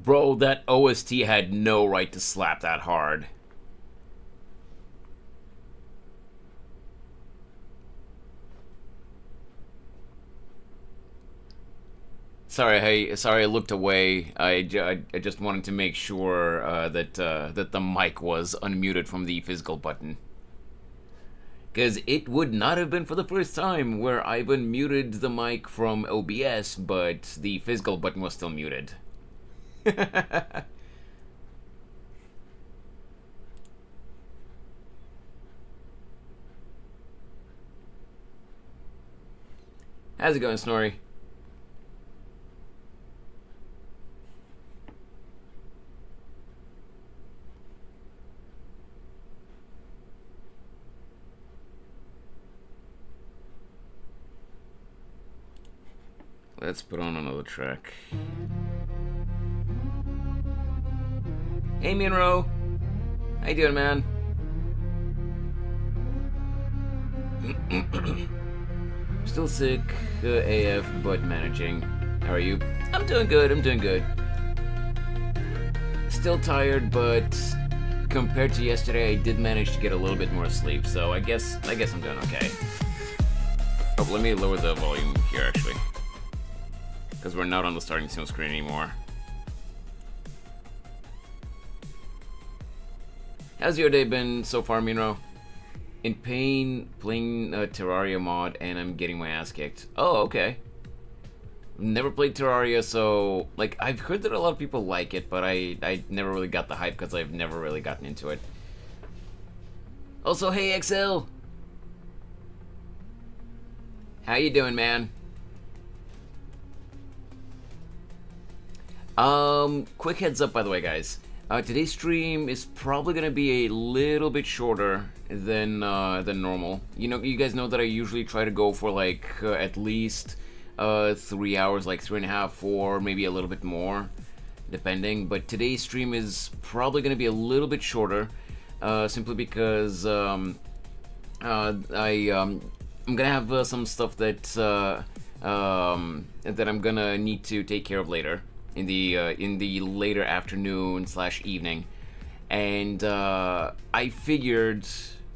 Bro, that OST had no right to slap that hard. Sorry, I looked away. I just wanted to make sure that the mic was unmuted from the physical button. Because it would not have been for the first time where I've unmuted the mic from OBS, but the physical button was still muted. How's it going, Snorri? Let's put on another track. Hey, Minro. How you doing, man? Still sick, AF, but managing. How are you? I'm doing good, I'm doing good. Still tired, but compared to yesterday, I did manage to get a little bit more sleep, so I guess I'm doing okay. Oh, let me lower the volume here, actually. Because we're not on the starting scene screen anymore. How's your day been so far, Minro? In pain, playing Terraria mod, and I'm getting my ass kicked. Oh, okay. Never played Terraria, so like I've heard that a lot of people like it, but I never really got the hype because I've never really gotten into it. Also, hey XL, how you doing, man? Quick heads up, by the way, guys. Today's stream is probably gonna be a little bit shorter than normal. You know, you guys know that I usually try to go for like at least 3 hours, like 3.5, 4, maybe a little bit more, depending. But today's stream is probably gonna be a little bit shorter, simply because I'm gonna have some stuff that that I'm gonna need to take care of later in the later afternoon / evening, and I figured,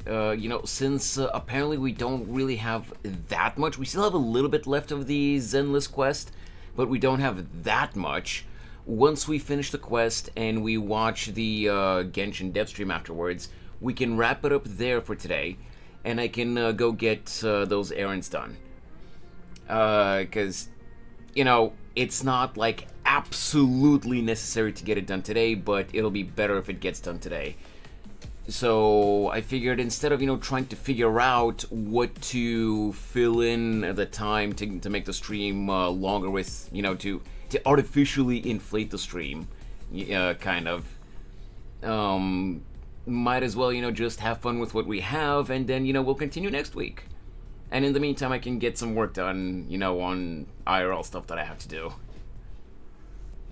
you know, since apparently we don't really have that much, we still have a little bit left of the Zenless quest, but we don't have that much. Once we finish the quest and we watch the Genshin dev stream afterwards, we can wrap it up there for today, and I can go get those errands done. Because, you know, it's not like absolutely necessary to get it done today, but it'll be better if it gets done today. So I figured instead of, you know, trying to figure out what to fill in the time to make the stream longer with, you know, to artificially inflate the stream, kind of, might as well, you know, just have fun with what we have, and then, you know, we'll continue next week. And in the meantime, I can get some work done, you know, on IRL stuff that I have to do.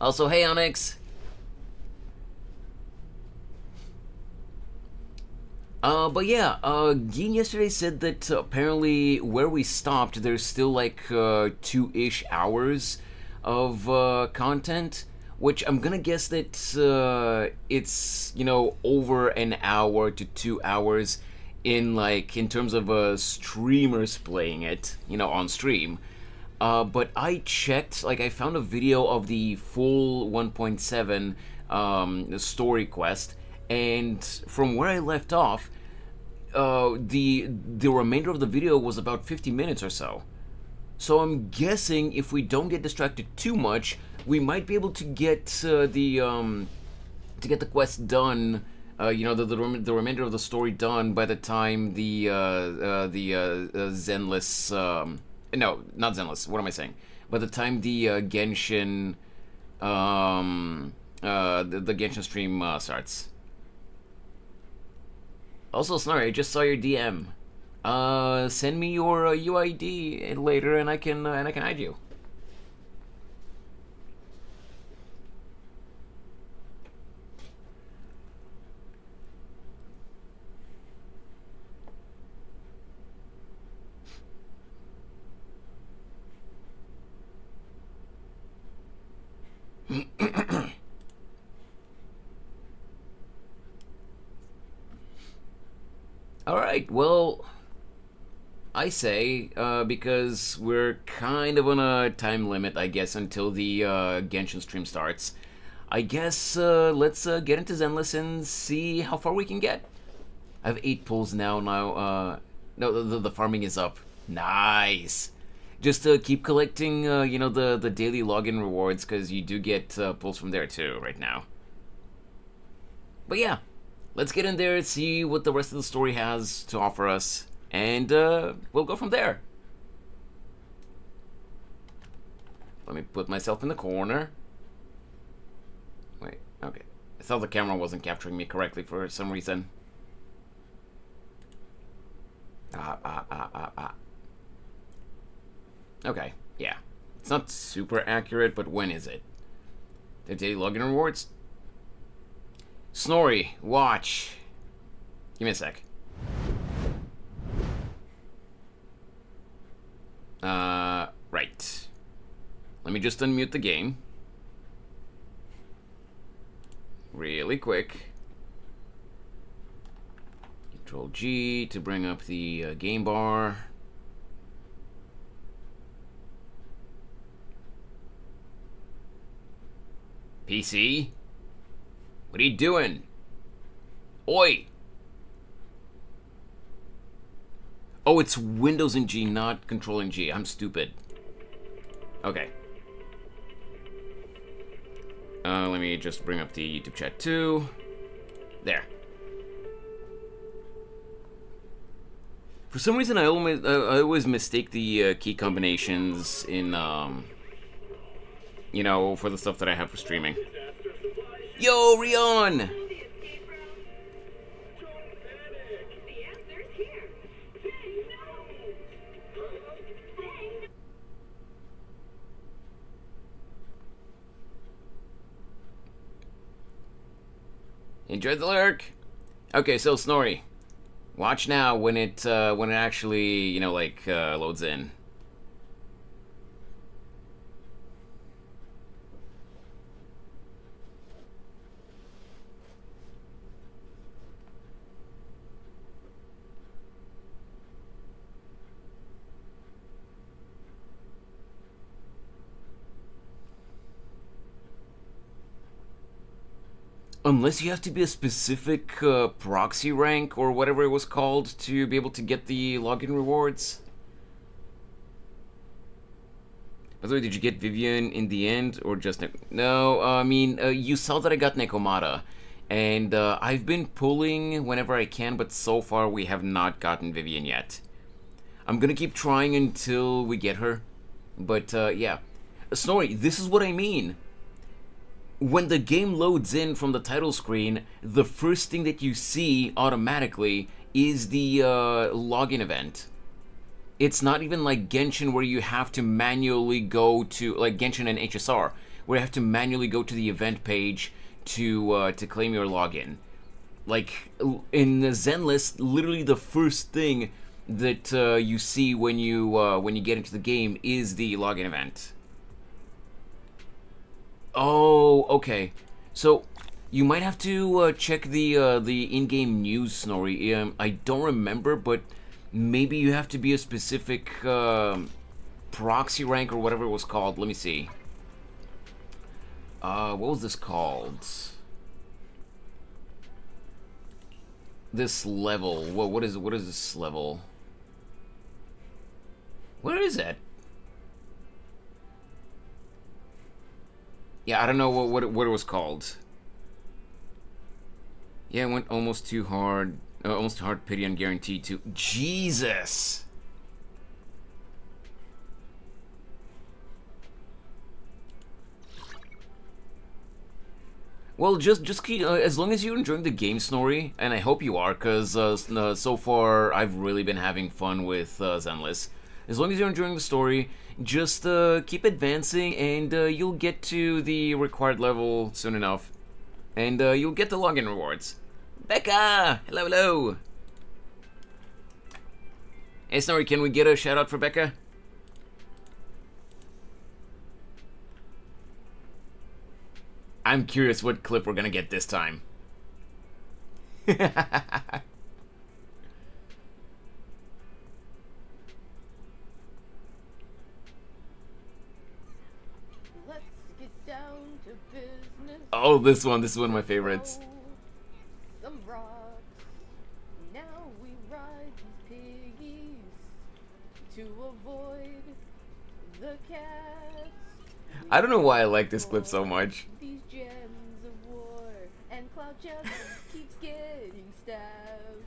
Also, hey, Onyx. But yeah, Gene yesterday said that apparently where we stopped, there's still like 2-ish hours of content, which I'm gonna guess that it's, you know, over an hour to 2 hours in terms of streamers playing it, you know, on stream. But I checked, like I found a video of the full 1.7 story quest, and from where I left off, the remainder of the video was about 50 minutes or so. So I'm guessing if we don't get distracted too much, we might be able to get the quest done. You know, the remainder of the story done by the time the Zenless, no, not Zenless. What am I saying? By the time the Genshin, the Genshin stream starts. Also, Snarry, I just saw your DM. Send me your UID later, and I can add you. Alright, well, I say, because we're kind of on a time limit, I guess, until the Genshin stream starts. I guess let's get into Zenless and see how far we can get. I have 8 pulls now. No, the farming is up. Nice. Just keep collecting, you know, the daily login rewards, because you do get pulls from there too right now. But yeah, let's get in there, see what the rest of the story has to offer us, and we'll go from there. Let me put myself in the corner. Wait, okay. I thought the camera wasn't capturing me correctly for some reason. Okay, yeah. It's not super accurate, but when is it? The daily login rewards? Snorri, watch. Give me a sec. Right. Let me just unmute the game. Really quick. Control G to bring up the game bar. PC? What are you doing? Oi! Oh, it's Windows and G, not controlling G. I'm stupid. Okay. Let me just bring up the YouTube chat too. There. For some reason, I always mistake the key combinations in, you know, for the stuff that I have for streaming. Yo, Rion! Enjoy the lurk. Okay, so Snorri, watch now when it actually, you know, like loads in. Unless you have to be a specific proxy rank or whatever it was called to be able to get the login rewards. By the way, did you get Vivian in the end or just... No, I mean, you saw that I got Nekomata. And I've been pulling whenever I can, but so far we have not gotten Vivian yet. I'm gonna keep trying until we get her. But yeah. Snorri, this is what I mean. When the game loads in from the title screen, the first thing that you see automatically is the login event. It's not even like Genshin where you have to manually go to, like Genshin and HSR, where you have to manually go to the event page to claim your login. Like in the Zenless, literally the first thing that you see when you get into the game is the login event. Oh, okay. So you might have to check the in-game news, Snorri. I don't remember, but maybe you have to be a specific proxy rank or whatever it was called. Let me see. What was this called? This level. What is this level? Where is it? Yeah, I don't know what it was called. Yeah, it went almost too hard. Almost too hard, pity, and guaranteed to. Jesus! Well, just keep, as long as you're enjoying the game, Snorri, and I hope you are, because so far I've really been having fun with Zenless. As long as you're enjoying the story, just keep advancing, and you'll get to the required level soon enough. And you'll get the login rewards. Becca! Hello, hello! Hey, Snorri, can we get a shout out for Becca? I'm curious what clip we're gonna get this time. Oh, this one is one of my favorites. Some rocks. Now we ride these piggies to avoid the cats. I don't know why I like this clip so much. These gems of war, and Cloud just keeps getting stabbed.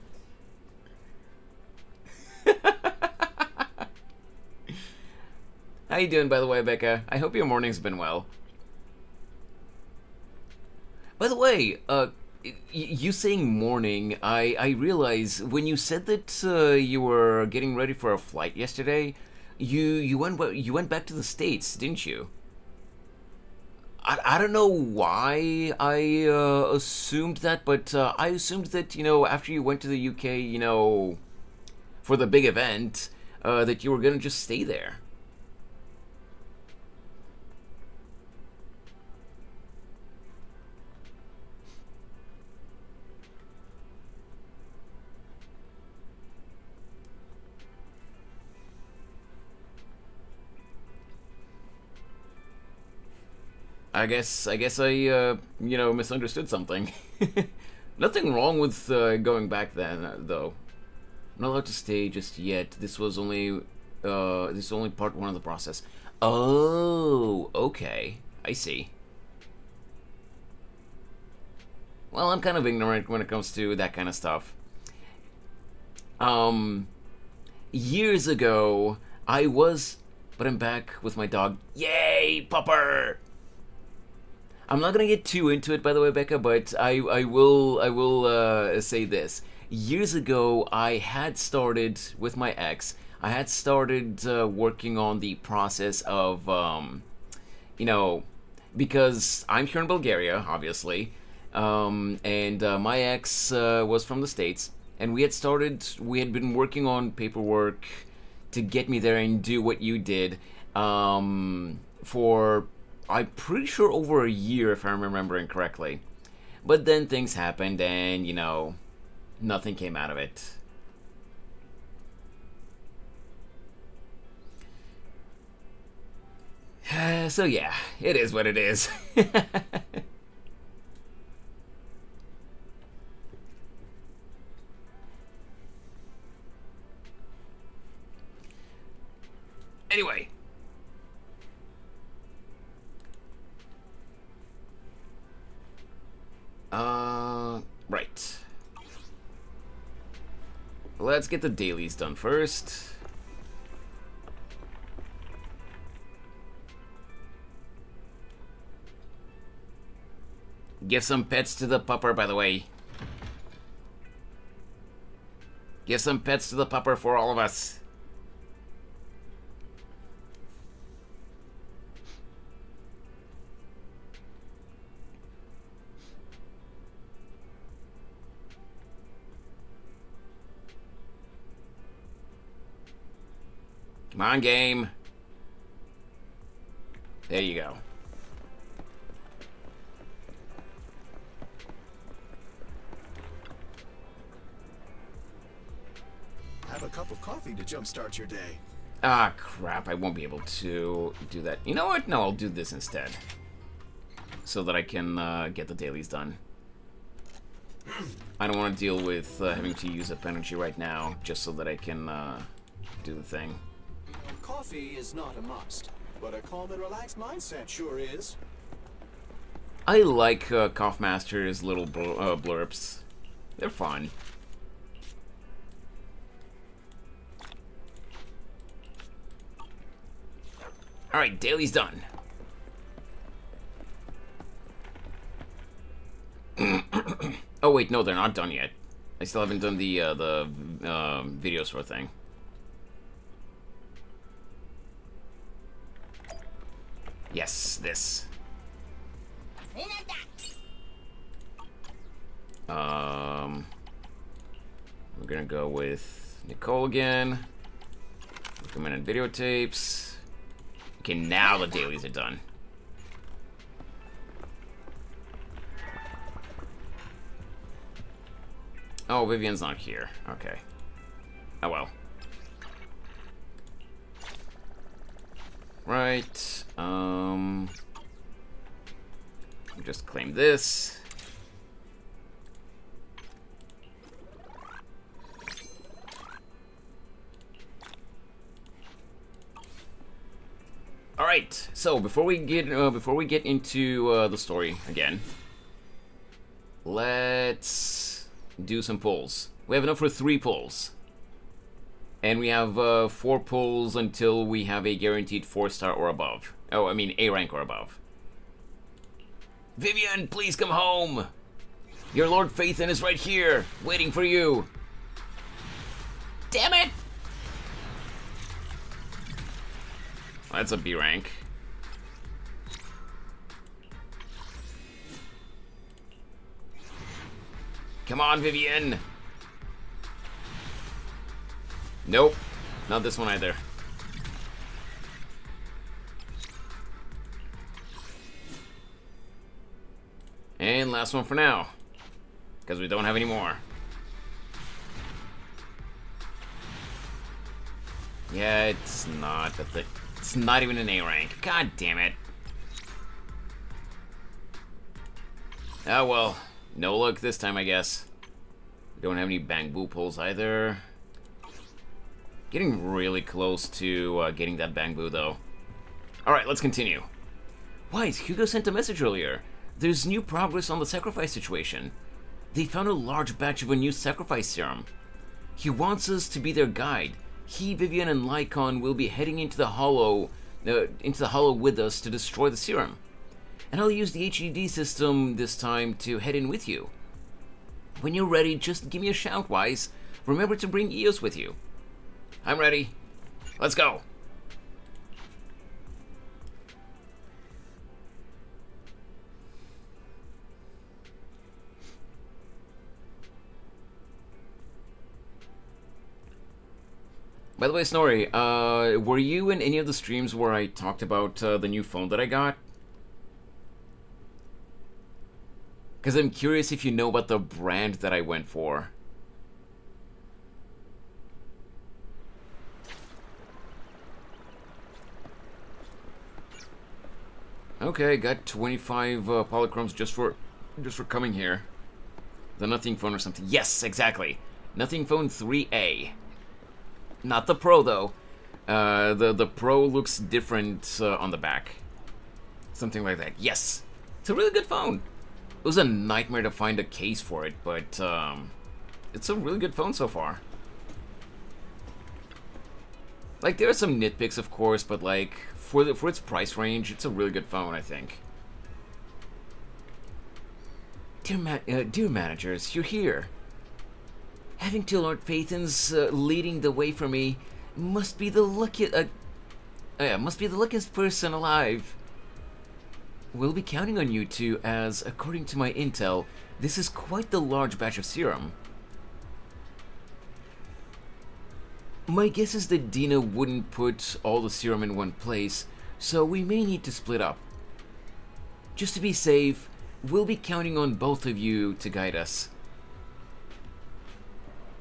How you doing, by the way, Becca? I hope your morning's been well. By the way, you saying morning, I realize when you said that you were getting ready for a flight yesterday, you went back to the States, didn't you? I don't know why I assumed that, but I assumed that, you know, after you went to the UK, you know, for the big event, that you were gonna just stay there. I guess I you know, misunderstood something. Nothing wrong with going back then, though. I'm not allowed to stay just yet. This is only part one of the process. Oh, okay. I see. Well, I'm kind of ignorant when it comes to that kind of stuff. Years ago, but I'm back with my dog. Yay, pupper! I'm not gonna get too into it, by the way, Becca, but I will say this. Years ago, I had started with my ex. I had started working on the process of, you know, because I'm here in Bulgaria, obviously, and my ex was from the States, and we had been working on paperwork to get me there and do what you did for, I'm pretty sure, over a year, if I'm remembering correctly. But then things happened, and, you know, nothing came out of it. So yeah, it is what it is. Anyway. Right. Let's get the dailies done first. Give some pets to the pupper, by the way. Give some pets to the pupper for all of us. Come on, game. There you go. Have a cup of coffee to jumpstart your day. Ah, crap. I won't be able to do that. You know what? No, I'll do this instead. So that I can get the dailies done. I don't want to deal with having to use up energy right now, just so that I can do the thing. Coffee is not a must, but a calm and relaxed mindset sure is. I like Cough Master's little blurps. They're fun. Alright, daily's done. Oh wait, no, they're not done yet. I still haven't done the video store thing. Yes, this. We're gonna go with Nicole again. Recommended videotapes. Okay, now the dailies are done. Oh, Vivian's not here. Okay. Oh well. Right. Just claim this. All right. So before we get into the story again, let's do some pulls. We have enough for 3 pulls. And we have 4 pulls until we have a guaranteed 4-star or above. Oh, I mean A rank or above. Vivian, please come home! Your Lord Phaethon is right here, waiting for you! Damn it! That's a B rank. Come on, Vivian! Nope, not this one either. And last one for now, because we don't have any more. Yeah, it's not a thing. It's not even an A rank. God damn it. Oh well, no luck this time, I guess. We don't have any bang boo pulls either. Getting really close to getting that bang boo though. Alright, let's continue. Why, Hugo sent a message earlier. There's new progress on the sacrifice situation. They found a large batch of a new sacrifice serum. He wants us to be their guide. He, Vivian, and Lycon will be heading into the hollow with us to destroy the serum. And I'll use the HED system this time to head in with you. When you're ready, just give me a shout, Wise. Remember to bring Eos with you. I'm ready. Let's go. By the way, Snorri, were you in any of the streams where I talked about the new phone that I got? Because I'm curious if you know about the brand that I went for. Okay, got 25 polychromes just for coming here. The Nothing Phone or something. Yes, exactly. Nothing Phone 3A. Not the Pro though. The Pro looks different on the back. Something like that. Yes, it's a really good phone. It was a nightmare to find a case for it, but it's a really good phone so far. Like, there are some nitpicks, of course, but like for its price range, it's a really good phone, I think. Dear managers, you're here. Having to Lord Phaethon's leading the way for me must be the luckiest person alive. We'll be counting on you two, as according to my intel, this is quite the large batch of serum. My guess is that Dina wouldn't put all the serum in one place, so we may need to split up. Just to be safe, we'll be counting on both of you to guide us.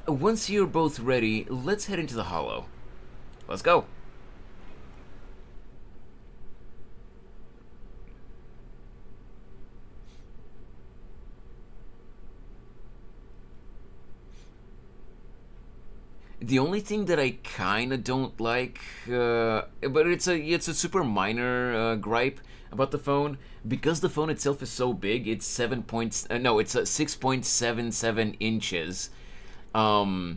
Once you're both ready, let's head into the hollow. Let's go. The only thing that I kind of don't like, but it's a super minor gripe about the phone, because the phone itself is so big. It's 6.77 inches. So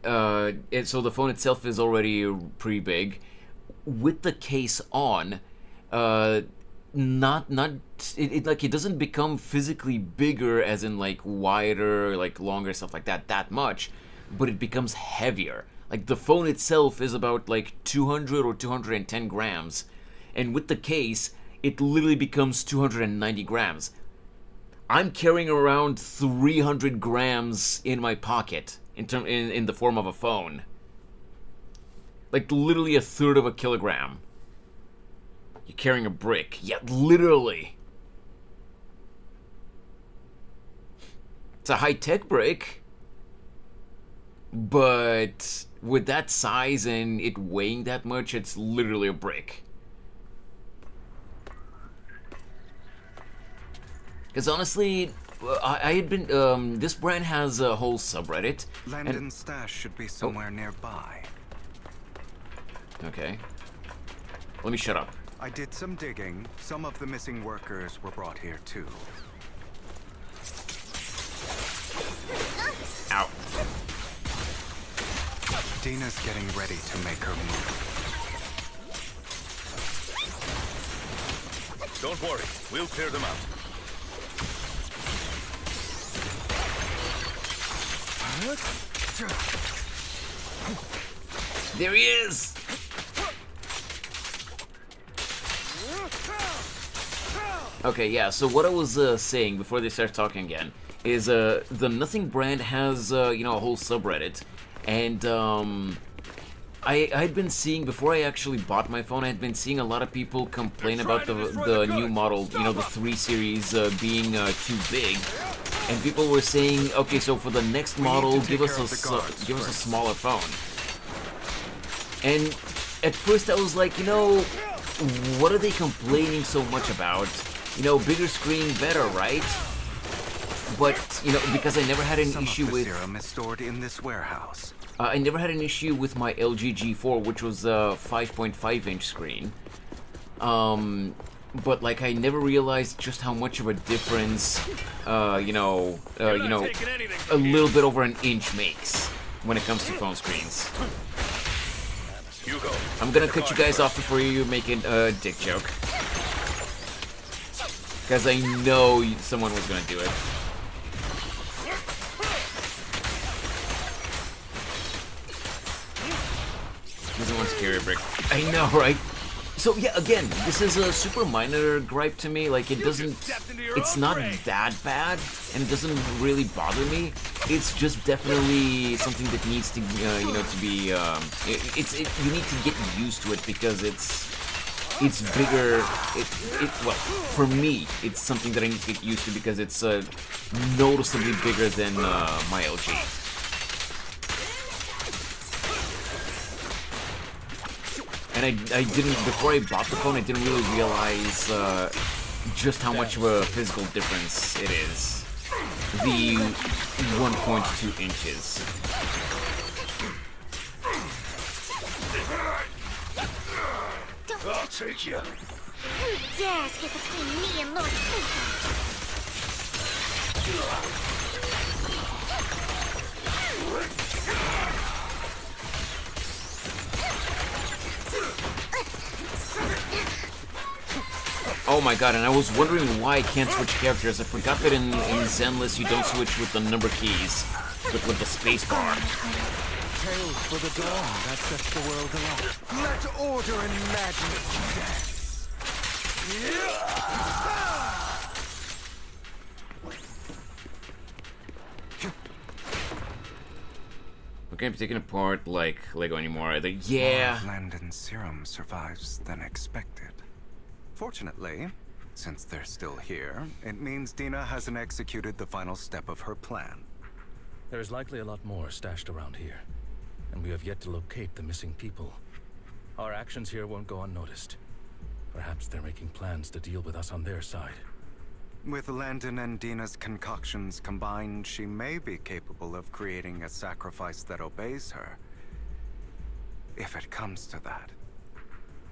the phone itself is already pretty big. With the case on, it doesn't become physically bigger, as in like wider, like longer, stuff like that much, but it becomes heavier. Like, the phone itself is about like 200 or 210 grams, and with the case, it literally becomes 290 grams. I'm carrying around 300 grams in my pocket in the form of a phone. Like, literally a third of a kilogram. You're carrying a brick. Yeah, literally. It's a high-tech brick. But with that size and it weighing that much, it's literally a brick. Because honestly, I had been. This brand has a whole subreddit. Landon's stash should be somewhere nearby. Okay. Let me shut up. I did some digging. Some of the missing workers were brought here too. Ow. Dina's getting ready to make her move. Don't worry, we'll clear them out. There he is! Okay, yeah, so what I was saying before they start talking again is the Nothing brand has, you know, a whole subreddit. And I had been seeing, before I actually bought my phone, I had been seeing a lot of people complain about the new model, you know, the 3 series being too big. And people were saying, okay, so for the next model, give us a smaller phone. And at first I was like, you know, what are they complaining so much about? You know, bigger screen, better, right? But, you know, because I never had an issue with... serum is stored in this warehouse. I never had an issue with my LG G4, which was a 5.5-inch screen. But, like, I never realized just how much of a difference, a little bit over an inch makes when it comes to phone screens. Hugo, I'm gonna cut you guys off before you make a dick joke. Because I know someone was gonna do it. Doesn't want to carry a brick. I know, right? So yeah, again, this is a super minor gripe to me. Like, it doesn't, it's not that bad, and it doesn't really bother me. It's just definitely something that needs to, you know, to be, you need to get used to it because it's bigger. Well, for me, it's something that I need to get used to because it's noticeably bigger than my LG. And I didn't, before I bought the phone, I didn't really realize just how much of a physical difference it is. The 1.2 inches. I'll take you. Who dares get between me and Lord Pluto? Oh my god, and I was wondering why I can't switch characters. I forgot that in Zenless you don't switch with the number keys, but with the space bar. Hail for the dawn that sets the world alight. Let order and madness dance. Okay, I'm taken apart like Lego anymore either. Yeah. More of Landon's serum survives than expected. Fortunately, since they're still here, it means Dina hasn't executed the final step of her plan. There is likely a lot more stashed around here, and we have yet to locate the missing people. Our actions here won't go unnoticed. Perhaps they're making plans to deal with us on their side. With Landon and Dina's concoctions combined, she may be capable of creating a sacrifice that obeys her. If it comes to that,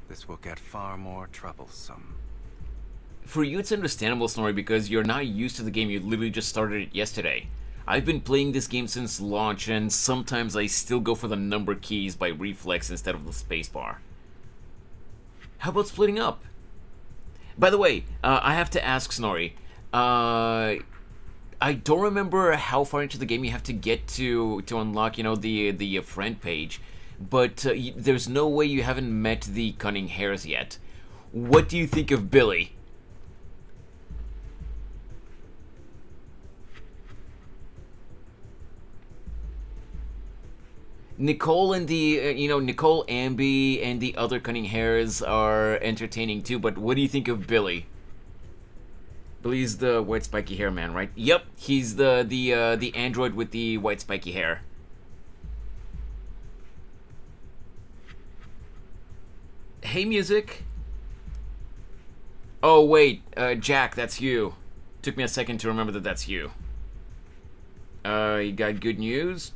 this will get far more troublesome. For you, it's understandable, Snorri, because you're not used to the game. You literally just started it yesterday. I've been playing this game since launch, and sometimes I still go for the number keys by reflex instead of the spacebar. How about splitting up? By the way, I have to ask Snorri. I don't remember how far into the game you have to get to unlock, you know, the friend page. But there's no way you haven't met the cunning hares yet. What do you think of Billy? Nicole and the, Nicole, Ambi, and the other cunning hares are entertaining too, but what do you think of Billy? Billy's the white spiky hair man, right? Yep, he's the android with the white spiky hair. Hey, music. Oh, wait, Jack, that's you. Took me a second to remember that that's you. You got good news?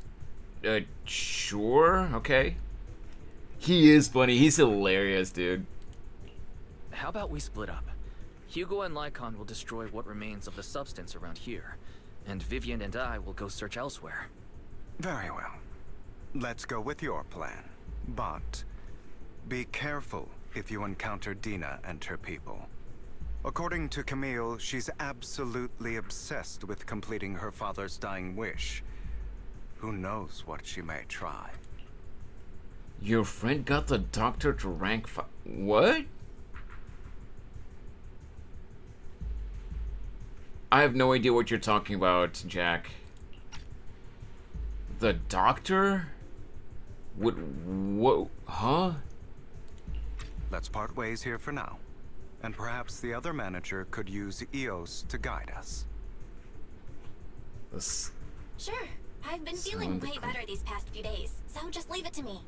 Sure, okay. He is funny. He's hilarious, dude. How about we split up? Hugo and Lycon will destroy what remains of the substance around here, and Vivian and I will go search elsewhere. Very well. Let's go with your plan. But be careful if you encounter Dina and her people. According to Camille, she's absolutely obsessed with completing her father's dying wish. Who knows what she may try. Your friend got the doctor to rank 5. What? I have no idea what you're talking about, Jack. The doctor? What? Huh? Let's part ways here for now. And perhaps the other manager could use EOS to guide us. This Sure. I've been feeling way better these past few days, so just leave it to me.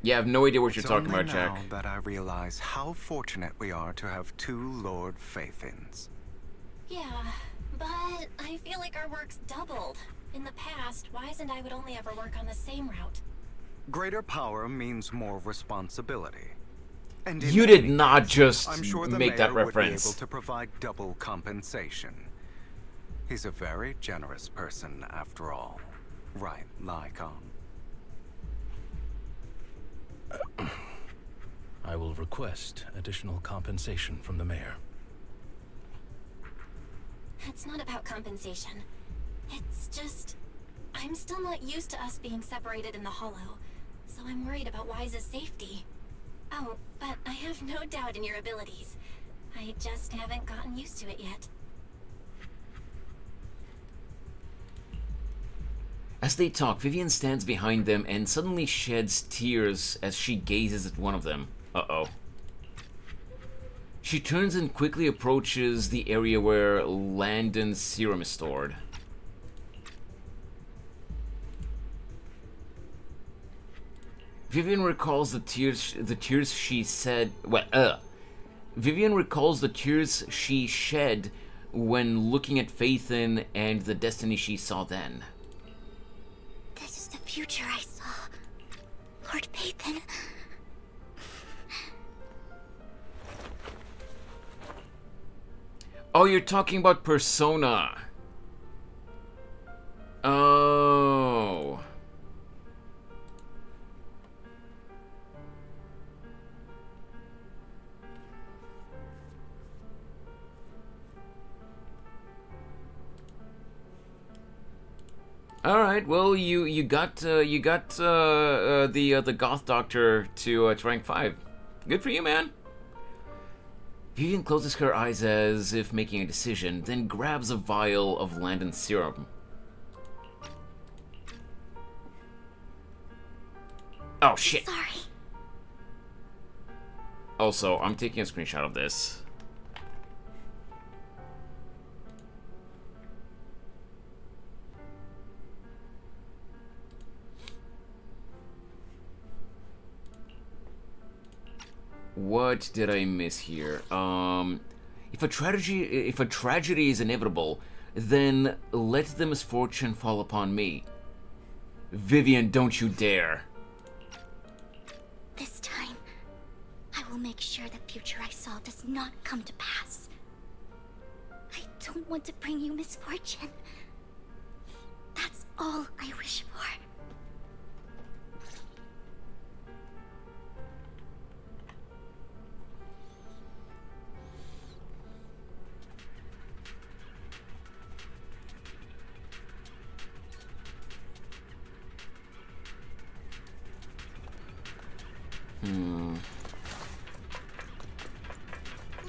Yeah, I have no idea what you're It's talking only about, Jack. now that I realize how fortunate we are to have 2 Lord Faithins. Yeah, but I feel like our work's doubled. In the past, Wise and I would only ever work on the same route. Greater power means more responsibility. And You in did any not case, just I'm sure the make that mayor would be reference. able to provide double compensation. He's a very generous person, after all. Right, Lycon? I will request additional compensation from the mayor. It's not about compensation. It's just... I'm still not used to us being separated in the Hollow, so I'm worried about Wise's safety. Oh, but I have no doubt in your abilities. I just haven't gotten used to it yet. As they talk, Vivian stands behind them and suddenly sheds tears as she gazes at one of them. Uh-oh. She turns and quickly approaches the area where Landon's serum is stored. Vivian recalls the tears she said. Vivian recalls the tears she shed when looking at Faithin and the destiny she saw then. This is the future I saw. Lord Pathan. Oh, you're talking about Persona. Oh. All right. Well, you got the Goth Doctor to rank 5. Good for you, man. Vivian closes her eyes as if making a decision, then grabs a vial of Landon's serum. Oh shit. Sorry. Also, I'm taking a screenshot of this. What did I miss here? If a tragedy is inevitable, then let the misfortune fall upon me. Vivian, don't you dare. This time, I will make sure the future I saw does not come to pass. I don't want to bring you misfortune. That's all I wish for.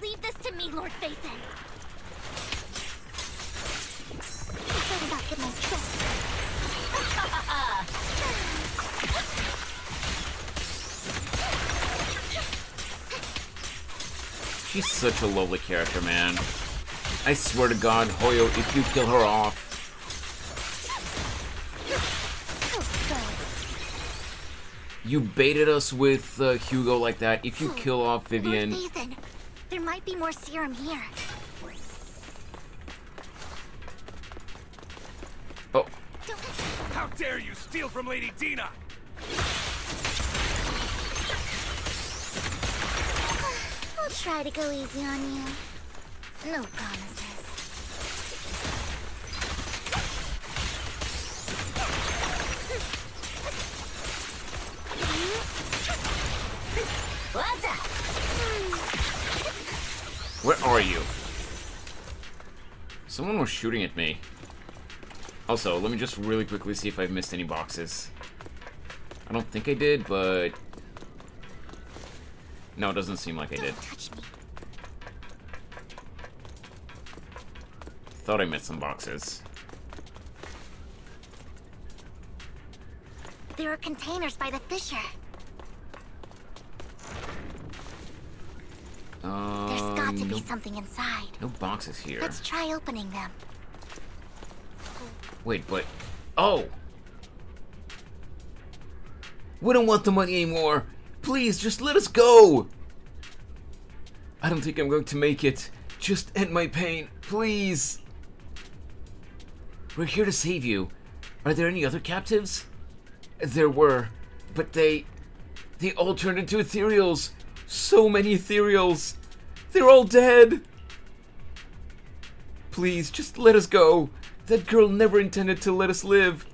Leave this to me, Lord Phaethon. You better not get my trust. She's such a lovely character, man. I swear to God, Hoyo, if you kill her off. You baited us with Hugo like that. If you kill off Vivian... Lord Phaethon, there might be more serum here. dare you steal from Lady Dina? I'll try to go easy on you. No promises. What's up? Where are you? Someone was shooting at me. Also, let me just really quickly see if I've missed any boxes. I don't think I did, but... No, it doesn't seem like I did. Don't touch me. Thought I missed some boxes. There are containers by the fissure. There's got to be something inside. No boxes here. Let's try opening them. Wait, but... Oh! We don't want the money anymore! Please, just let us go! I don't think I'm going to make it. Just end my pain, please! We're here to save you. Are there any other captives? There were, but they all turned into ethereals. So many ethereals. They're all dead. Please, just let us go. That girl never intended to let us live.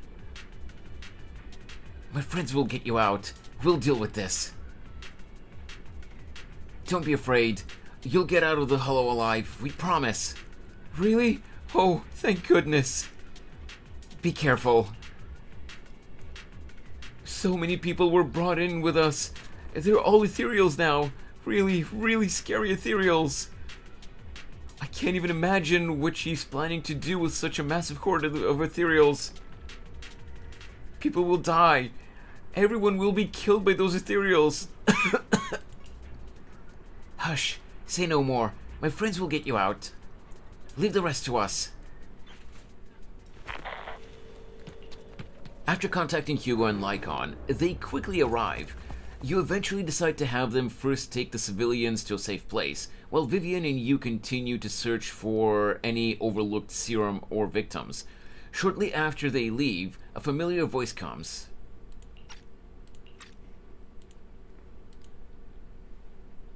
My friends will get you out. We'll deal with this. Don't be afraid. You'll get out of the hollow alive. We promise. Really? Oh, thank goodness. Be careful. So many people were brought in with us. They're all ethereals now. Really, really scary ethereals. I can't even imagine what she's planning to do with such a massive horde of ethereals. People will die. Everyone will be killed by those ethereals. Hush, say no more. My friends will get you out. Leave the rest to us. After contacting Hugo and Lycon, they quickly arrive. You eventually decide to have them first take the civilians to a safe place, while Vivian and you continue to search for any overlooked serum or victims. Shortly after they leave, a familiar voice comes.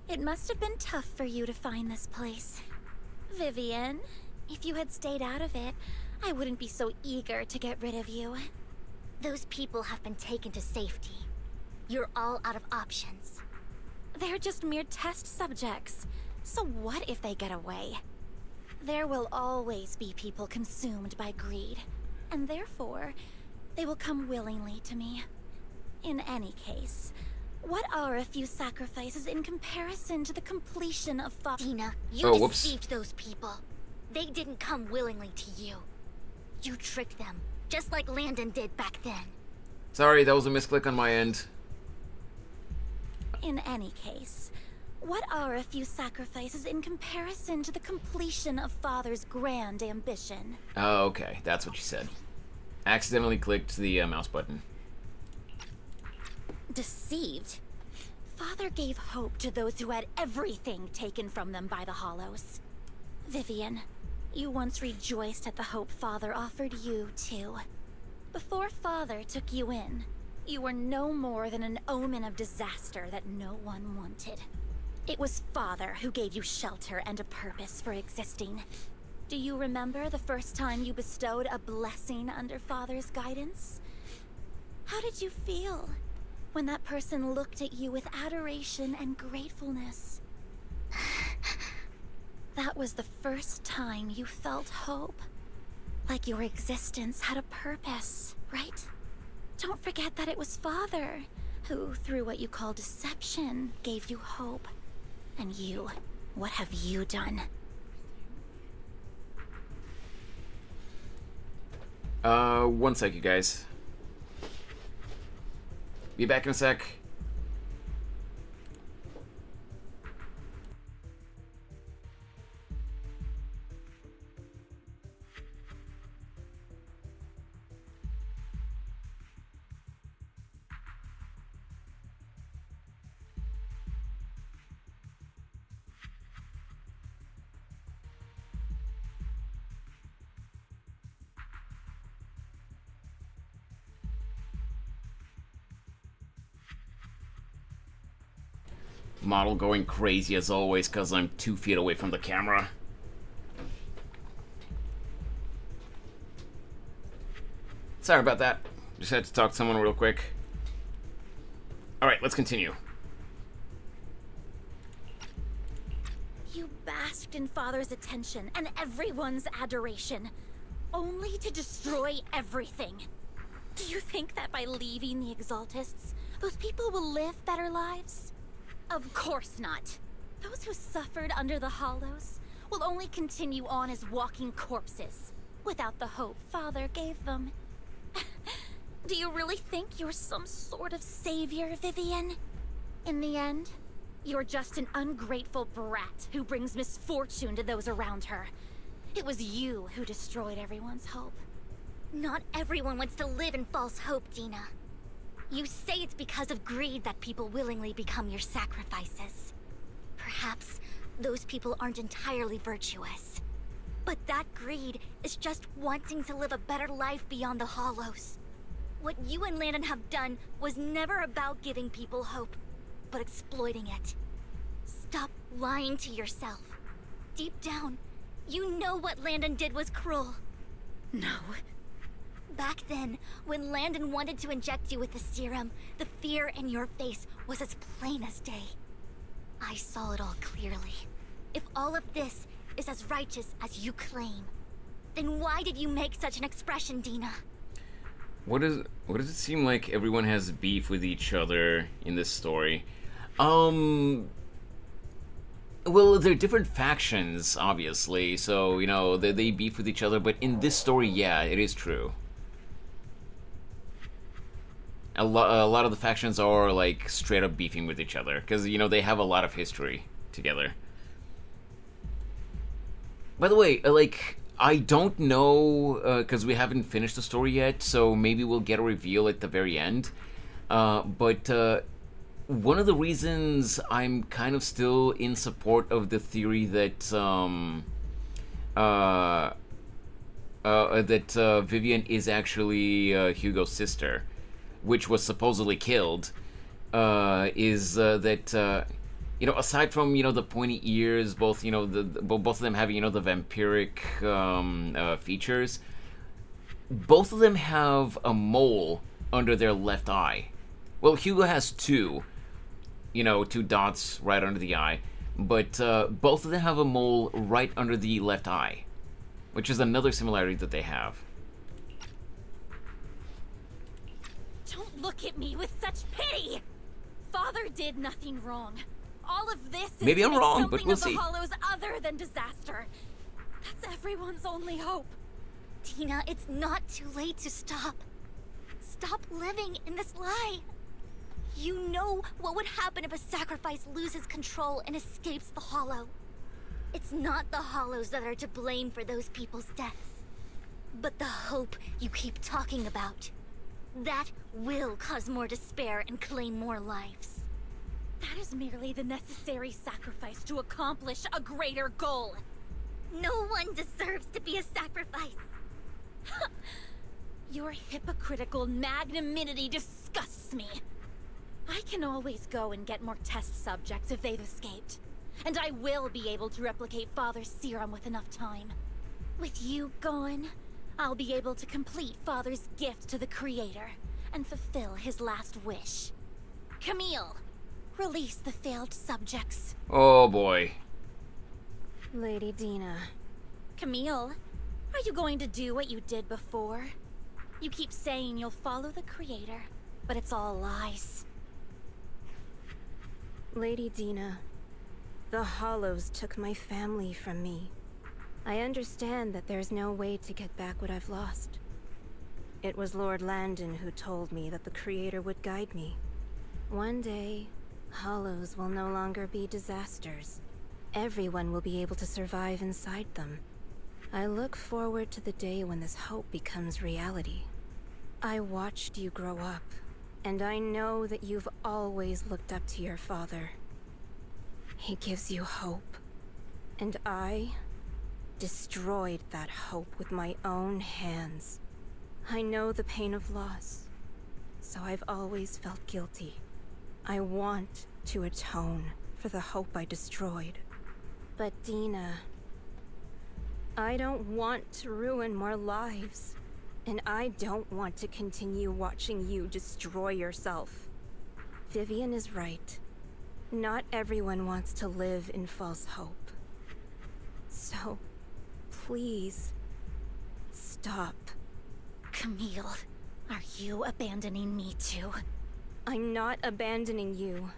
It must have been tough for you to find this place. Vivian, if you had stayed out of it, I wouldn't be so eager to get rid of you. Those people have been taken to safety. You're all out of options. They're just mere test subjects. So what if they get away? There will always be people consumed by greed, and therefore, they will come willingly to me. In any case, what are a few sacrifices in comparison to the completion of Dina, you deceived those people. They didn't come willingly to you. You tricked them, just like Landon did back then. Sorry, that was a misclick on my end. In any case, what are a few sacrifices in comparison to the completion of Father's grand ambition? Oh, okay, that's what you said. Accidentally clicked the mouse button. Deceived? Father gave hope to those who had everything taken from them by the Hollows. Vivian, you once rejoiced at the hope Father offered you, too. Before Father took you in, you were no more than an omen of disaster that no one wanted. It was Father who gave you shelter and a purpose for existing. Do you remember the first time you bestowed a blessing under Father's guidance? How did you feel when that person looked at you with adoration and gratefulness? That was the first time you felt hope. Like your existence had a purpose, right? Don't forget that it was Father who, through what you call deception, gave you hope. And you, what have you done? 1 sec, you guys. Be back in a sec. Model going crazy as always because I'm 2 feet away from the camera. Sorry about that. Just had to talk to someone real quick. Alright, let's continue. You basked in Father's attention and everyone's adoration, only to destroy everything. Do you think that by leaving the Exaltists, those people will live better lives? Of course not. Those who suffered under the Hollows will only continue on as walking corpses, without the hope Father gave them. Do you really think you're some sort of savior, Vivian? In the end, you're just an ungrateful brat who brings misfortune to those around her. It was you who destroyed everyone's hope. Not everyone wants to live in false hope, Dina. You say it's because of greed that people willingly become your sacrifices. Perhaps those people aren't entirely virtuous. But that greed is just wanting to live a better life beyond the Hollows. What you and Landon have done was never about giving people hope, but exploiting it. Stop lying to yourself. Deep down, you know what Landon did was cruel. No. Back then, when Landon wanted to inject you with the serum, the fear in your face was as plain as day. I saw it all clearly. If all of this is as righteous as you claim, then why did you make such an expression, Dina? What does it seem like everyone has beef with each other in this story? Well, they're different factions, obviously, so, you know, they beef with each other, but in this story, yeah, it is true. A lot of the factions are, like, straight up beefing with each other, because, you know, they have a lot of history together. By the way, like, I don't know, because we haven't finished the story yet, so maybe we'll get a reveal at the very end. But one of the reasons I'm kind of still in support of the theory that Vivian is actually Hugo's sister, which was supposedly killed, is that you know, aside from, you know, the pointy ears, both, you know, both of them having, you know, the vampiric features, both of them have a mole under their left eye. Well, Hugo has two, you know, 2 dots right under the eye, but both of them have a mole right under the left eye, which is another similarity that they have. Don't look at me with such pity! Father did nothing wrong. All of this is Maybe I'm wrong, but something we'll of the see. Hollows other than disaster. That's everyone's only hope. Tina, it's not too late to stop. Stop living in this lie. You know what would happen if a sacrifice loses control and escapes the Hollow. It's not the Hollows that are to blame for those people's deaths, but the hope you keep talking about. That will cause more despair and claim more lives. That is merely the necessary sacrifice to accomplish a greater goal. No one deserves to be a sacrifice. Your hypocritical magnanimity disgusts me. I can always go and get more test subjects if they've escaped. And I will be able to replicate Father's serum with enough time. With you gone, I'll be able to complete Father's gift to the Creator and fulfill his last wish. Camille! Release the failed subjects. Oh boy. Lady Dina. Camille, are you going to do what you did before? You keep saying you'll follow the Creator, but it's all lies. Lady Dina, the Hollows took my family from me. I understand that there's no way to get back what I've lost. It was Lord Landon who told me that the Creator would guide me. One day, Hollows will no longer be disasters. Everyone will be able to survive inside them. I look forward to the day when this hope becomes reality. I watched you grow up, and I know that you've always looked up to your father. He gives you hope, and I destroyed that hope with my own hands. I know the pain of loss, so I've always felt guilty. I want to atone for the hope I destroyed. But Dina, I don't want to ruin more lives. And I don't want to continue watching you destroy yourself. Vivian is right. Not everyone wants to live in false hope. So, please, stop. Camille, are you abandoning me too? I'm not abandoning you.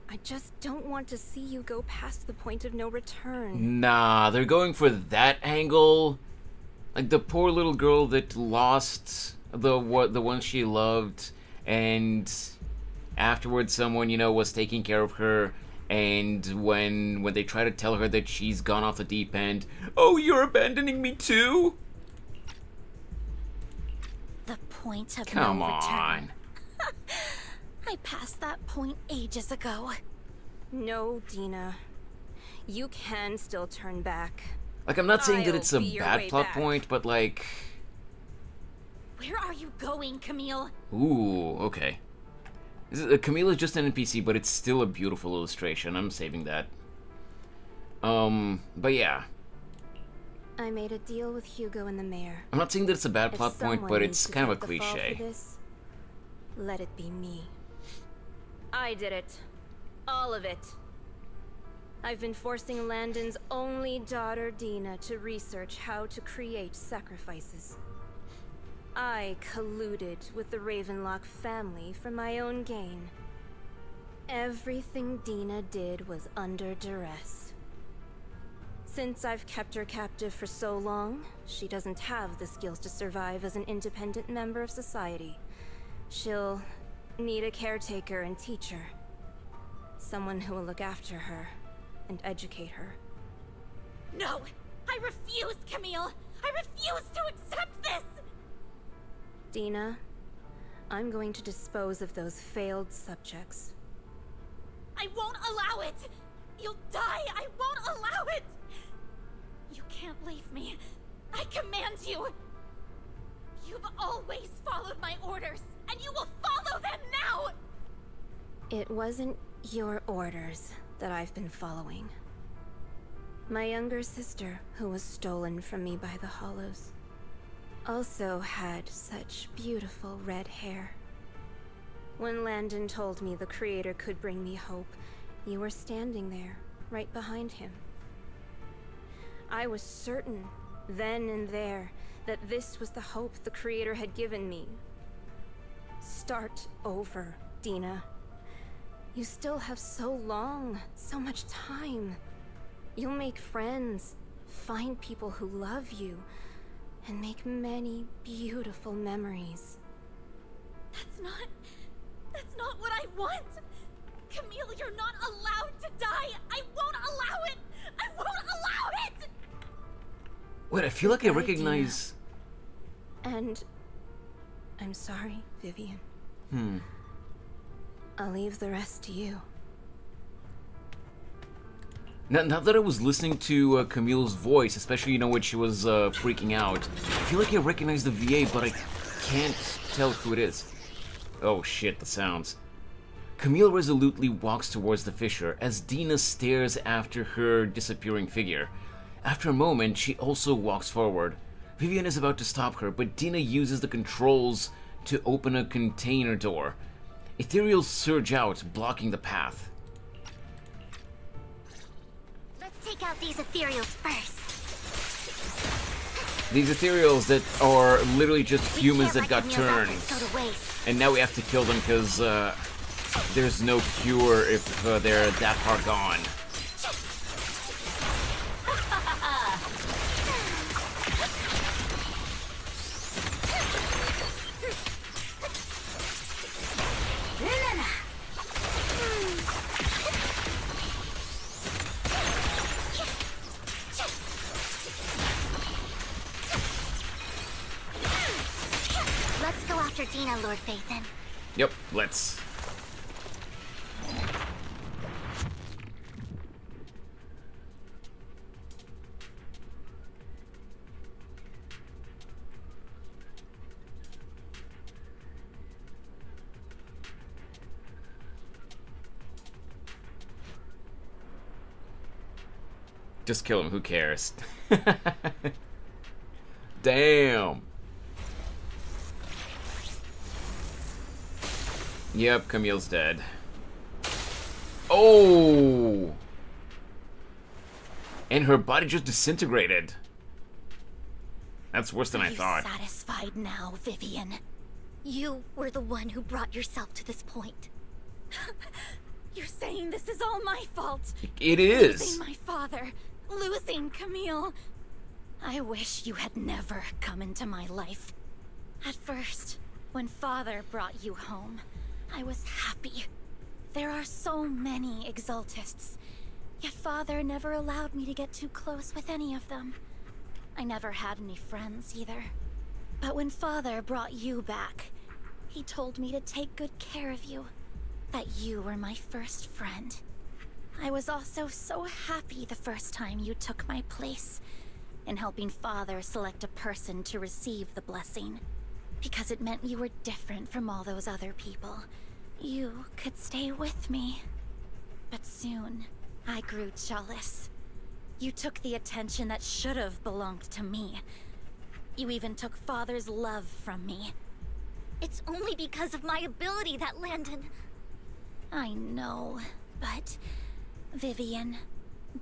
I just don't want to see you go past the point of no return. Nah, they're going for that angle. Like the poor little girl that lost the one she loved, and afterwards someone, you know, was taking care of her, and when they try to tell her that she's gone off the deep end, oh, you're abandoning me too? The point of Come no on. return. I passed that point ages ago. No, Dina. You can still turn back. Like, I'm not saying that I'll it's a be your bad way plot back. point, but like... Where are you going, Camille? Ooh, okay. Camille is just an NPC, but it's still a beautiful illustration. I'm saving that. But yeah. I made a deal with Hugo and the mayor. I'm not saying that it's a bad If plot point, someone but needs it's to kind of a take the fall cliche. for this, let it be me. I did it. All of it. I've been forcing Landon's only daughter, Dina, to research how to create sacrifices. I colluded with the Ravenlock family for my own gain. Everything Dina did was under duress. Since I've kept her captive for so long, she doesn't have the skills to survive as an independent member of society. She'll need a caretaker and teacher. Someone who will look after her and educate her. No! I refuse, Camille! I refuse to accept this! Dina, I'm going to dispose of those failed subjects. I won't allow it! You'll die! I won't allow it! You can't leave me. I command you! You've always followed my orders, and you will follow them now! It wasn't your orders that I've been following. My younger sister, who was stolen from me by the Hollows, also had such beautiful red hair. When Landon told me the Creator could bring me hope, you were standing there, right behind him. I was certain, then and there, that this was the hope the Creator had given me. Start over, Dina. You still have so long, so much time. You'll make friends, find people who love you, and make many beautiful memories. That's not what I want! Camille, you're not allowed to die! I won't allow it! I won't allow it! Wait, I feel like I Goodbye, recognize... Dina. And... I'm sorry, Vivian. Hmm. I'll leave the rest to you. Now that I was listening to Camille's voice, especially, you know, when she was freaking out, I feel like I recognize the VA, but I can't tell who it is. Oh shit, the sounds. Camille resolutely walks towards the fissure as Dina stares after her disappearing figure. After a moment, she also walks forward. Vivian is about to stop her, but Dina uses the controls to open a container door. Ethereals surge out, blocking the path. Let's take out these ethereals first. These ethereals that are literally just We humans can't that let got Camille's turned. outfit go to waste. And now we have to kill them because there's no cure if they're that far gone. Let's go after Dina, Lord Phaethon. Yep, let's. Just kill him, who cares? Damn. Yep, Camille's dead. Oh! And her body just disintegrated. That's worse than I thought. Are you satisfied now, Vivian? You were the one who brought yourself to this point. You're saying this is all my fault. It is. Losing my father, losing Camille. I wish you had never come into my life. At first, when Father brought you home, I was happy. There are so many Exaltists, yet Father never allowed me to get too close with any of them. I never had any friends either. But when Father brought you back, he told me to take good care of you, that you were my first friend. I was also so happy the first time you took my place in helping Father select a person to receive the blessing, because it meant you were different from all those other people. You could stay with me. But soon, I grew jealous. You took the attention that should have belonged to me. You even took Father's love from me. It's only because of my ability that Landon... I know, but... Vivian,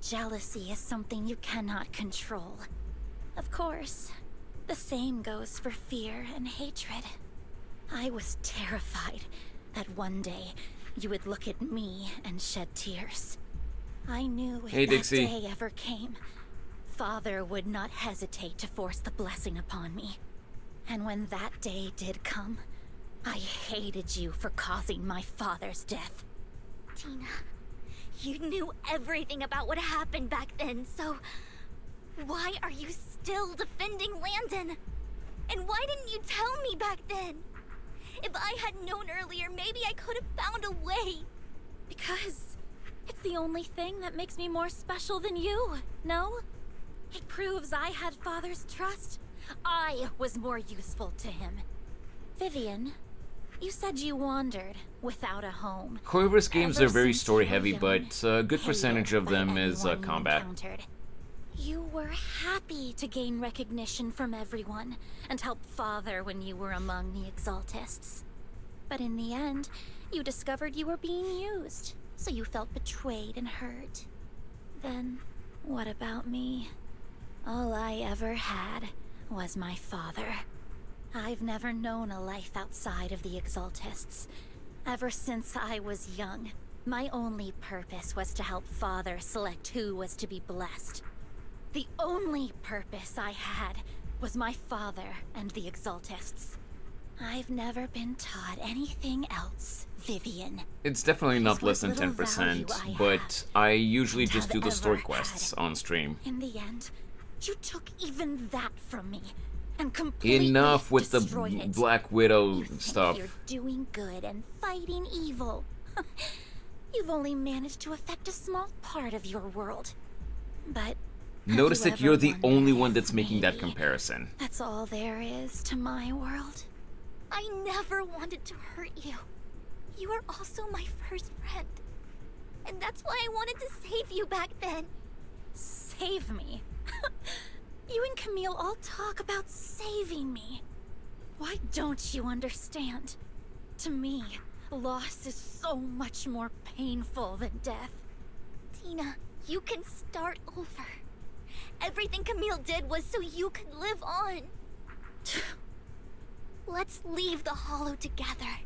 jealousy is something you cannot control. Of course, the same goes for fear and hatred. I was terrified that one day you would look at me and shed tears. I knew if that day ever came, Father would not hesitate to force the blessing upon me. And when that day did come, I hated you for causing my father's death. Tina, you knew everything about what happened back then, so... why are you still defending Landon? And why didn't you tell me back then? If I had known earlier, maybe I could have found a way. Because it's the only thing that makes me more special than you, no? It proves I had Father's trust. I was more useful to him. Vivian, you said you wandered without a home. Hoyoverse games are very story heavy, but a good percentage of them is combat. You were happy to gain recognition from everyone and help Father when you were among the Exaltists. But in the end, you discovered you were being used, so you felt betrayed and hurt. Then, what about me? All I ever had was my father. I've never known a life outside of the Exaltists. Ever since I was young, my only purpose was to help Father select who was to be blessed. The only purpose I had was my father and the Exaltists. I've never been taught anything else, Vivian. It's definitely not less than 10%, but I usually just do the story quests on stream. In the end, you took even that from me and completely Enough with the destroyed it. Black Widow You think stuff. You're doing good and fighting evil. You've only managed to affect a small part of your world. But Notice that you're the only one that's making that comparison. that's all there is to my world. I never wanted to hurt you. You were also my first friend. And that's why I wanted to save you back then. Save me? You and Camille all talk about saving me. Why don't you understand? To me, loss is so much more painful than death. Tina, you can start over. Everything Camille did was so you could live on. Let's leave the Hollow together.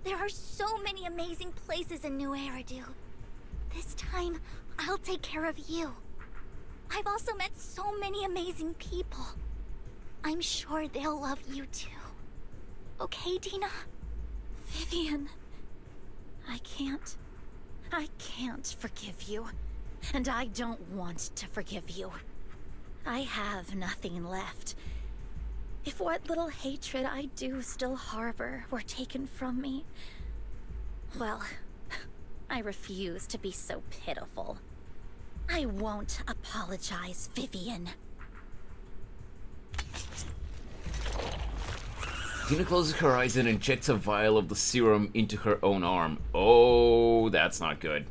There are so many amazing places in New Eridu. This time, I'll take care of you. I've also met so many amazing people. I'm sure they'll love you too. Okay, Tina? Vivian, I can't forgive you. And I don't want to forgive you. I have nothing left. If what little hatred I do still harbor were taken from me, well, I refuse to be so pitiful. I won't apologize, Vivian. Tina closes her eyes and injects a vial of the serum into her own arm. Oh, that's not good.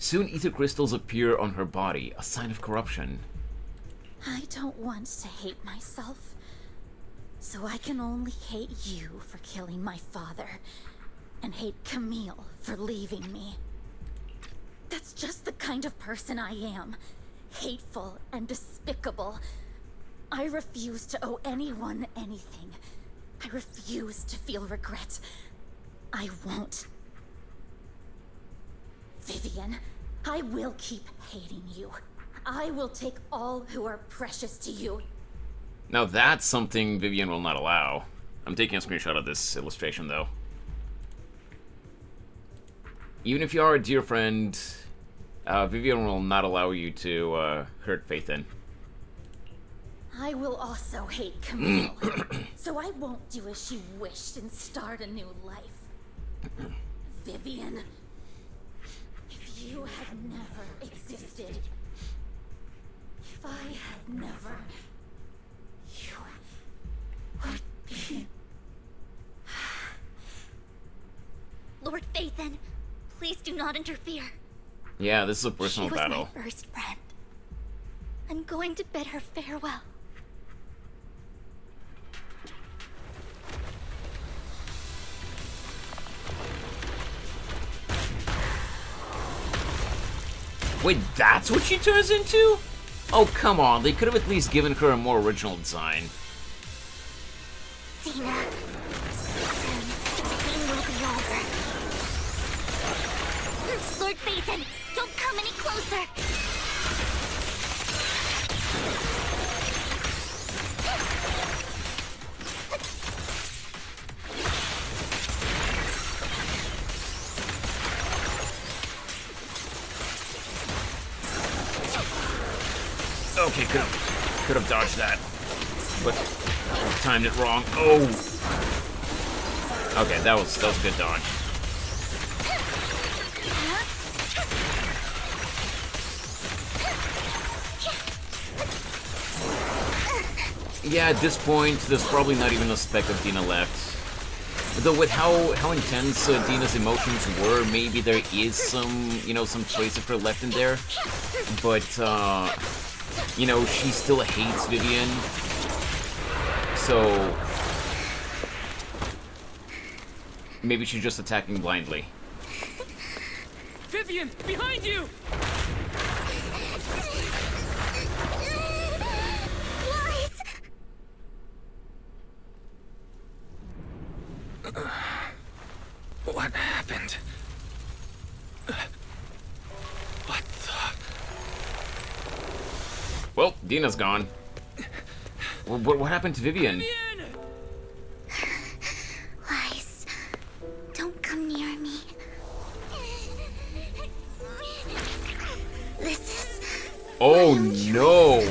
Soon ether crystals appear on her body, a sign of corruption. I don't want to hate myself, so I can only hate you for killing my father, and hate Camille for leaving me. That's just the kind of person I am. Hateful and despicable. I refuse to owe anyone anything. I refuse to feel regret. I won't. Vivian, I will keep hating you. I will take all who are precious to you. Now that's something Vivian will not allow. I'm taking a screenshot of this illustration, though. Even if you are a dear friend, Vivian will not allow you to hurt Faithin. I will also hate Camille, so I won't do as she wished and start a new life. Vivian, if you had never existed, if I had never, you would be... Lord Faithin, please do not interfere. Yeah, this is a personal She was battle. my first friend. I'm going to bid her farewell. Wait, that's what she turns into? Oh, come on. They could have at least given her a more original design. Dina, the pain will be over. Lord Faithin, don't come any closer. Okay, could have dodged that, but I timed it wrong. Oh. Okay, that was a good dodge. Yeah, at this point, there's probably not even a speck of Dina left. Though with how intense Dina's emotions were, maybe there is some, some trace of her left in there. But, she still hates Vivian. So, maybe she's just attacking blindly. Vivian, behind you! What happened? What the... Well, Dina's gone. What happened to Vivian? Lies. Don't come near me. This is... Oh no!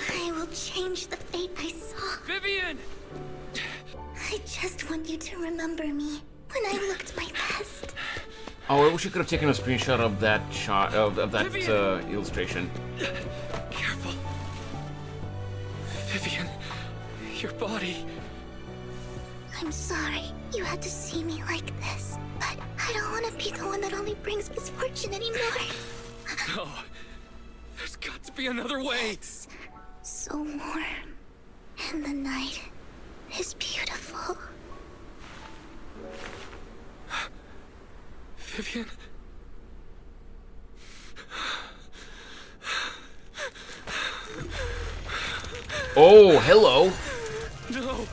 I will change the fate I saw. Vivian! I just want you to remember me when I looked my best. Oh, I wish you could have taken a screenshot of that shot of that illustration. Careful. Vivian, your body... I'm sorry you had to see me like this, but I don't want to be the one that only brings misfortune anymore. No. There's got to be another way. It's so warm, and the night is beautiful. Vivian? Oh, hello. No.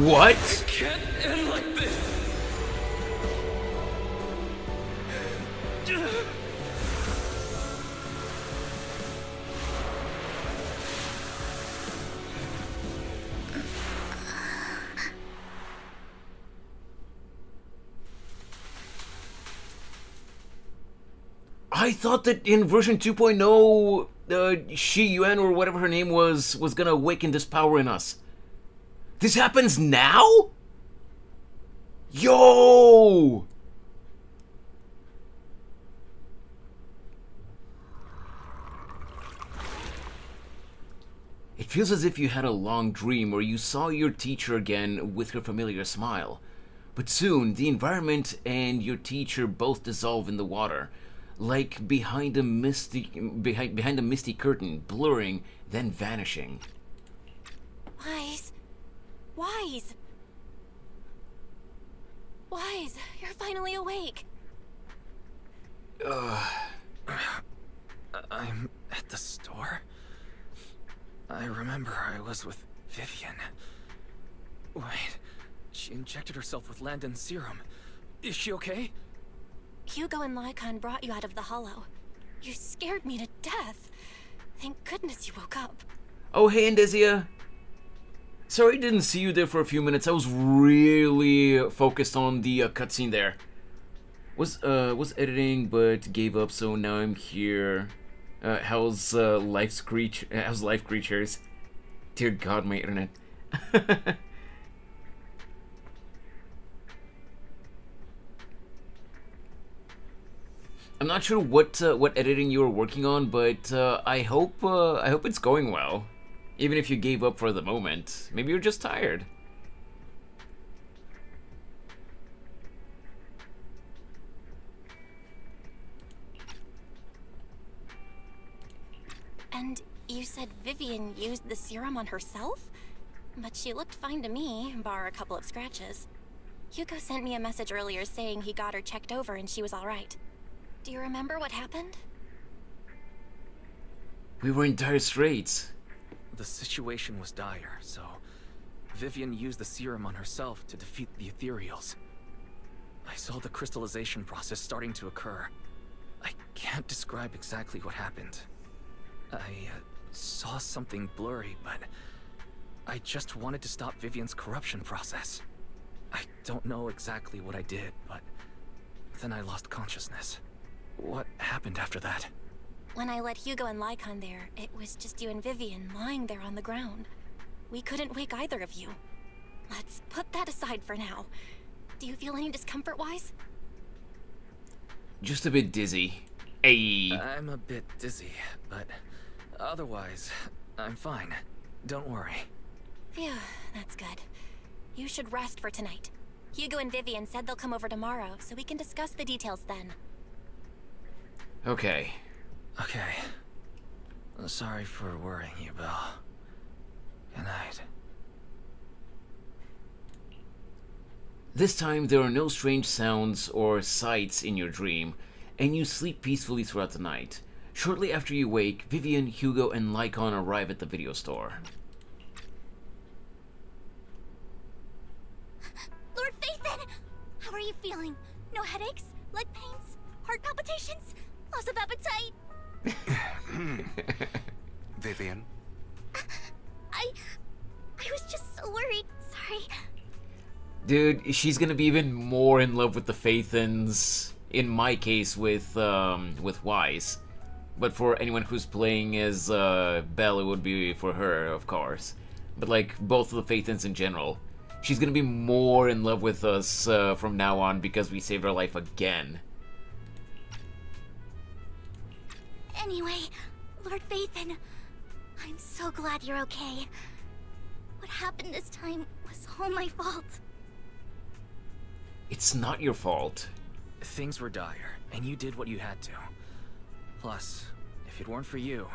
What? It can't end like this. I thought that in version 2.0, Shi Yuan or whatever her name was gonna awaken this power in us. This happens now? Yo! It feels as if you had a long dream or you saw your teacher again with her familiar smile. But soon, the environment and your teacher both dissolve in the water, like behind a misty curtain, blurring, then vanishing. Wise. Wise. Wise, you're finally awake. I'm at the store. I remember I was with Vivian. Wait, she injected herself with Landon's serum. Is she okay? Hugo and Lycon brought you out of the hollow. You scared me to death. Thank goodness you woke up. Oh, hey, Andezia. Sorry I didn't see you there for a few minutes. I was really focused on the cutscene there. Was editing but gave up, so now I'm here. How's life creatures? Dear God, my internet. I'm not sure what editing you were working on, but I hope it's going well. Even if you gave up for the moment, maybe you're just tired. And you said Vivian used the serum on herself? But she looked fine to me, bar a couple of scratches. Hugo sent me a message earlier saying he got her checked over and she was alright. Do you remember what happened? We were in dire straits. The situation was dire, so Vivian used the serum on herself to defeat the ethereals. I saw the crystallization process starting to occur. I can't describe exactly what happened. I saw something blurry, but I just wanted to stop Vivian's corruption process. I don't know exactly what I did, but then I lost consciousness. What happened after that? When I let Hugo and Lycon there, it was just you and Vivian lying there on the ground. We couldn't wake either of you. Let's put that aside for now. Do you feel any discomfort-wise? Just a bit dizzy. Hey. I'm a bit dizzy, but otherwise, I'm fine. Don't worry. Phew, that's good. You should rest for tonight. Hugo and Vivian said they'll come over tomorrow, so we can discuss the details then. Okay. Okay. Sorry for worrying you, Belle. Good night. This time, there are no strange sounds or sights in your dream, and you sleep peacefully throughout the night. Shortly after you wake, Vivian, Hugo, and Lycon arrive at the video store. Lord Phaethon! How are you feeling? No headaches? Leg pains? Heart palpitations? Loss of appetite? Vivian? I was just so worried. Sorry. Dude, she's gonna be even more in love with the Phaethons. In my case, with Wise. But for anyone who's playing as Belle, it would be for her, of course. But like both of the Phaethons in general, she's gonna be more in love with us from now on because we saved her life again. Anyway, Lord Phaethon, I'm so glad you're okay. What happened this time was all my fault. It's not your fault. Things were dire, and you did what you had to. Plus, if it weren't for you,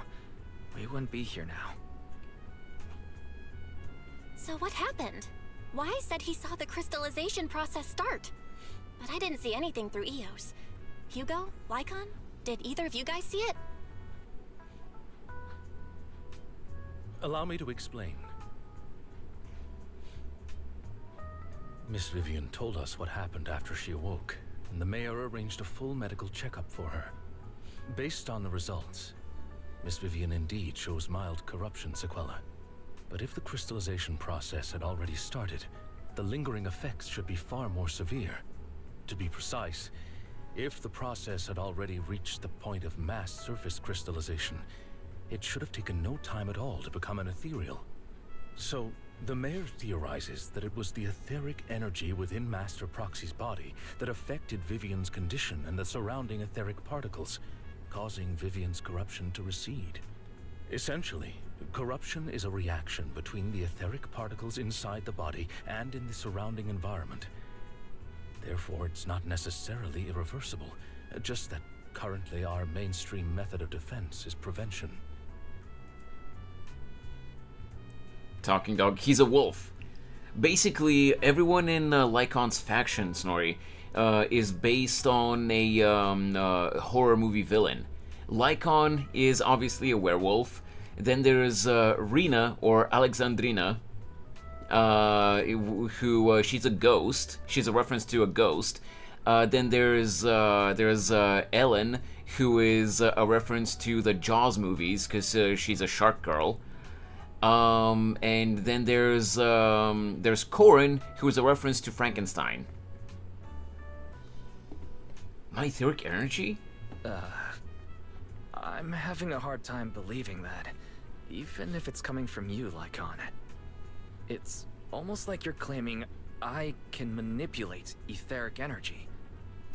we wouldn't be here now. So what happened? Wise said he saw the crystallization process start. But I didn't see anything through EOS. Hugo? Lycon? Did either of you guys see it? Allow me to explain. Miss Vivian told us what happened after she awoke, and the mayor arranged a full medical checkup for her. Based on the results, Miss Vivian indeed shows mild corruption sequelae. But if the crystallization process had already started, the lingering effects should be far more severe. To be precise, if the process had already reached the point of mass surface crystallization, it should have taken no time at all to become an ethereal. So, the mayor theorizes that it was the etheric energy within Master Proxy's body that affected Vivian's condition and the surrounding etheric particles, causing Vivian's corruption to recede. Essentially, Corruption is a reaction between the etheric particles inside the body and in the surrounding environment. Therefore, it's not necessarily irreversible, just that currently our mainstream method of defense is prevention. Talking dog, he's a wolf. Basically, everyone in Lycon's faction, Snorri, is based on a horror movie villain. Lycon is obviously a werewolf. Then there's Rena, or Alexandrina, who she's a ghost. She's a reference to a ghost. Then there's Ellen, who is a reference to the Jaws movies, because she's a shark girl. And then there's Corin, who is a reference to Frankenstein. My etheric energy? I'm having a hard time believing that, even if it's coming from you, Lycon. It's almost like you're claiming I can manipulate etheric energy.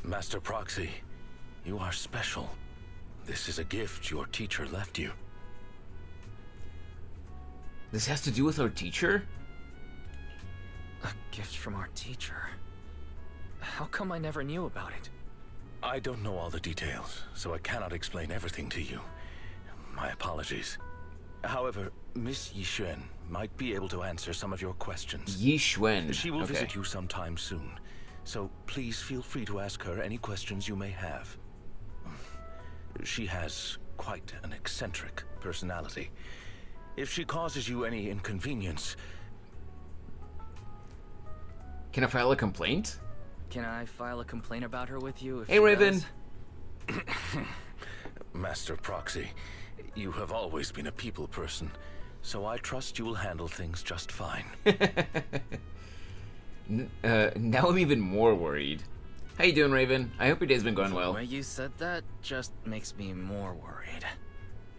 Master Proxy, you are special. This is a gift your teacher left you. This has to do with our teacher? A gift from our teacher? How come I never knew about it? I don't know all the details, so I cannot explain everything to you. My apologies. However, Miss Yixuan might be able to answer some of your questions. Yixuan. She will okay. visit you sometime soon, so please feel free to ask her any questions you may have. She has quite an eccentric personality. If she causes you any inconvenience... Can I file a complaint? Can I file a complaint about her with you? If hey, Raven. Master Proxy, you have always been a people person, so I trust you will handle things just fine. Now I'm even more worried. How you doing, Raven? I hope your day's been going well. The way you said that just makes me more worried.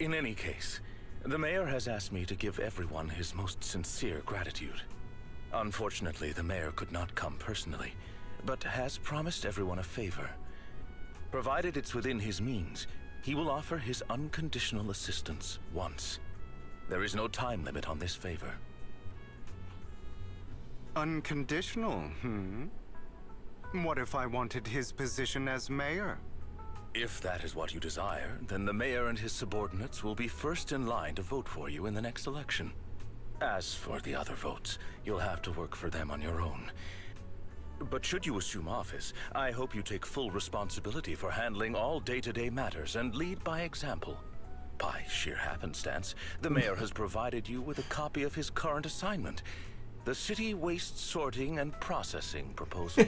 In any case, the mayor has asked me to give everyone his most sincere gratitude. Unfortunately, the mayor could not come personally, but has promised everyone a favor. Provided it's within his means, he will offer his unconditional assistance once. There is no time limit on this favor. Unconditional, What if I wanted his position as mayor? If that is what you desire, then the mayor and his subordinates will be first in line to vote for you in the next election. As for the other votes, you'll have to work for them on your own. But should you assume office, I hope you take full responsibility for handling all day-to-day matters and lead by example. By sheer happenstance, the mayor has provided you with a copy of his current assignment, the City Waste Sorting and Processing proposal.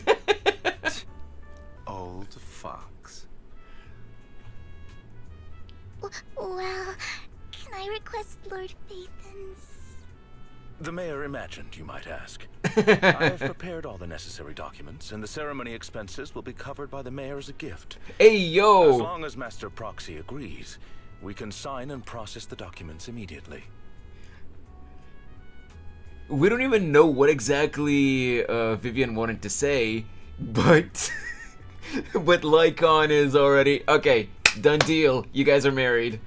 Old fox. Well, can I request Lord Phaethon's? The mayor imagined you might ask. I have prepared all the necessary documents, and the ceremony expenses will be covered by the mayor as a gift. Hey, yo! As long as Master Proxy agrees, we can sign and process the documents immediately. We don't even know what exactly Vivian wanted to say, but... but Lycon is already... Okay, done deal. You guys are married.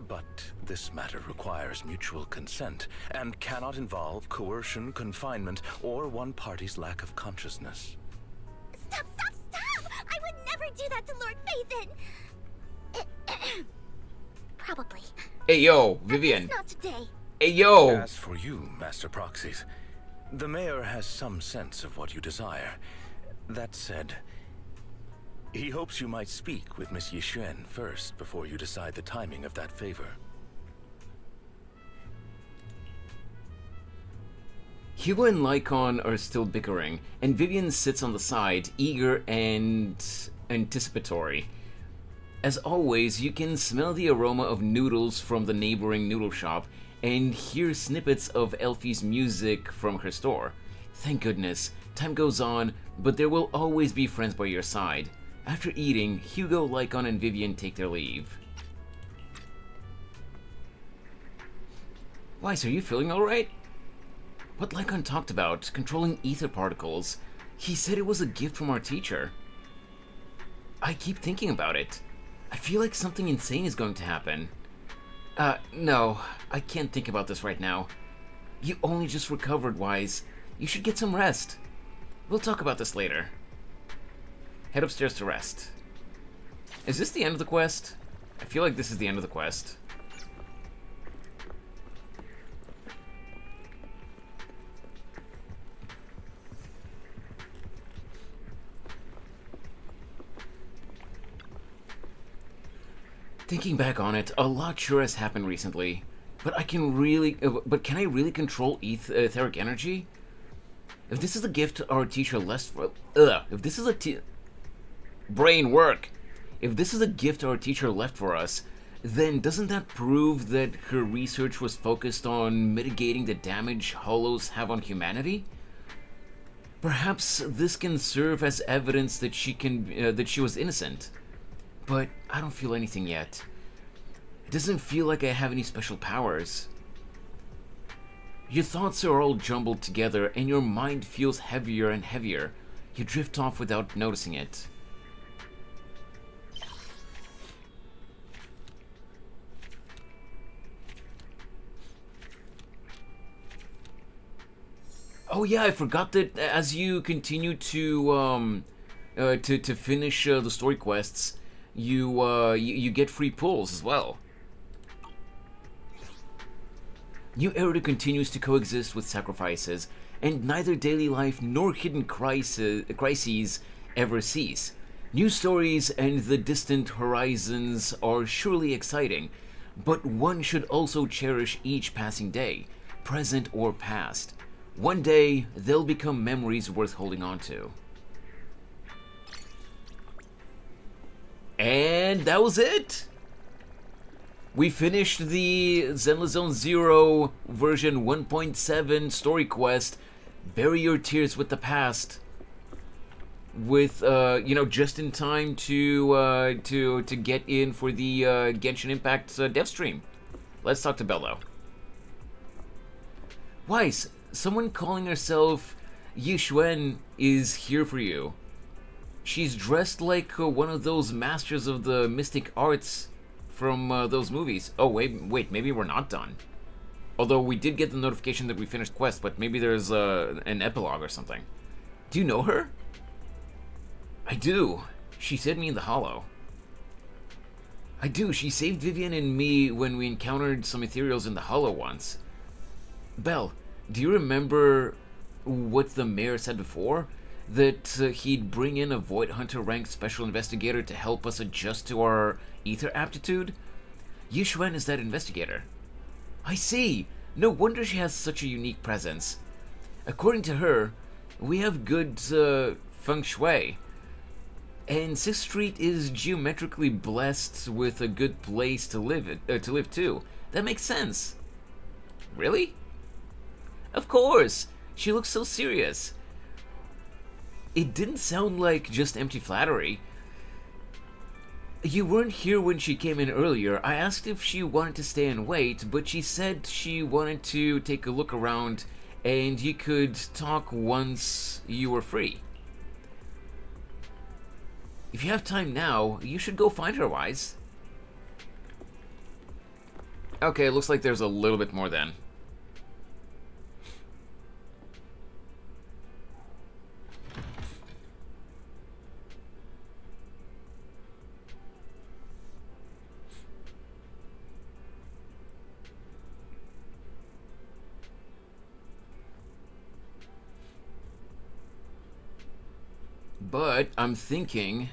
But this matter requires mutual consent and cannot involve coercion, confinement, or one party's lack of consciousness. Stop! I would never do that to Lord Phaethon! Probably. Hey, yo, Vivian. Not today. Hey, yo! As for you, Master Proxies, the mayor has some sense of what you desire. That said, he hopes you might speak with Miss Yixuan first before you decide the timing of that favor. Hugo and Lycon are still bickering, and Vivian sits on the side, eager and anticipatory. As always, you can smell the aroma of noodles from the neighboring noodle shop, and hear snippets of Elfie's music from her store. Thank goodness, time goes on, but there will always be friends by your side. After eating, Hugo, Lycon, and Vivian take their leave. Weiss, are you feeling alright? What Lycon talked about, controlling ether particles, he said it was a gift from our teacher. I keep thinking about it. I feel like something insane is going to happen. No, I can't think about this right now. You only just recovered, Wise. You should get some rest. We'll talk about this later. Head upstairs to rest. Is this the end of the quest? I feel like this is the end of the quest. Thinking back on it, a lot sure has happened recently. But can I really control etheric energy? If this is a gift our teacher left for, if this is a brain work. If this is a gift our teacher left for us, then doesn't that prove that her research was focused on mitigating the damage Hollows have on humanity? Perhaps this can serve as evidence that she was innocent. But I don't feel anything yet. It doesn't feel like I have any special powers. Your thoughts are all jumbled together and your mind feels heavier and heavier. You drift off without noticing it. Oh yeah, I forgot that as you continue to finish the story quests, you get free pulls as well. New Eridu continues to coexist with sacrifices, and neither daily life nor hidden crises ever cease. New stories and the distant horizons are surely exciting, but one should also cherish each passing day, present or past. One day, they'll become memories worth holding on to. And that was it! We finished the Zenless Zone Zero version 1.7 story quest, Bury Your Tears with the Past. With, just in time to get in for the Genshin Impact dev stream. Let's talk to Bello. Weiss, someone calling herself Yi Xuan is here for you. She's dressed like one of those masters of the mystic arts from those movies. Oh, wait, maybe we're not done. Although we did get the notification that we finished quest, but maybe there's an epilogue or something. Do you know her? I do. She saved me in the Hollow. I do. She saved Vivian and me when we encountered some ethereals in the Hollow once. Belle, do you remember what the mayor said before? That he'd bring in a Void Hunter ranked special investigator to help us adjust to our ether aptitude? Yi Xuan is that investigator. I see. No wonder she has such a unique presence. According to her, we have good feng shui. And 6th Street is geometrically blessed with a good place to live too. That makes sense. Really? Of course. She looks so serious. It didn't sound like just empty flattery. You weren't here when she came in earlier. I asked if she wanted to stay and wait, but she said she wanted to take a look around and you could talk once you were free. If you have time now, you should go find her, Wise. Okay, looks like there's a little bit more then. But I'm thinking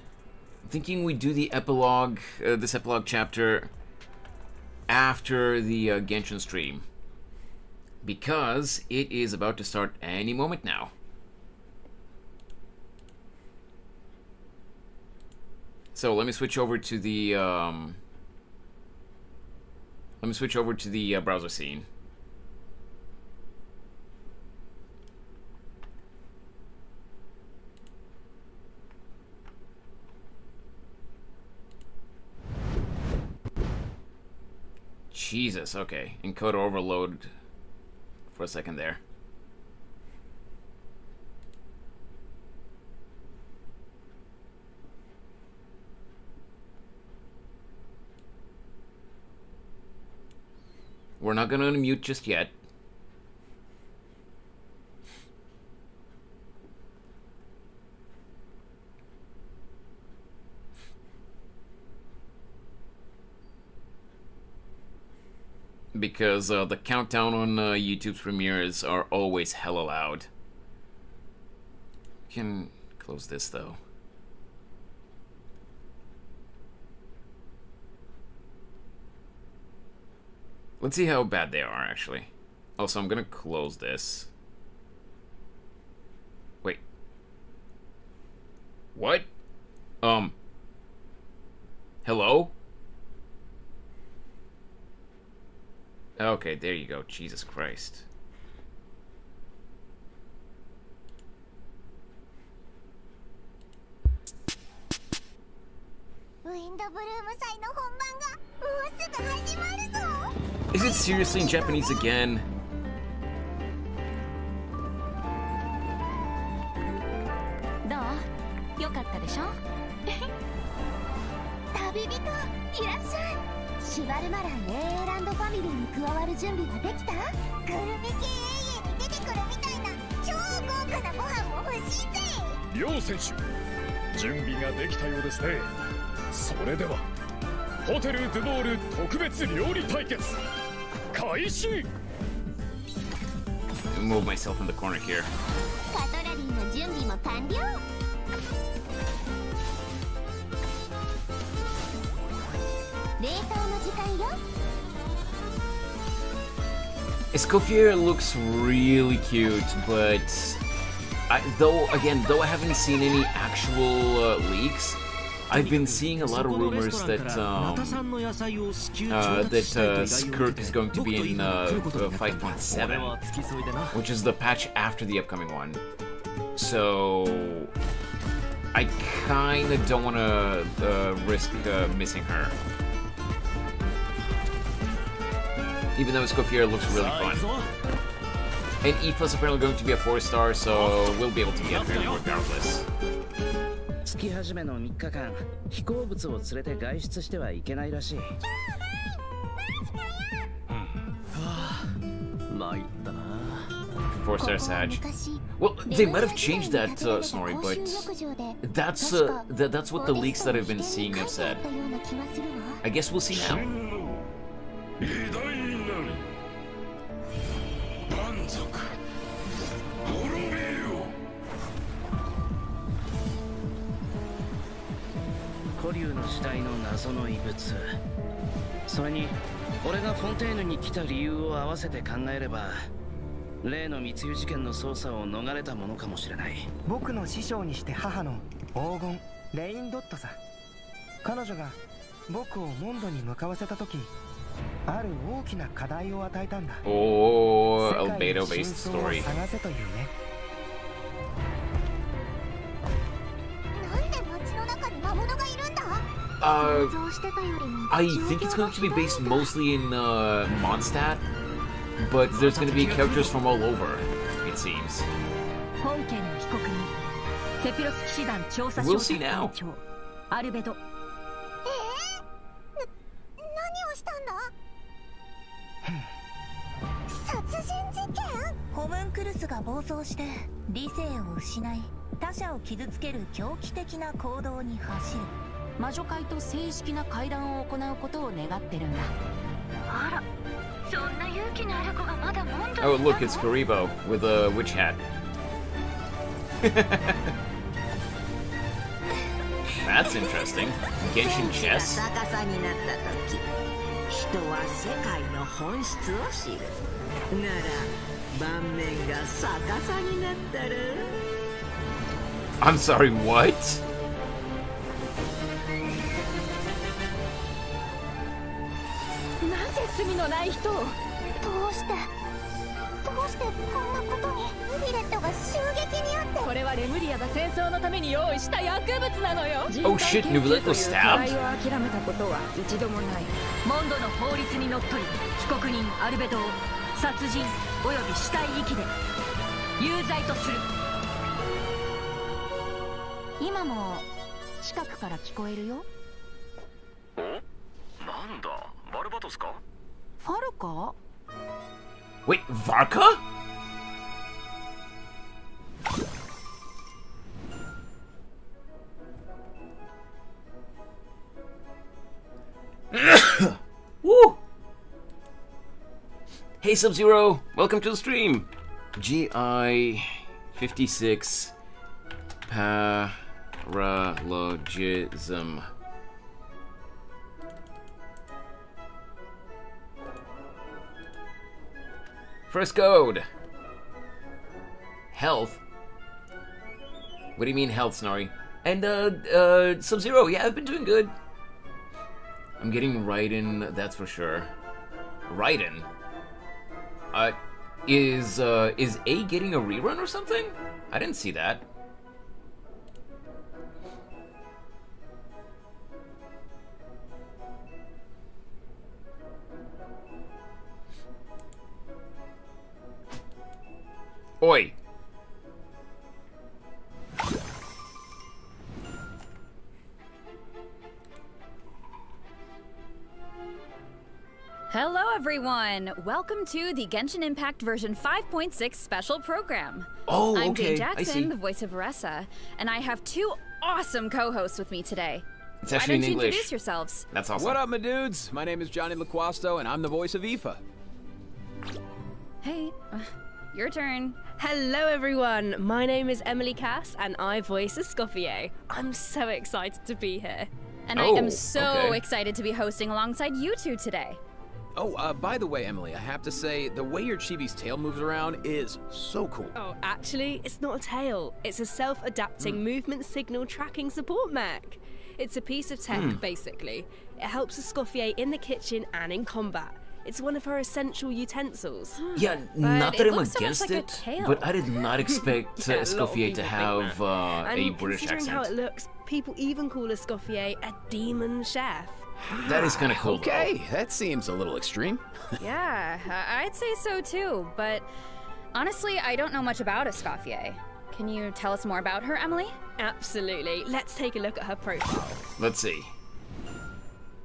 we do the epilogue, this epilogue chapter after the Genshin stream, because it is about to start any moment now. So let me switch over to the browser scene. Jesus, okay. Encoder overload for a second there. we're not gonna unmute just yet. Because the countdown on YouTube's premieres are always hella loud. Can close this though. Let's see how bad they are actually. Also, I'm gonna close this. Wait. What? Hello? Okay, there you go. Jesus Christ. Is it seriously in Japanese again? Move myself in the corner here. Escoffier looks really cute, but though I haven't seen any actual leaks, I've been seeing a lot of rumors that Skirk is going to be in 5.7, which is the patch after the upcoming one. So I kind of don't want to risk missing her. Even though Escoffier looks really fun. And Aoife's apparently going to be a 4-star, so we'll be able to get her regardless. 月始めの3日間、飛行物を連れて外出してはいけないらしい。参ったな。 4-star Sag. Well, they might have changed that, Snorri, but that's what the leaks that I've been seeing have said. I guess we'll see now. Koryuの死体の謎の遺物。それに俺がフォンテーヌに来た理由を合わせて考えれば、例の密輸事件の捜査を逃れたものかもしれない。僕の師匠にして母の黄金レインドットさ。彼女が僕をモンドに向かわせた時、ある大きな課題を与えたんだ。Oh, Albedo-based story. I think it's going to be based mostly in Mondstadt, but there's going to be characters from all over, it seems. We'll see now. ホムンクルスが暴走して理性を失い他者を傷つける狂気的な行動に走る魔女会と正式な会談を行うことを願ってるんだ。あら、そんな勇気のある子がまだモンドに。 Oh, look, it's Karibo with a witch hat. That's interesting. Genshin chess. 人は世界の本質を知る。なら盤面が逆さになったら。 I'm sorry, what? なぜ罪のない人をどうしてこんなことにミレットが襲撃にあってこれはレムリアが戦争のために用意した薬物なのよ。 Oh shit, Nubilet was stabbed? 諦めたことは一度もない。モンドの法律にのっとり被告人アルベドを殺人および死体遺棄で有罪とする。今も近くから聞こえるよ。お？なんだ、バルバトスか？ファルか？ Wait, Varka? Woo! Hey Sub-Zero, welcome to the stream. GI 56 paralogism. First code. Health. What do you mean health, Snorri? And Sub-Zero, yeah, I've been doing good. I'm getting Raiden, that's for sure. Raiden? Is A getting a rerun or something? I didn't see that. Oi. Hello everyone! Welcome to the Genshin Impact version 5.6 special program. Oh, I'm okay, Jane I see. Jackson, the voice of Aressa, and I have two awesome co-hosts with me today. It's Why actually don't in you English. introduce yourselves? That's awesome. What up, my dudes? My name is Johnny LaQuasto, and I'm the voice of Aoife. Hey, your turn. Hello everyone, my name is Emily Cass and I voice Escoffier. I'm so excited to be here. And I am so excited to be hosting alongside you two today. Oh, by the way, Emily, I have to say, the way your chibi's tail moves around is so cool. Oh, actually, it's not a tail. It's a self-adapting movement signal tracking support mech. It's a piece of tech, basically. It helps Escoffier in the kitchen and in combat. It's one of her essential utensils. Yeah, not that I'm against it, but I did not expect Yeah, a lot of Escoffier to people think have that. a And British considering how it accent. looks, people even call Escoffier a demon chef. That is kind of cool. Okay, that seems a little extreme. Yeah, I'd say so too, but honestly, I don't know much about Escoffier. Can you tell us more about her, Emily? Absolutely. Let's take a look at her profile. Let's see.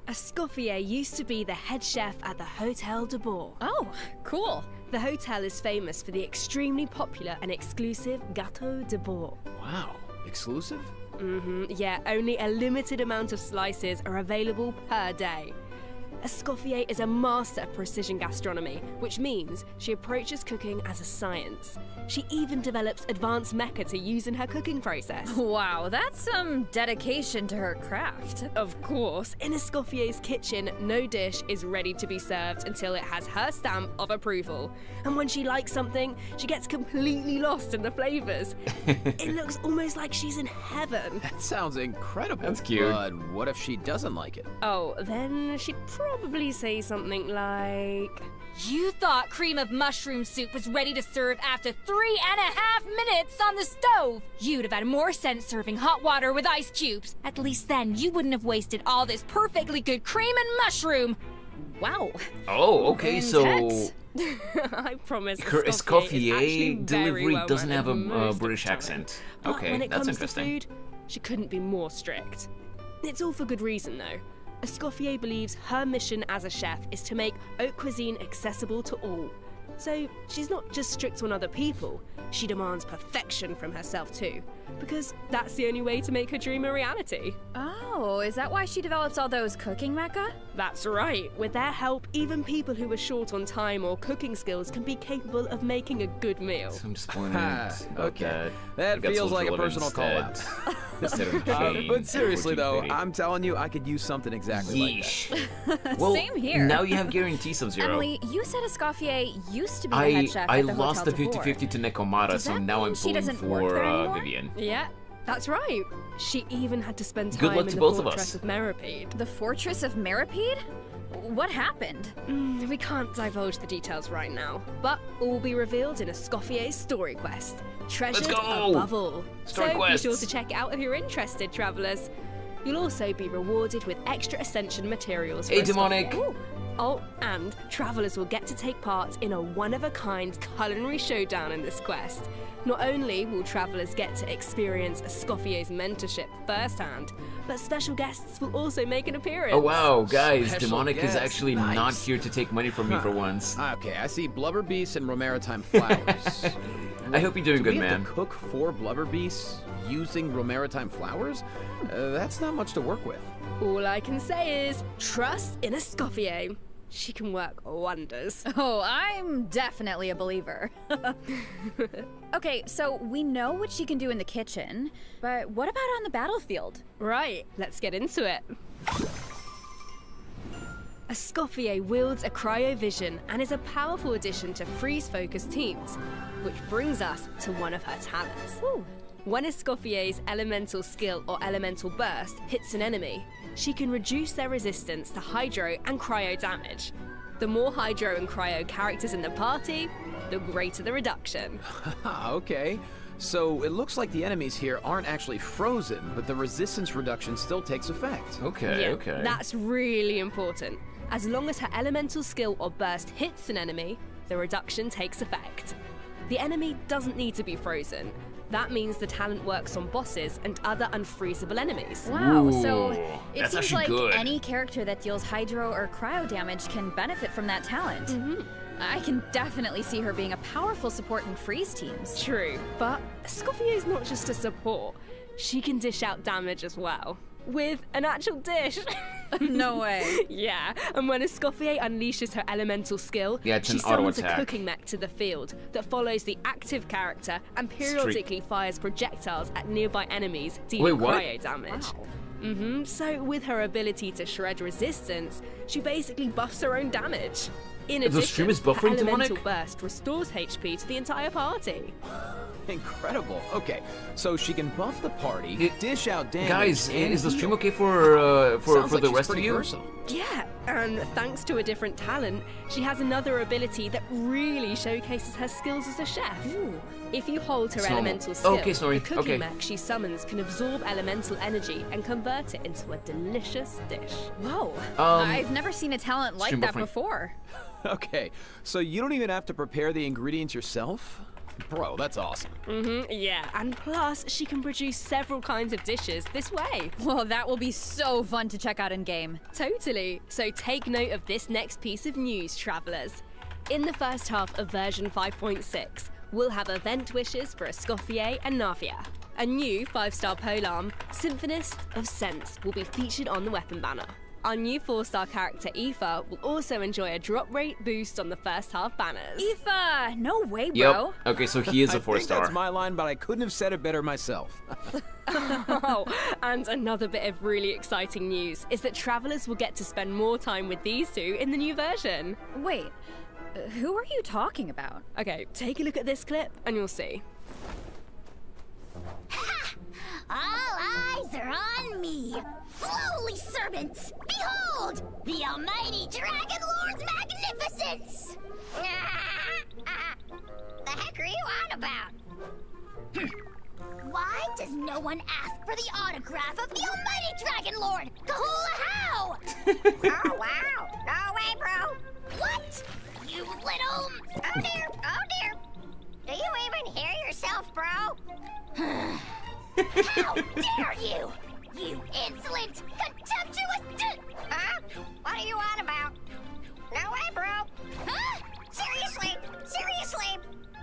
Escoffier used to be the head chef at the Hotel de Bourg. Oh, cool. The hotel is famous for the extremely popular and exclusive Gâteau de Bourg. Wow, exclusive? Yeah, only a limited amount of slices are available per day. Escoffier is a master of precision gastronomy, which means she approaches cooking as a science. She even develops advanced mecha to use in her cooking process. Wow, that's some dedication to her craft. Of course, in Escoffier's kitchen, no dish is ready to be served until it has her stamp of approval. And when she likes something, she gets completely lost in the flavors. It looks almost like she's in heaven. That sounds incredible. That's cute. But what if she doesn't like it? Oh, then she'd probably say something like... You thought cream of mushroom soup was ready to serve after 3.5 minutes on the stove. You'd have had more sense serving hot water with ice cubes. At least then you wouldn't have wasted all this perfectly good cream and mushroom. Wow. Oh, okay, so I promise. her Escoffier delivery well doesn't have a most of British the time. accent. But Okay, when it that's comes interesting. to food, she couldn't be more strict. It's all for good reason, though. Escoffier believes her mission as a chef is to make haute cuisine accessible to all. So she's not just strict on other people, she demands perfection from herself too. Because that's the only way to make her dream a reality. Oh, is that why she develops all those cooking mecha? That's right. With their help, even people who are short on time or cooking skills can be capable of making a good meal. So I'm disappointed about that. That I've got feels like a social personal call out. instead of Jane, But seriously though, unfortunately. I'm telling you, I could use something exactly like that. Well, Same here. now you have guarantee Sub-Zero. Emily, you said Escoffier used to be the head chef I at the lost the Hotel de Bourg. 50-50 to Nekomata, Does so that now mean I'm she pulling doesn't work for there anymore? Vivian. Yeah, that's right. She even had to spend Good time luck in to the both of fortress us. of Meripede. The Fortress of Meripede? What happened? We can't divulge the details right now, but all will be revealed in Escoffier's story quest. Treasured go! above all. Story so quests. be sure to check it out if you're interested, travellers. You'll also be rewarded with extra Ascension materials. Hey, for Demonic. Escoffier. Oh, and travelers will get to take part in a one-of-a-kind culinary showdown in this quest. Not only will travelers get to experience Escoffier's mentorship firsthand, but special guests will also make an appearance. Oh wow, guys, Special Demonic is guest. actually Nice. not here to take money from me for once. Okay, I see blubber beasts and romaritime flowers. I hope you're doing Do good, we have man. to cook 4 blubber beasts using romaritime flowers? That's not much to work with. All I can say is, trust in Escoffier. She can work wonders. Oh, I'm definitely a believer. Okay, so we know what she can do in the kitchen, but what about on the battlefield? Right, let's get into it. Escoffier wields a cryovision and is a powerful addition to freeze-focused teams, which brings us to one of her talents. Ooh. When Escoffier's elemental skill or elemental burst hits an enemy, she can reduce their resistance to hydro and cryo damage. The more hydro and cryo characters in the party, the greater the reduction. Okay, so it looks like the enemies here aren't actually frozen, but the resistance reduction still takes effect. Okay, That's really important. As long as her elemental skill or burst hits an enemy, the reduction takes effect. The enemy doesn't need to be frozen. That means the talent works on bosses and other unfreezable enemies. Wow, so it that's seems actually like good. any character that deals hydro or cryo damage can benefit from that talent. I can definitely see her being a powerful support in freeze teams. True, but Escoffier's not just a support. She can dish out damage as well. With an actual dish. No way. Yeah, and when Escoffier unleashes her elemental skill, Yeah, it's she an auto summons a attack. cooking mech to the field that follows the active character and periodically fires projectiles at nearby enemies, dealing what? cryo damage. So with her ability to shred resistance, she basically buffs her own damage. In The addition, stream is her buffering elemental Demonic? burst restores HP to the entire party. Incredible. Okay, so she can buff the party, dish out damage. Guys, and is the stream heal. okay for Sounds like the she's rest of pretty you? versatile. Yeah, and thanks to a different talent, she has another ability that really showcases her skills as a chef. If you hold her It's normal. elemental skill, Okay, sorry. the cooking Okay. mech she summons can absorb elemental energy and convert it into a delicious dish. Whoa, I've never seen a talent like stream that buffering. before. Okay, so you don't even have to prepare the ingredients yourself? Bro, that's awesome. Yeah, and plus she can produce several kinds of dishes this way. Well, that will be so fun to check out in game. Totally. So take note of this next piece of news, travelers. In the first half of version 5.6, we'll have event wishes for Escoffier and Navia. A new 5-star polearm, Symphonist of Sense, will be featured on the weapon banner. Our new 4-star character, Aoife, will also enjoy a drop rate boost on the first half banners. Aoife! No way, Yep. bro. Okay, so he is a I think 4-star. that's my line, but I couldn't have said it better myself. Oh, and another bit of really exciting news is that travelers will get to spend more time with these two in the new version. Wait, who are you talking about? Okay, take a look at this clip and you'll see. All eyes are on me. Lowly servants, behold the almighty Dragon Lord's magnificence! The heck are you on about? Why does no one ask for the autograph of the almighty Dragon Lord? Kahula how? Oh wow, no way, bro. What? You little... Oh dear, oh dear. Do you even hear yourself, bro? How dare you! You insolent, contemptuous Huh? What are you on about? No way, bro. Huh? Seriously? Seriously?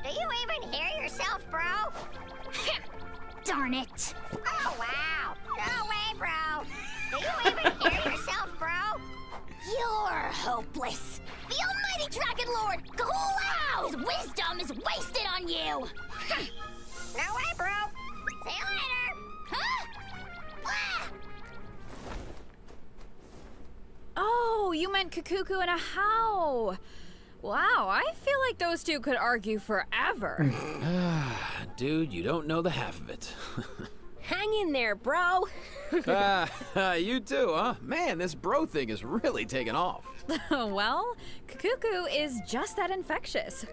Do you even hear yourself, bro? Darn it. Oh, wow. No way, bro. Do you even hear yourself, bro? You're hopeless. The almighty Dragon Lord, Kahulao! His wisdom is wasted on you. No way, bro. See you later. Huh? Ah! Oh, you meant Kakuku and a how. Wow, I feel like those two could argue forever. Dude, you don't know the half of it. Hang in there, bro. You too, huh? Man, this bro thing is really taking off. Well, Kakuku is just that infectious.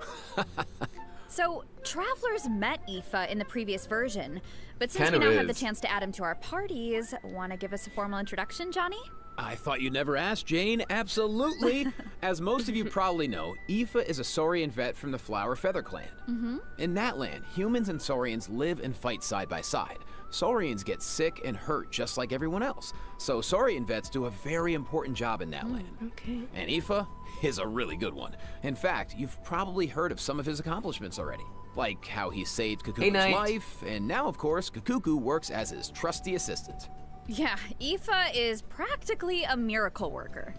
So, travelers met Aoife in the previous version, but since Kind we of now have the is. chance to add him to our parties, want to give us a formal introduction, Johnny? I thought you never asked, Jane. Absolutely. As most of you probably know, Aoife is a Saurian vet from the Flower Feather Clan. In that land, humans and Saurians live and fight side by side. Saurians get sick and hurt just like everyone else. So Saurian vets do a very important job in that land. Okay. And Aoife is a really good one. In fact, you've probably heard of some of his accomplishments already. Like how he saved Kakuku's life, and now, of course, Kakuku works as his trusty assistant. Yeah, Aoife is practically a miracle worker.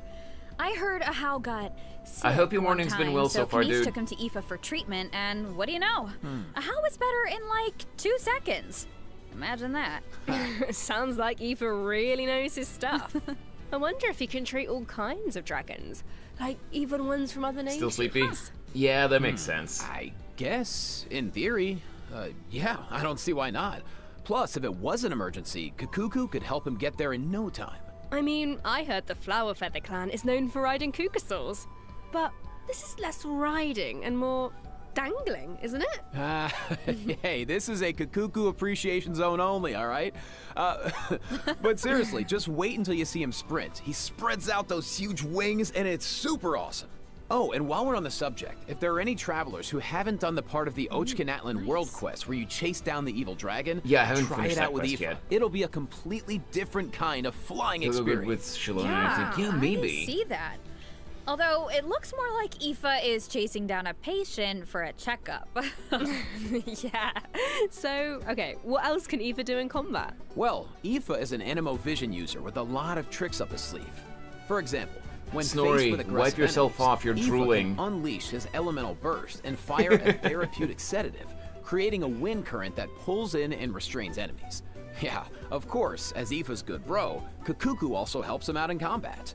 I heard Ahau got sick I hope your one morning's been time, well so far, Kanish dude. took him to Aoife for treatment, and what do you know? Ahau was better in like 2 seconds. Imagine that. Sounds like Aoife really knows his stuff. I wonder if he can treat all kinds of dragons, like even ones from other nations. Still sleepy? Yeah, that makes sense. I guess, in theory, yeah, I don't see why not. Plus, if it was an emergency, Kakuku could help him get there in no time. I mean, I heard the Flower Feather Clan is known for riding kukasaurs, but this is less riding and more dangling, isn't it? Hey, this is a Kakuku appreciation zone only, all right? But seriously, just wait until you see him sprint. He spreads out those huge wings, and it's super awesome. Oh, and while we're on the subject, if there are any travelers who haven't done the part of the Ochkanatlan World Quest where you chase down the evil dragon, Yeah, I haven't try finished it out that with quest Aoife. yet. It'll be a completely different kind of flying A little bit experience. with Shalom and everything. Yeah, maybe. I see that. Although it looks more like Aoife is chasing down a patient for a checkup. Yeah. So, okay, what else can Aoife do in combat? Well, Aoife is an Anemo Vision user with a lot of tricks up his sleeve. For example, when Snorri, faced with aggressive wipe yourself enemies, off, you're Aoife drooling. can unleash his elemental burst and fire a therapeutic sedative, creating a wind current that pulls in and restrains enemies. Yeah, of course, as Aoife's good bro, Kakuku also helps him out in combat.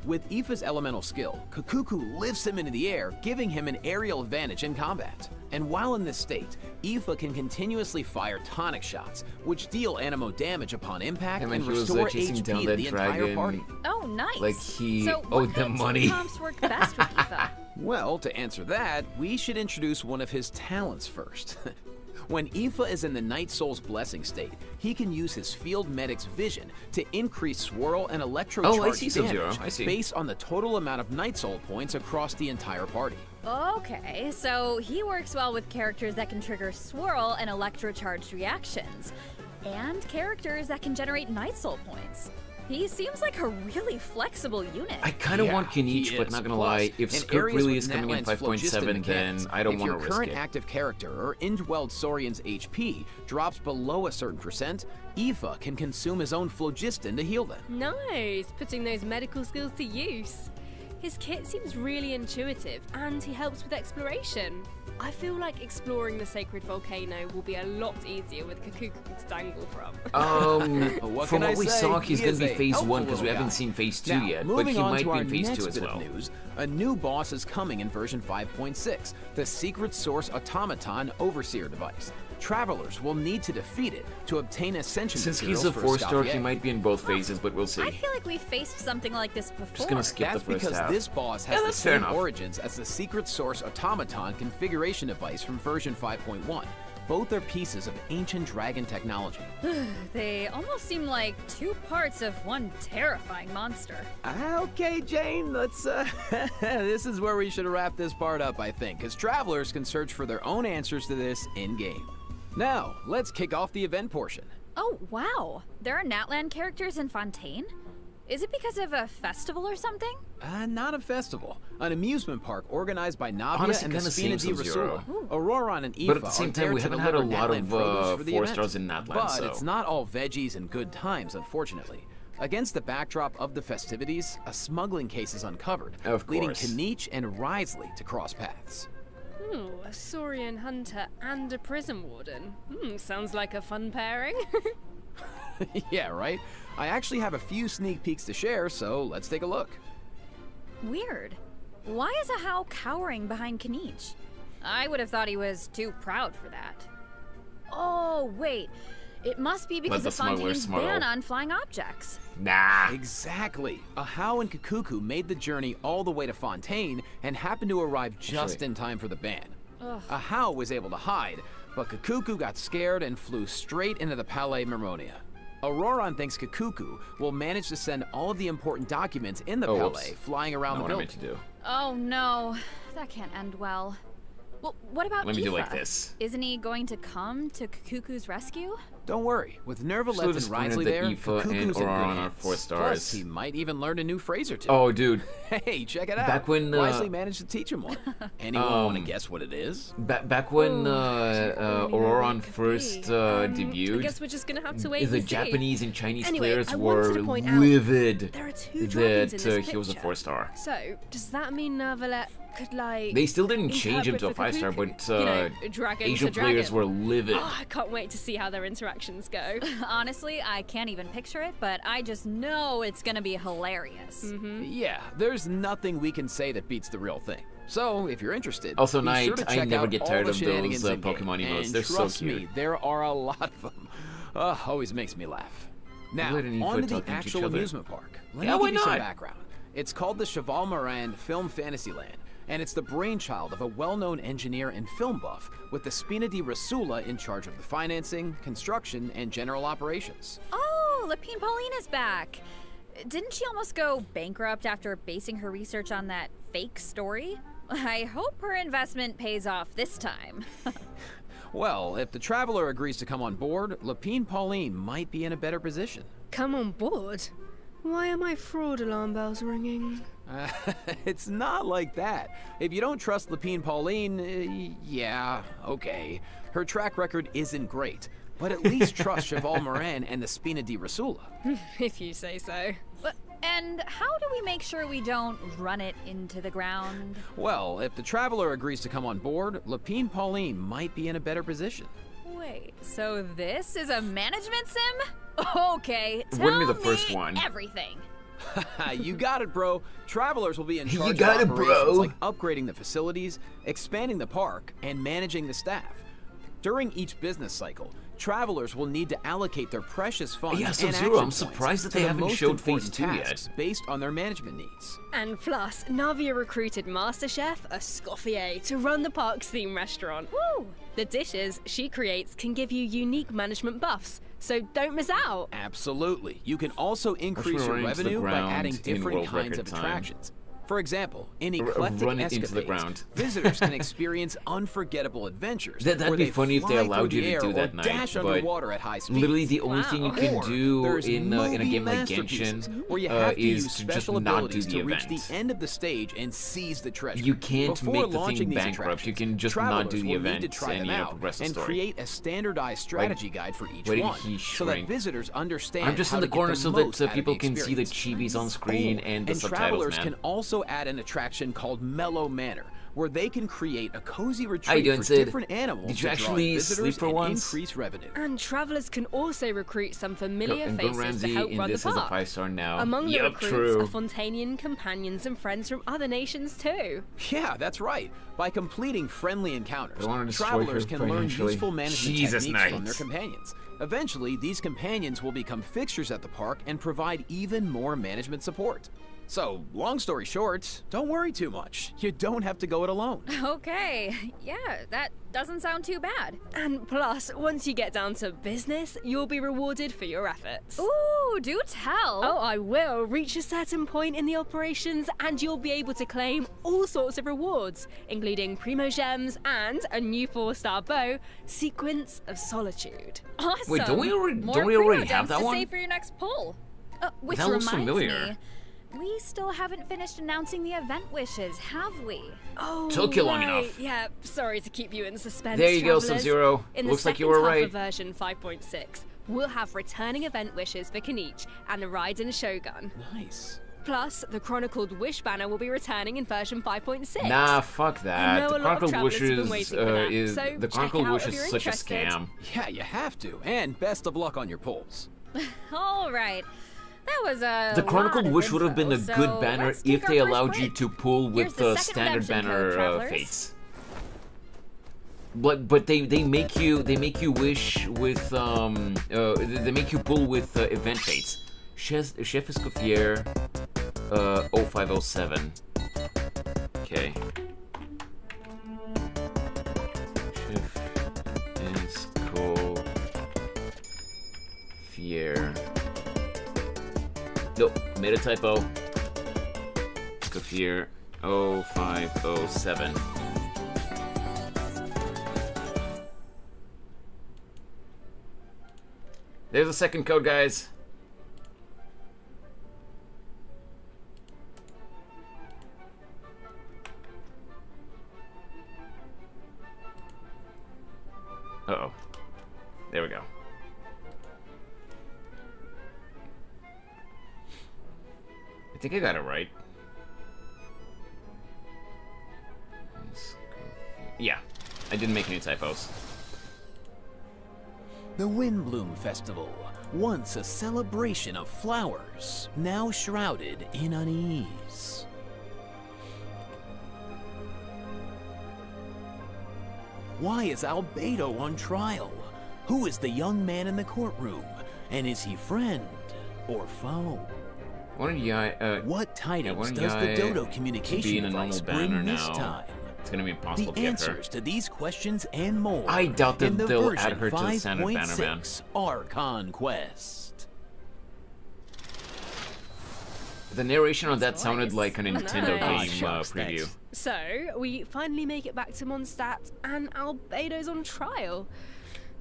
With Aoife's elemental skill, Kakuku lifts him into the air, giving him an aerial advantage in combat. And while in this state, Aoife can continuously fire tonic shots, which deal Anemo damage upon impact And and when he was, restore chasing HP down to that the entire dragon, party. Oh, nice. Like he So owed what them kind of money. team comps work best with Aoife? Well, to answer that, we should introduce one of his talents first. When Aoife is in the Night Soul's blessing state, he can use his field medic's vision to increase swirl and electrocharge Oh, I see, Sub-Zero. damage I see. based on the total amount of Night Soul points across the entire party. Okay, so he works well with characters that can trigger swirl and electrocharged reactions, and characters that can generate Night Soul points. He seems like a really flexible unit. I kind of Yeah, want he Kanish, but is. not gonna Plus, lie, if in script areas really with is coming in Natlan's phlogiston 5.7, then mechanics, I don't if want to your risk current it. active character or indwelled Saurian's HP drops below a certain percent, Aoife can consume his own phlogiston to heal them. Nice, putting those medical skills to use. His kit seems really intuitive, and he helps with exploration. I feel like exploring the sacred volcano will be a lot easier with Kakuku to dangle from. From what we saw, he's going to be phase 1 because we haven't guy. seen phase 2 Now, yet, but moving he on might to be our in phase next 2 as bit well. of news, a new boss is coming in version 5.6, the Secret Source Automaton Overseer device. Travelers will need to defeat it to obtain ascension Since he's materials a for 4-star, he Escoffier. might be in both phases, but we'll see. I feel like we've faced something like this before. Just gonna skip That's the first because half. this boss Yeah, has the that's fair same enough. origins as the Secret Source Automaton configuration device from version 5.1. Both are pieces of ancient dragon technology. They almost seem like 2 parts of one terrifying monster. Okay, Jane, let's, this is where we should wrap this part up, I think, because travelers can search for their own answers to this in-game. Now, let's kick off the event portion. Oh, wow. There are Natlan characters in Fontaine? Is it because of a festival or something? Not a festival. An amusement park organized by Navia Honestly, and the kinda Spina seems di Sub-Zero. Rasula. Auroron and Aoife But at the same are time, there we to haven't had a deliver lot Natlan of produce for the 4 event. stars in Natlan, But so. it's not all veggies and good times, unfortunately. Against the backdrop of the festivities, a smuggling case is uncovered, Of leading course. Kanish and Risley to cross paths. A Saurian hunter and a prison warden. Sounds like a fun pairing. Yeah, right? I actually have a few sneak peeks to share, so let's take a look. Weird. Why is Ahau cowering behind Kanish? I would have thought he was too proud for that. Oh, wait. It must be because the of smuggler Fontaine's smuggle. ban on flying objects. Nah. Exactly. Ahau and Kakuku made the journey all the way to Fontaine and happened to arrive just Actually- in time for the ban. Ugh. Ahau was able to hide, but Kakuku got scared and flew straight into the Palais Mermonia. Auroron thinks Kakuku will manage to send all of the important documents in the Palais flying around the Not what I building. meant to do. Oh no, that can't end well. Well, what about Let me do Aoife? like this. Isn't he going to come to Kakuku's rescue? Don't worry, with Nervalette So and disappointed Wriothesley that there, Aoife and Kakuku's in good Auroron are hands. 4 Plus, stars. he might even learn a new phrase or two. Oh, dude. Hey, check it out. Back when, Wisely managed to teach him one. Anyone want to Um, guess what it is? Back when Auroron first debuted, I guess we're just gonna have to wait the and see. Japanese and Chinese Anyway, players I wanted were to point out livid there are 2 dragons in that this he was a picture. 4-star. So, does that mean Nervalette could, like... They still didn't change him to a interpret for 5-star, Kakuku? but You know, dragon Asian to dragon. players were livid. Oh, I can't wait to see how their interactions go. Honestly, I can't even picture it, but I just know it's gonna be hilarious. Mm-hmm. Yeah, there's nothing we can say that beats the real thing. So, if you're interested, Also, be Knight, sure to I check never out get all tired the of shenanigans those in-game. Pokemon emotes. And They're so trust cute. me, there are a lot of them. Always makes me laugh. Now, Let any on foot to the talking to each actual other. amusement park. Let Yeah, me why give you some not? background. It's called the Cheval Moran Film Fantasyland, and it's the brainchild of a well-known engineer and film buff with the Spina di Rasula in charge of the financing, construction, and general operations. Oh, Lapine Pauline is back. Didn't she almost go bankrupt after basing her research on that fake story? I hope her investment pays off this time. Well, if the Traveler agrees to come on board, Lapine Pauline might be in a better position. Come on board? Why are my fraud alarm bells ringing? It's not like that. If you don't trust Lapine Pauline, yeah, okay. Her track record isn't great, but at least trust Cheval Moran and the Spina di Rasula. If you say so. And how do we make sure we don't run it into the ground? Well, if the Traveler agrees to come on board, Lapine Pauline might be in a better position. Wait, so this is a management sim? Okay, It wouldn't be tell the first me one. everything. You got it, bro. Travelers will be in charge got of it, operations bro. like upgrading the facilities, expanding the park, and managing the staff. During each business cycle, travelers will need to allocate their precious funds Yeah, and Sub-Zero, action I'm points surprised that to they the haven't most showed important Phase 2 yet. tasks based on their management needs. And plus, Navia recruited Master Chef Escoffier to run the park's theme restaurant. Woo! The dishes she creates can give you unique management buffs, so don't miss out. Absolutely. You can also increase your running into the revenue by ground adding in different world kinds record of time. attractions. For example, in eclectic run it into the escapades, ground. visitors can experience unforgettable adventures. That'd where be they funny if they fly allowed through you the to air do or that night, dash but underwater at high speeds. literally the only thing you can Or do there's in a movie game like masterpieces Genshin where you have to is use to just special not do abilities the to reach event. the end of the stage and seize the treasure. You can't Before make the launching thing these bankrupt. You can just travelers not do the will need event to try and them out progress the and story. create a standardized strategy guide for each Why did one, he so that shrink? visitors understand I'm just how in the to get corner the so most that out of people the can see the experience. chibis on screen and the subtitles, travelers man. can also add an attraction called Mellow Manor, where they can create a cozy How you retreat doing, for Sid? different animals Did you to draw actually visitors sleep for and once? increase revenue. And travelers can also recruit some familiar And faces Ramsey to help in run this the is a park. 5-star now. Among the Yup, recruits true. are Fontanian companions and friends from other nations too. Yeah, that's right. By completing friendly encounters, I wanna destroy travelers her can learn financially. useful management Jesus, techniques from Knight. their companions. Eventually, these companions will become fixtures at the park and provide even more management support. So, long story short, don't worry too much. You don't have to go it alone. Okay, yeah, that doesn't sound too bad. And plus, once you get down to business, you'll be rewarded for your efforts. Ooh, do tell. Oh, I will. Reach a certain point in the operations and you'll be able to claim all sorts of rewards, including Primo Gems and a new 4-star bow, Sequence of Solitude. Awesome. Wait, don't we already, More don't we Primo already have gems that to one? save for your next pull. Which That looks reminds familiar. me, we still haven't finished announcing the event wishes, have we? Oh, Took you long right. enough. Yeah, sorry to keep you in suspense. There you go, travelers. Sub-Zero. In Looks the like you second were half right. of version 5.6, we'll have returning event wishes for Kenichi and the Raiden Shogun. Nice. Plus, the Chronicled Wish banner will be returning in version 5.6. Nah, fuck I that. know The a lot of Chronicled travelers have been Wishes waiting for that, is so the check Chronicled it out Wish if is you're such a interested. scam. Yeah, you have to. And best of luck on your polls. All right. That was a The Chronicled lot of Wish would have been a info, good so banner let's if take they our first allowed you break. to pull Here's with the the second standard redemption banner code, travelers. fates. But they make you wish with they make you pull with event fates. Chef Escoffier 0507. Okay. Chef here. Nope, made a typo. Go here. 0507. There's a second code, guys. Uh-oh. There we go. I think I got it right. Yeah, I didn't make any typos. The Windbloom Festival, once a celebration of flowers, now shrouded in unease. Why is Albedo on trial? Who is the young man in the courtroom? And is he friend or foe? What tidings does the Dodo communication device bring this time? It's gonna be impossible to get her. The answers to these questions and more. I doubt that in the they'll version add her to the standard banner, man. 5.6 Archon Quest. The narration on that sounded like a Nintendo game preview. So, we finally make it back to Mondstadt, and Albedo's on trial.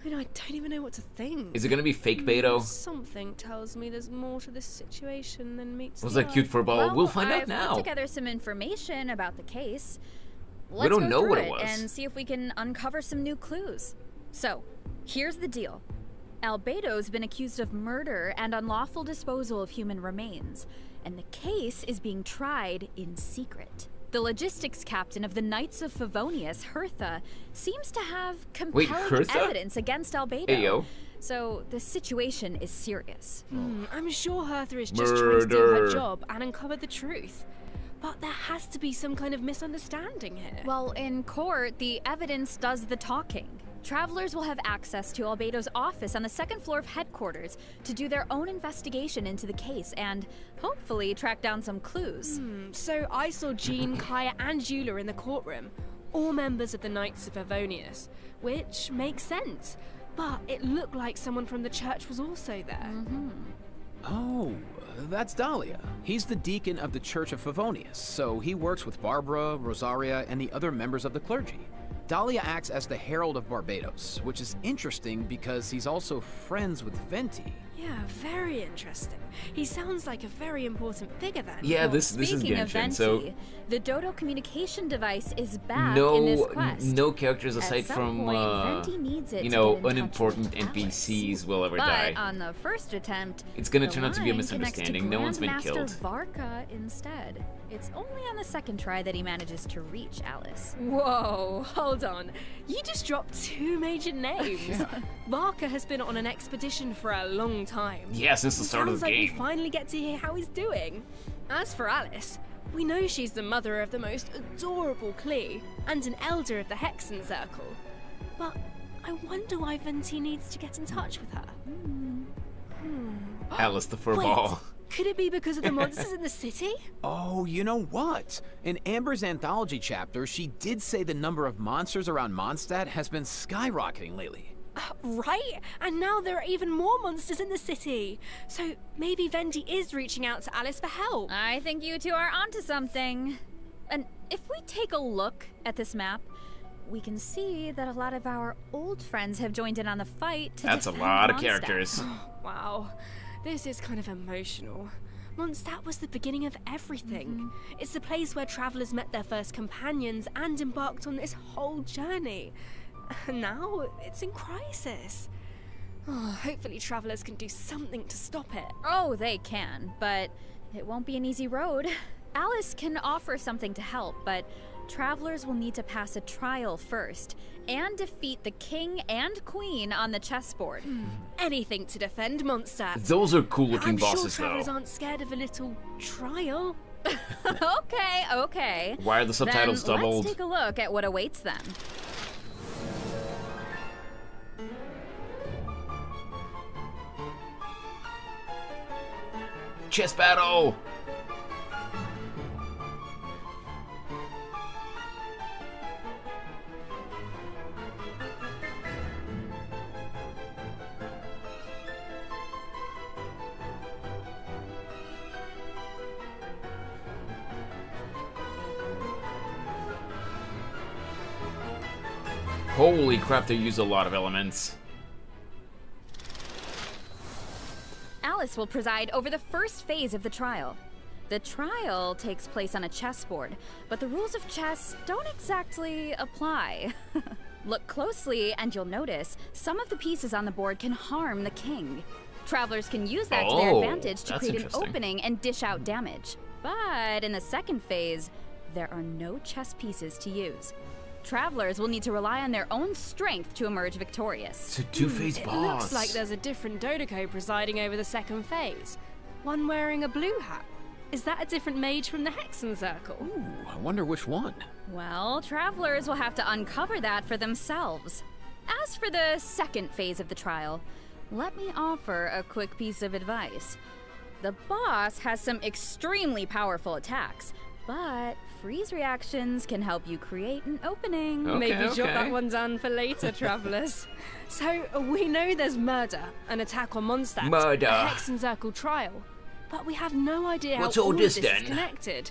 I know, I don't even know what to think. Is it gonna be fake Beto? Something tells me there's more to this situation than meets Was the that cute eye. for a ball? We'll find out I've now. put together some information about the case. We Let's don't go know through what it was. and see if we can uncover some new clues. So, here's the deal. Albedo's been accused of murder and unlawful disposal of human remains, and the case is being tried in secret. The logistics captain of the Knights of Favonius, Hertha, seems to have compelling Hertha? evidence against Albedo. Hey, yo. So, the situation is serious. I'm sure Hertha is just trying to do her Murder. job and uncover the truth. But there has to be some kind of misunderstanding here. Well, in court, the evidence does the talking. Travelers will have access to Albedo's office on the second floor of headquarters to do their own investigation into the case and hopefully track down some clues. So I saw Jean, Kaya, and Eula in the courtroom, all members of the Knights of Favonius, which makes sense. But it looked like someone from the church was also there. Oh, that's Dahlia. He's the deacon of the Church of Favonius, so he works with Barbara, Rosaria, and the other members of the clergy. Dahlia acts as the Herald of Barbados, which is interesting because he's also friends with Venti. Yeah, very interesting. He sounds like a very important figure then. Yeah, this is Speaking of Genshin, Venti, so the Dodo communication device is back in this quest. no characters At aside some from point, Venti needs it you to know, get in touch unimportant with Alice. NPCs will ever But die. on the first attempt, It's gonna the turn out to be a line connects to misunderstanding. No one's been Grandmaster killed. Varka instead. It's only on the second try that he manages to reach Alice. Whoa, hold on. You just dropped two major names. Barker has been on an expedition for a long time. Yeah, since the start of Sounds the like game. we finally get to hear how he's doing. As for Alice, we know she's the mother of the most adorable Klee and an elder of the Hexen Circle. But I wonder why Venti needs to get in touch with her. Alice the Wait, furball. could it be because of the monsters in the city? Oh, you know what? In Amber's anthology chapter, she did say the number of monsters around Mondstadt has been skyrocketing lately. Right? And now there are even more monsters in the city. So maybe Venti is reaching out to Alice for help. I think you two are onto something. And if we take a look at this map, we can see that a lot of our old friends have joined in on the fight to That's a defend lot of Mondstadt. characters. Wow, this is kind of emotional. Mondstadt was the beginning of everything. It's the place where travelers met their first companions and embarked on this whole journey. And now it's in crisis. Oh, hopefully travelers can do something to stop it. Oh, they can, but it won't be an easy road. Alice can offer something to help, but travelers will need to pass a trial first and defeat the king and queen on the chessboard. Anything to defend Mondstadt. Those are cool-looking I'm bosses, sure travelers though. aren't scared of a little trial. Okay. Why are the subtitles then doubled? Let's take a look at what awaits them. Chess battle! Holy crap, they use a lot of elements. Alice will preside over the first phase of the trial. The trial takes place on a chessboard, but the rules of chess don't exactly apply. Look closely and you'll notice some of the pieces on the board can harm the king. Travelers can use that to their advantage to create an opening and dish out damage. But in the second phase, there are no chess pieces to use. Travelers will need to rely on their own strength to emerge victorious. It's a two-phase boss. It looks like there's a different Dodoko presiding over the second phase. One wearing a blue hat. Is that a different mage from the Hexen Circle? Ooh, I wonder which one. Well, travelers will have to uncover that for themselves. As for the second phase of the trial, let me offer a quick piece of advice. The boss has some extremely powerful attacks, but freeze reactions can help you create an opening. Maybe jot that one down for later, travelers. So, we know there's murder, an attack on Mondstadt, Murder. a Hexen Circle trial, but we have no idea What's how all all of this this then? is connected.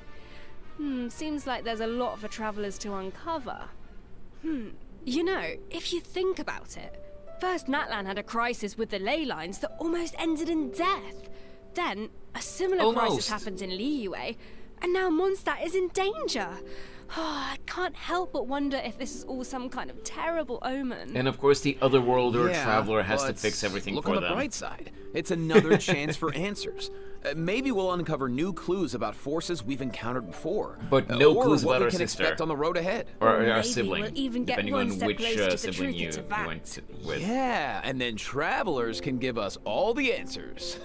Seems like there's a lot for travelers to uncover. You know, if you think about it, first Natlan had a crisis with the ley lines that almost ended in death. Then, a similar crisis happened in Liyue, and now Mondstadt is in danger. I can't help but wonder if this is all some kind of terrible omen. And of course, the otherworlder traveler has to fix everything look for on them. the bright side. It's another chance for answers. Maybe we'll uncover new clues about forces we've encountered before. But no or clues what about we our can sister. expect on the road ahead. Or our maybe sibling, we'll even get depending one on step which closer to the sibling truth you it's about. went with. Yeah, and then travelers can give us all the answers.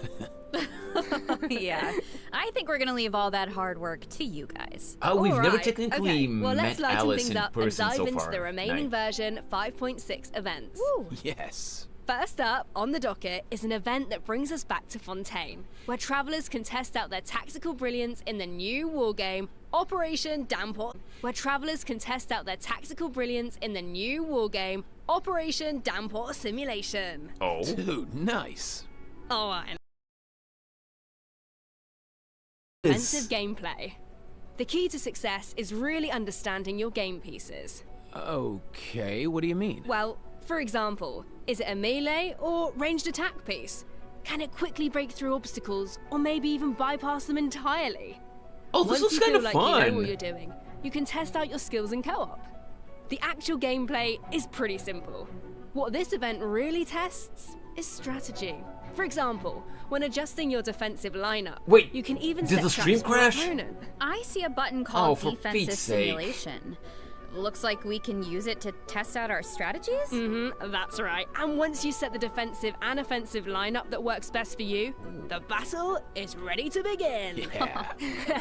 Yeah, I think we're gonna leave all that hard work to you guys. Oh, we've never Alright, technically okay. Well, met let's lighten Alice things in up and person dive so into far. the remaining Nice. version 5.6 events. Yes. First up on the docket is an event that brings us back to Fontaine, where travelers can test out their tactical brilliance in the new wargame Operation Damport. Where travelers can test out their tactical brilliance in the new wargame Operation Damport Simulation. Oh, dude, nice. Oh, I Offensive gameplay. The key to success is really understanding your game pieces. Okay, what do you mean? Well, for example, is it a melee or ranged attack piece? Can it quickly break through obstacles or maybe even bypass them entirely? Oh, this Once looks you kind feel of like fun. you know what you're doing, you can test out your skills in co-op. The actual gameplay is pretty simple. What this event really tests is strategy. For example, when adjusting your defensive lineup, Wait, you can even did set the stream traps for your crash? opponent. I see a button Oh, called for Defensive Pete's sake. Simulation. Looks like we can use it to test out our strategies? That's right. And once you set the defensive and offensive lineup that works best for you, the battle is ready to begin. Yeah.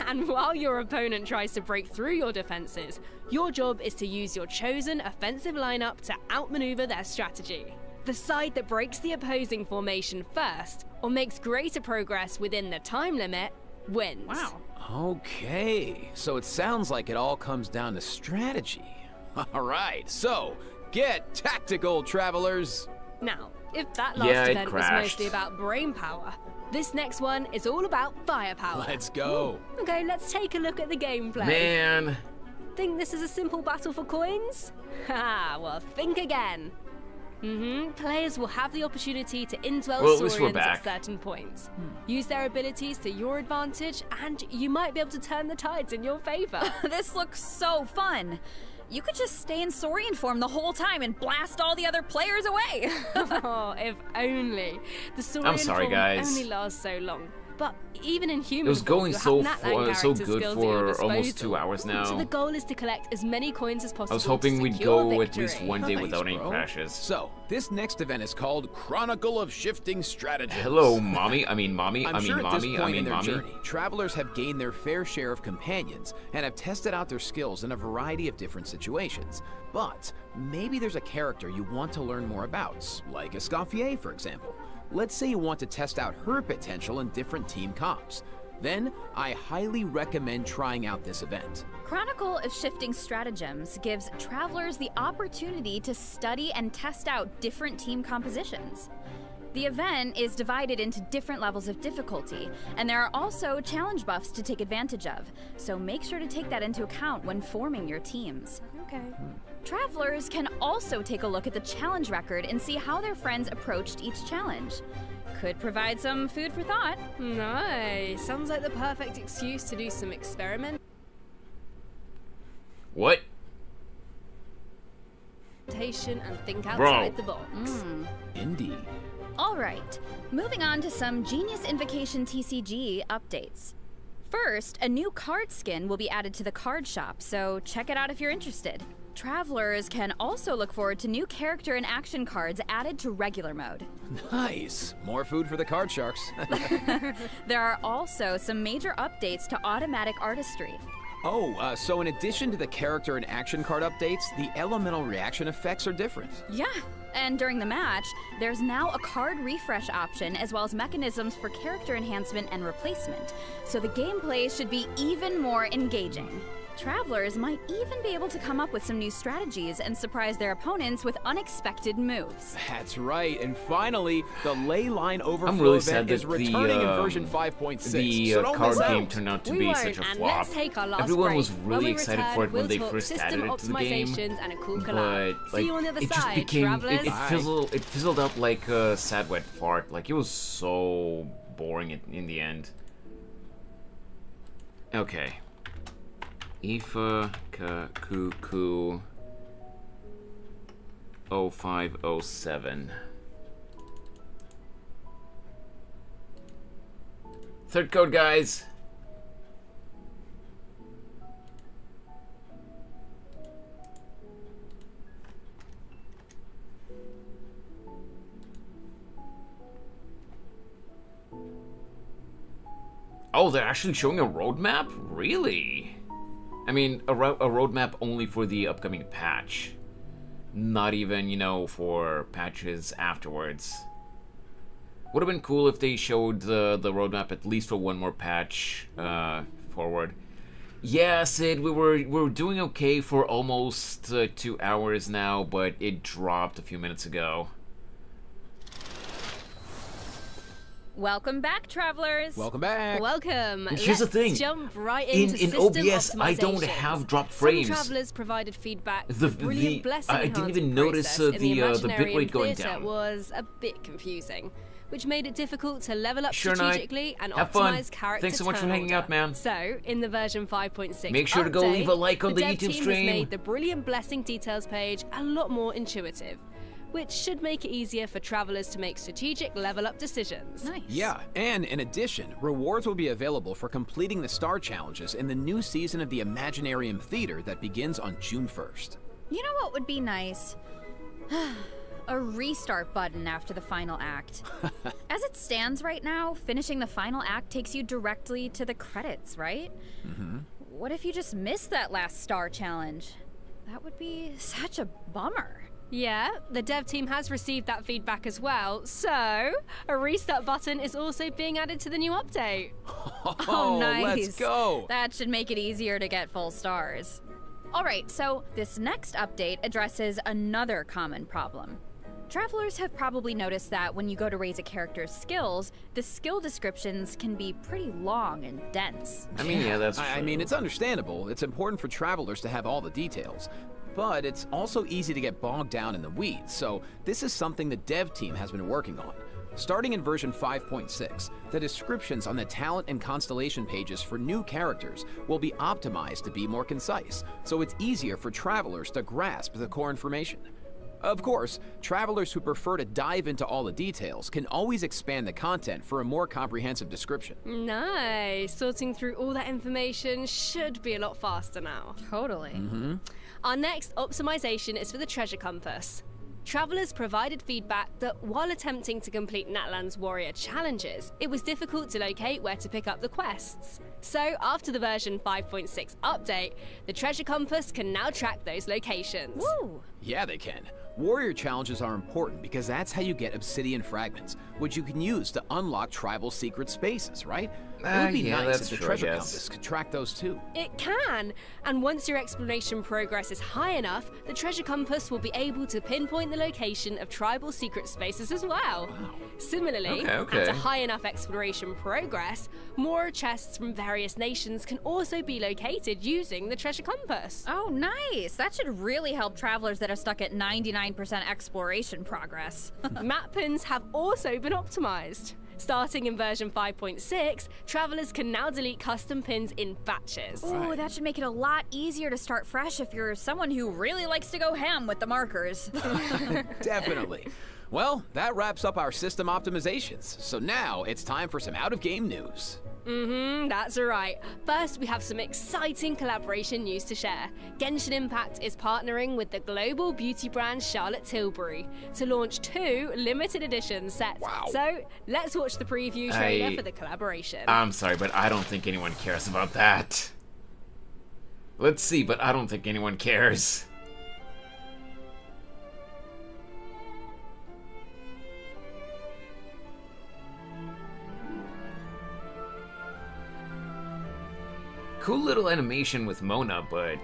And while your opponent tries to break through your defenses, your job is to use your chosen offensive lineup to outmaneuver their strategy. The side that breaks the opposing formation first, or makes greater progress within the time limit, wins. Wow. Okay, so it sounds like it all comes down to strategy. All right, so get tactical, travelers. Now, if that last Yeah, it event was crashed. mostly about brain power, this next one is all about firepower. Let's go. Okay, let's take a look at the gameplay. Man. Think this is a simple battle for coins? Ha, well, think again. Players will have the opportunity to indwell Well, at least we're Saurians back. at certain points. Use their abilities to your advantage, and you might be able to turn the tides in your favor. This looks so fun. You could just stay in Saurian form the whole time and blast all the other players away. Oh, if only. The Saurian sorry, form guys. only lasts so long. But even in human It was form, going you so have Natlan so character good skills at your for almost disposal. 2 hours now. So the goal is to collect as many coins as possible. I was hoping to we'd secure go at victory. least one day Nice, without any bro. crashes. So, this next event is called Chronicle of Shifting Strategies. Hello, mommy. I mean, mommy. I'm I mean, sure at this mommy. point I mean, in their mommy. journey, travelers have gained their fair share of companions and have tested out their skills in a variety of different situations. But maybe there's a character you want to learn more about, like Escoffier, for example. Let's say you want to test out her potential in different team comps. Then, I highly recommend trying out this event. Chronicle of Shifting Stratagems gives travelers the opportunity to study and test out different team compositions. The event is divided into different levels of difficulty, and there are also challenge buffs to take advantage of, so make sure to take that into account when forming your teams. Okay. Travelers can also take a look at the challenge record and see how their friends approached each challenge. Could provide some food for thought. Nice. Sounds like the perfect excuse to do some experimentation What? and think Bro. outside the box. Indeed. Alright, moving on to some Genius Invocation TCG updates. First, a new card skin will be added to the card shop, so check it out if you're interested. Travelers can also look forward to new character and action cards added to regular mode. Nice. More food for the card sharks. There are also some major updates to automatic artistry. Oh, so in addition to the character and action card updates, the elemental reaction effects are different. Yeah, and during the match, there's now a card refresh option as well as mechanisms for character enhancement and replacement, so the gameplay should be even more engaging. Travelers might even be able to come up with some new strategies and surprise their opponents with unexpected moves. That's right, and finally, the ley line overflow I'm really event sad is that returning in version 5.6. the so don't card miss game out. turned out to We be won't, such a and flop. let's take our last Everyone was break. really When we excited return, for it when we'll they talk first system added it to the game. optimizations and a cool But collab. like, See you on the other it just side, became travelers. it fizzled out like a sad wet fart. Like it was so boring in the end. Okay. Ifa Kuku 0507. Third code, guys. Oh, they're actually showing a roadmap? Really? I mean, a roadmap only for the upcoming patch. Not even, you know, for patches afterwards. Would have been cool if they showed the roadmap at least for one more patch forward. Yeah, Sid, we were doing okay for almost 2 hours now, but it dropped a few minutes ago. Welcome back, travelers. Welcome back. Welcome. And here's the Let's thing. jump right into In system OBS, I don't optimizations. have drop frames. Some travelers provided feedback. The- brilliant blessing I didn't even enhancement notice, process in the Imaginarium bitrate going Theatre down. was a bit confusing, which made it difficult to level up Sure, Knight. strategically and Have fun. optimize character Thanks so much for turn hanging order. out, man. So, in the version 5.6 Make sure to go update, leave a like on the dev YouTube team stream. has made the brilliant blessing details page a lot more intuitive, which should make it easier for travelers to make strategic level up decisions. Nice. Yeah, and in addition, rewards will be available for completing the star challenges in the new season of the Imaginarium Theater that begins on June 1st. You know what would be nice? A restart button after the final act. As it stands right now, finishing the final act takes you directly to the credits, right? Mm-hmm. What if you just missed that last star challenge? That would be such a bummer. Yeah, the dev team has received that feedback as well, so a restart button is also being added to the new update. Oh, nice. Let's go. That should make it easier to get full stars. Alright, so this next update addresses another common problem. Travelers have probably noticed that when you go to raise a character's skills, the skill descriptions can be pretty long and dense. I mean, yeah, that's true. I mean, it's understandable. It's important for travelers to have all the details. But it's also easy to get bogged down in the weeds, so this is something the dev team has been working on. Starting in version 5.6, the descriptions on the talent and constellation pages for new characters will be optimized to be more concise, so it's easier for travelers to grasp the core information. Of course, travelers who prefer to dive into all the details can always expand the content for a more comprehensive description. Nice. Sorting through all that information should be a lot faster now. Totally. Mm-hmm. Our next optimization is for the treasure compass. Travelers provided feedback that while attempting to complete Natlan's warrior challenges, it was difficult to locate where to pick up the quests. So after the version 5.6 update, the treasure compass can now track those locations. Woo! Yeah, they can. Warrior challenges are important because that's how you get obsidian fragments, which you can use to unlock tribal secret spaces, right? It would be yeah, nice that's if the true, I treasure guess. compass could track those too. It can! And once your exploration progress is high enough, the treasure compass will be able to pinpoint the location of tribal secret spaces as well. Similarly, Okay. at a high enough exploration progress, more chests from various nations can also be located using the treasure compass. Oh, nice. That should really help travelers that are stuck at 99% exploration progress. Map pins have also been optimized. Starting in version 5.6, travelers can now delete custom pins in batches. Ooh, that should make it a lot easier to start fresh if you're someone who really likes to go ham with the markers. Definitely. Well, that wraps up our system optimizations. So now it's time for some out-of-game news. That's right. First, we have some exciting collaboration news to share. Genshin Impact is partnering with the global beauty brand Charlotte Tilbury to launch 2 limited edition sets. Wow. So, let's watch the preview trailer for the collaboration. I'm sorry, but I don't think anyone cares about that. Let's see, but I don't think anyone cares. Cool little animation with Mona, but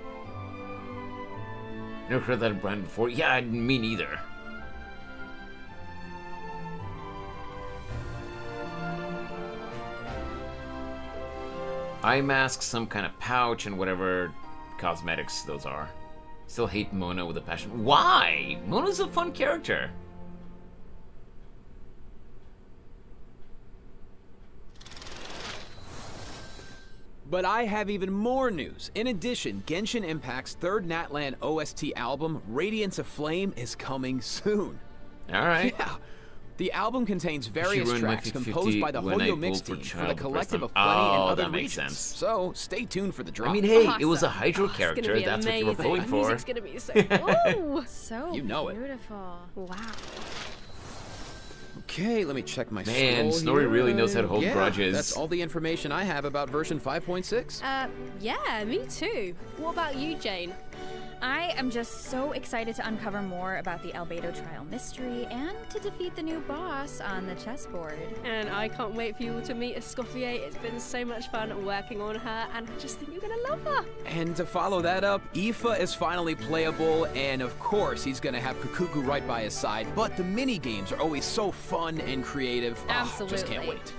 never heard that brand before. Yeah, me neither. Eye mask, some kind of pouch, and whatever cosmetics those are. Still hate Mona with a passion. Why? Mona's a fun character. But I have even more news. In addition, Genshin Impact's third Natlan OST album, Radiance of Flame, is coming soon. Alright. Yeah. The album contains various ruined my tracks 50/50 composed by the when I Hoyo Mix pulled for team for the child the first collective time. of Plenty and Oh, other that makes regions. sense. So stay tuned for the drop. I mean, hey, it was a Awesome. Hydro Oh, it's gonna character. be That's what you were amazing. going The for. music's gonna be so Ooh, so You know it. beautiful. Wow. Okay, let me check my Man, scroll Snorri here. really knows how to hold Yeah, grudges. That's all the information I have about version 5.6. Yeah, me too. What about you, Jane? I am just so excited to uncover more about the Albedo trial mystery and to defeat the new boss on the chessboard. And I can't wait for you all to meet Escoffier. It's been so much fun working on her, and I just think you're gonna love her. And to follow that up, Aoife is finally playable, and of course he's gonna have Kukuku right by his side, but the mini games are always so fun and creative. Absolutely. Just can't wait.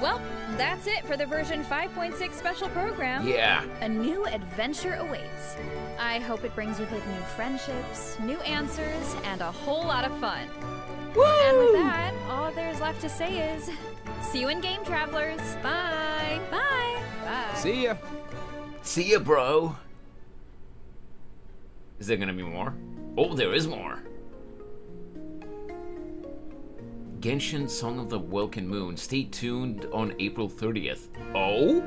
Well, that's it for the version 5.6 special program. Yeah. A new adventure awaits. I hope it brings with it new friendships, new answers, and a whole lot of fun. Woo! And with that, all there's left to say is, see you in game, travelers. Bye. Bye. Bye. See ya. See ya, bro. Is there gonna be more? Oh, there is more. Genshin Song of the Welkin Moon. Stay tuned on April 30th. Oh?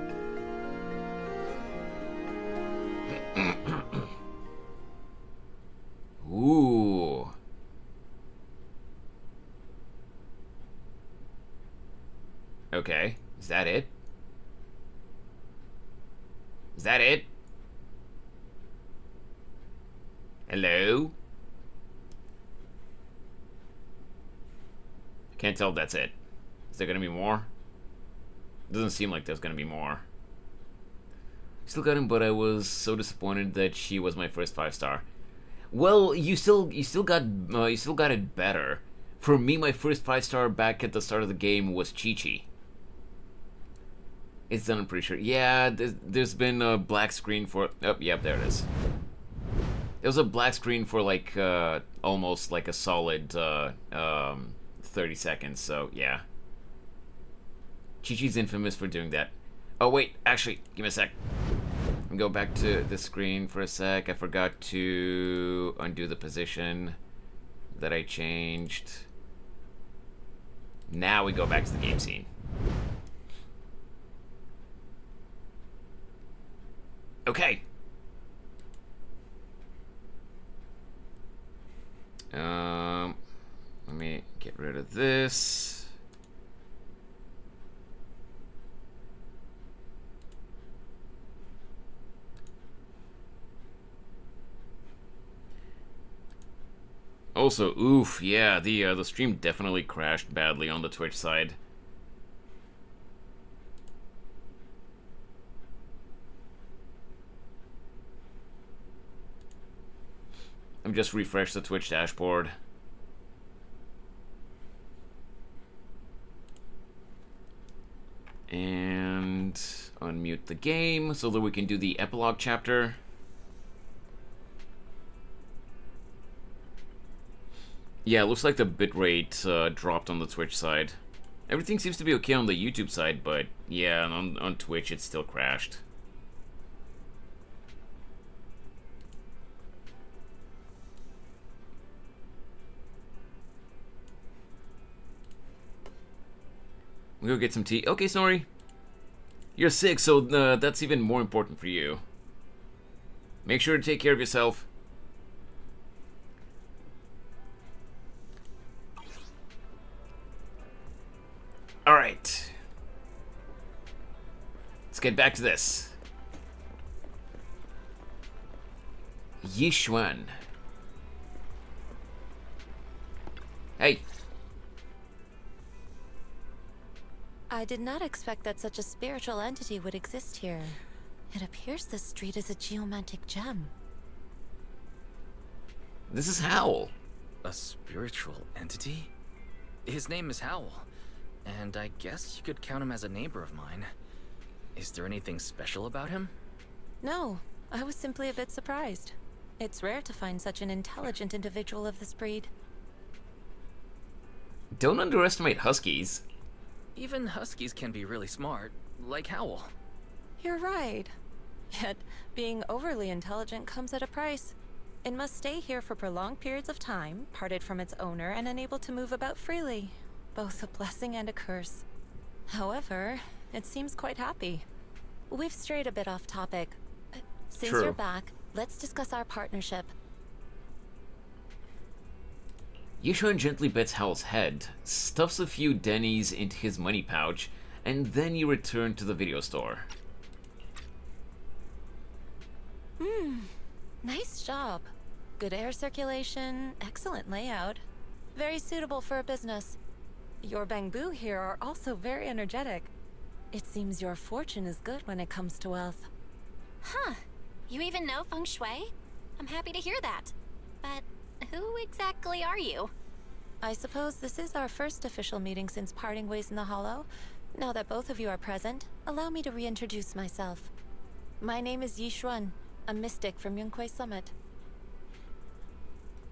Ooh. Okay. Is that it? Is that it? Hello? Can't tell if that's it. Is there gonna be more? Doesn't seem like there's gonna be more. Still got him, but I was so disappointed that she was my first 5-star. Well, you still got it better. For me, my first 5-star back at the start of the game was Chi-Chi. It's done, I'm pretty sure. Yeah, there's been a black screen for... Oh, yep, there it is. There was a black screen for like almost like a solid 30 seconds, so yeah. Chi-Chi's infamous for doing that. Oh wait, actually, give me a sec. I'm go back to the screen for a sec. I forgot to undo the position that I changed. Now we go back to the game scene. Okay. Let me get rid of this. also, oof, yeah, the stream definitely crashed badly on the Twitch side. Let me just refresh the Twitch dashboard. And unmute the game so that we can do the epilogue chapter. Yeah, it looks like the bitrate dropped on the Twitch side. Everything seems to be okay on the YouTube side, but yeah, on Twitch it still crashed. We'll go get some tea. Okay, Snorri. You're sick, so that's even more important for you. Make sure to take care of yourself. Alright. Let's get back to this. Yishuan. Hey. I did not expect that such a spiritual entity would exist here. It appears this street is a geomantic gem. This is Howl. A spiritual entity? His name is Howl, and I guess you could count him as a neighbor of mine. Is there anything special about him? No, I was simply a bit surprised. It's rare to find such an intelligent individual of this breed. Don't underestimate huskies. Even huskies can be really smart, like Howl. You're right. Yet, being overly intelligent comes at a price. It must stay here for prolonged periods of time, parted from its owner and unable to move about freely. Both a blessing and a curse. However, it seems quite happy. We've strayed a bit off topic. Since True. you're back, let's discuss our partnership. Yishuan gently bets Howl's head, stuffs a few dennies into his money pouch, and then you return to the video store. Nice job. Good air circulation, excellent layout. Very suitable for a business. Your bamboo here are also very energetic. It seems your fortune is good when it comes to wealth. Huh. You even know feng shui? I'm happy to hear that. But who exactly are you? I suppose this is our first official meeting since parting ways in the Hollow. Now that both of you are present, allow me to reintroduce myself. My name is Yishuan, a mystic from Yunquei Summit.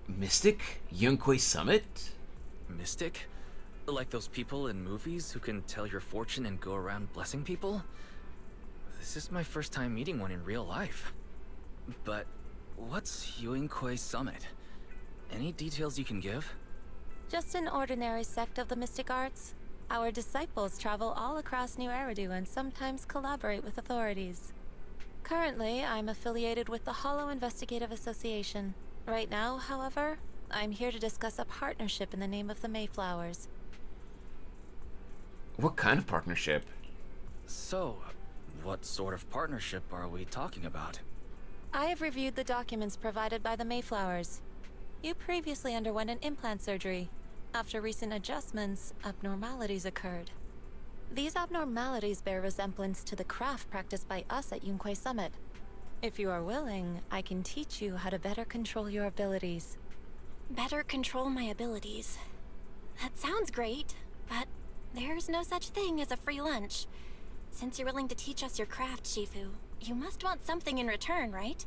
Mystic? Yunquei Summit? Mystic? Like those people in movies who can tell your fortune and go around blessing people? This is my first time meeting one in real life. But what's Yunquei Summit? Any details you can give? Just an ordinary sect of the mystic arts. Our disciples travel all across New Eridu and sometimes collaborate with authorities. Currently, I'm affiliated with the Hollow Investigative Association. Right now, however, I'm here to discuss a partnership in the name of the Mayflowers. What kind of partnership? So, what sort of partnership are we talking about? I have reviewed the documents provided by the Mayflowers. You previously underwent an implant surgery. After recent adjustments, abnormalities occurred. These abnormalities bear resemblance to the craft practiced by us at Yunquei Summit. If you are willing, I can teach you how to better control your abilities. Better control my abilities. That sounds great, but there's no such thing as a free lunch. Since you're willing to teach us your craft, Shifu, you must want something in return, right?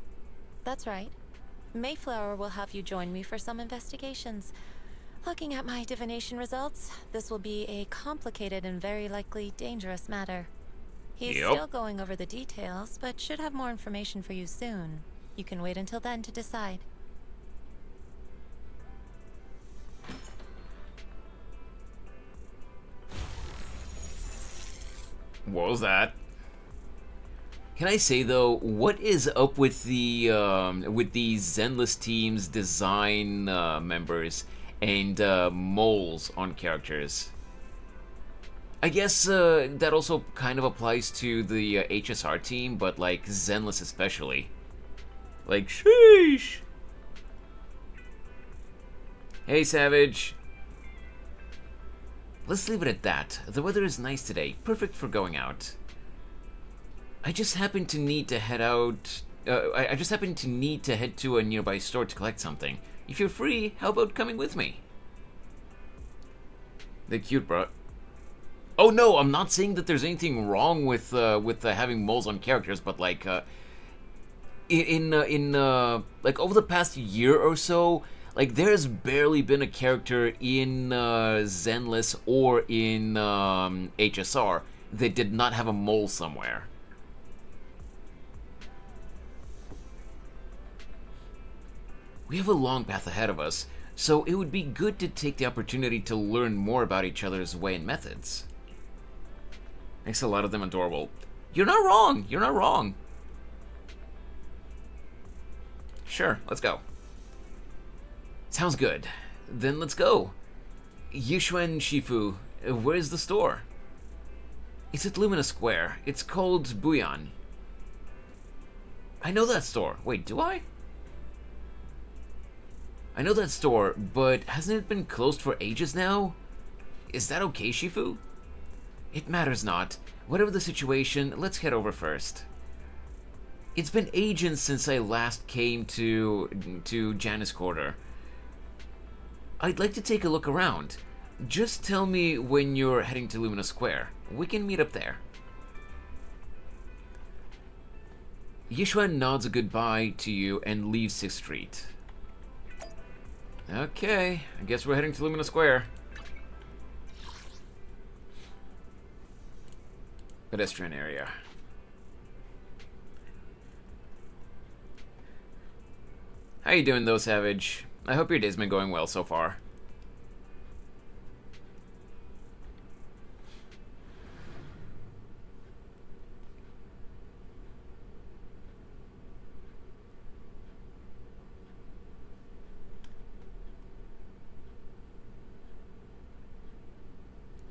That's right. Mayflower will have you join me for some investigations. Looking at my divination results, this will be a complicated and very likely dangerous matter. He's still going over the details, but should have more information for you soon. You can wait until then to decide. What was that? Can I say though, what is up with the Zenless team's design members and moles on characters? I guess that also kind of applies to the HSR team, but like Zenless especially. Like, sheesh! Hey, Savage. Let's leave it at that. The weather is nice today, perfect for going out. I just happen to need to head out. I just happen to need to head to a nearby store to collect something. If you're free, how about coming with me? The cute bro. Oh no, I'm not saying that there's anything wrong with having moles on characters, but like in like over the past year or so, like there's barely been a character in Zenless or in HSR that did not have a mole somewhere. We have a long path ahead of us, so it would be good to take the opportunity to learn more about each other's way and methods. Makes a lot of them adorable. You're not wrong! You're not wrong! Sure, let's go. Sounds good. Then let's go. Yishuan Shifu, where's the store? It's at Lumina Square. It's called Buyan. I know that store. Wait, do I? I know that store, but hasn't it been closed for ages now? Is that okay, Shifu? It matters not. Whatever the situation, let's head over first. It's been ages since I last came to Janus Quarter. I'd like to take a look around. Just tell me when you're heading to Lumina Square. We can meet up there. Yishuan nods a goodbye to you and leaves 6th Street. Okay, I guess we're heading to Lumina Square. Pedestrian area. How you doing though, Savage? I hope your day's been going well so far.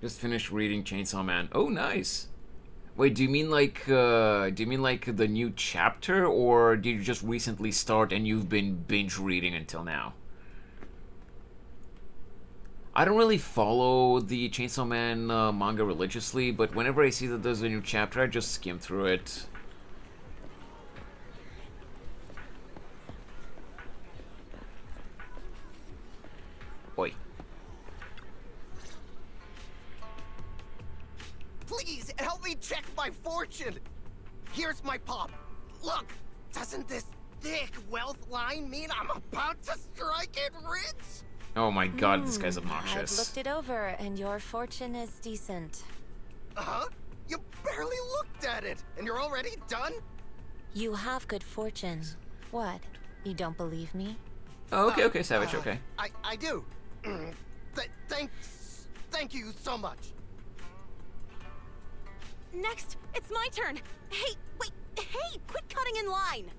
Just finished reading Chainsaw Man. Oh, nice. Wait, do you mean like the new chapter, or did you just recently start and you've been binge reading until now? I don't really follow the Chainsaw Man manga religiously, but whenever I see that there's a new chapter, I just skim through it. Oi. Please, help me check my fortune! Here's my pop. Look, doesn't this thick wealth line mean I'm about to strike it rich? Oh my god, this guy's obnoxious. I've looked it over, and your fortune is decent. Huh? You barely looked at it, and you're already done? You have good fortune. What? You don't believe me? Oh, okay, okay, Savage, okay. I do. Thank you so much. Next, it's my turn. Hey, wait, hey, quit cutting in line.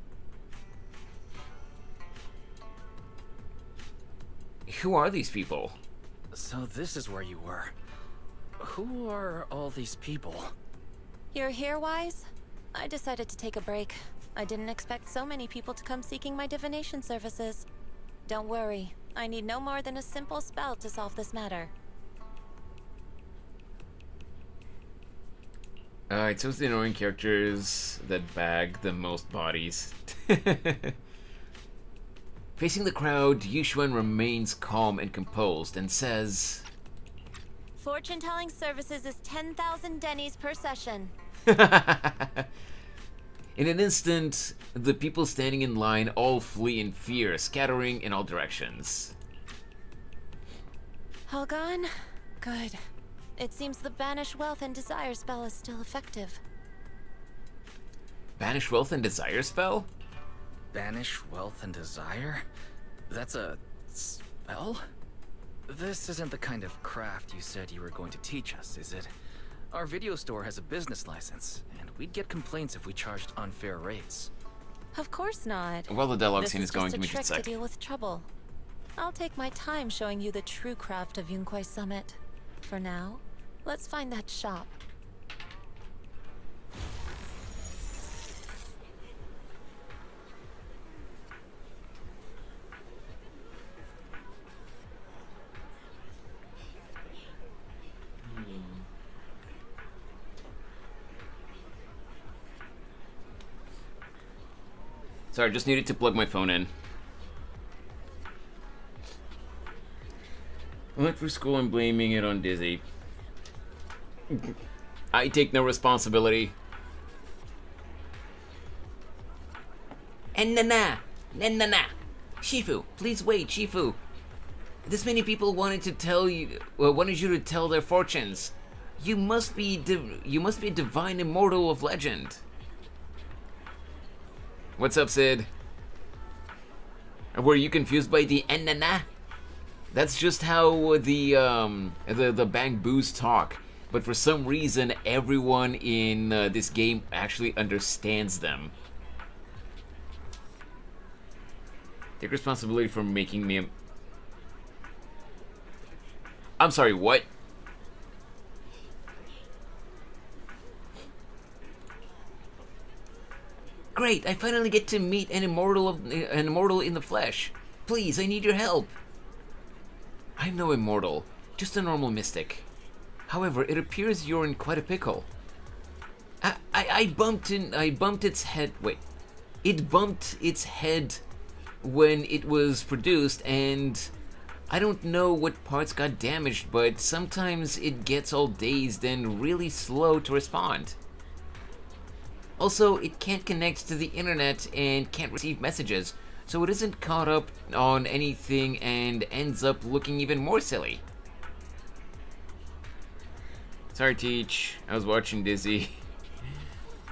Who are these people? So this is where you were. Who are all these people? You're here, Wise? I decided to take a break. I didn't expect so many people to come seeking my divination services. Don't worry, I need no more than a simple spell to solve this matter. It shows the annoying characters that bag the most bodies. Facing the crowd, Yishuan remains calm and composed and says, Fortune-telling services is 10,000 dennies per session. In an instant, the people standing in line all flee in fear, scattering in all directions. All gone? Good. It seems the Banish Wealth and Desire spell is still effective. Banish Wealth and Desire spell? Banish Wealth and Desire? That's a spell? This isn't the kind of craft you said you were going to teach us, is it? Our video store has a business license, and we'd get complaints if we charged unfair rates. Of course not. Well, the dialogue scene This is going just to a make it trick sick. to deal with trouble. I'll take my time showing you the true craft of Yunquai Summit. For now, let's find that shop. Sorry, just needed to plug my phone in. Went for school and blaming it on Dizzy. I take no responsibility. And na. Shifu, please wait, Shifu. This many people wanted you to tell their fortunes. You must be a divine immortal of legend. What's up, Sid? Were you confused by the na? That's just how the Bang-Boos talk. But for some reason, everyone in this game actually understands them. Take responsibility for making me I'm sorry, what? Great, I finally get to meet an immortal in the flesh. Please, I need your help. I'm no immortal, just a normal mystic. However, it appears you're in quite a pickle. I bumped its head. Wait, it bumped its head when it was produced, and I don't know what parts got damaged, but sometimes it gets all dazed and really slow to respond. Also, it can't connect to the internet and can't receive messages, so it isn't caught up on anything and ends up looking even more silly. Sorry, Teach. I was watching Dizzy.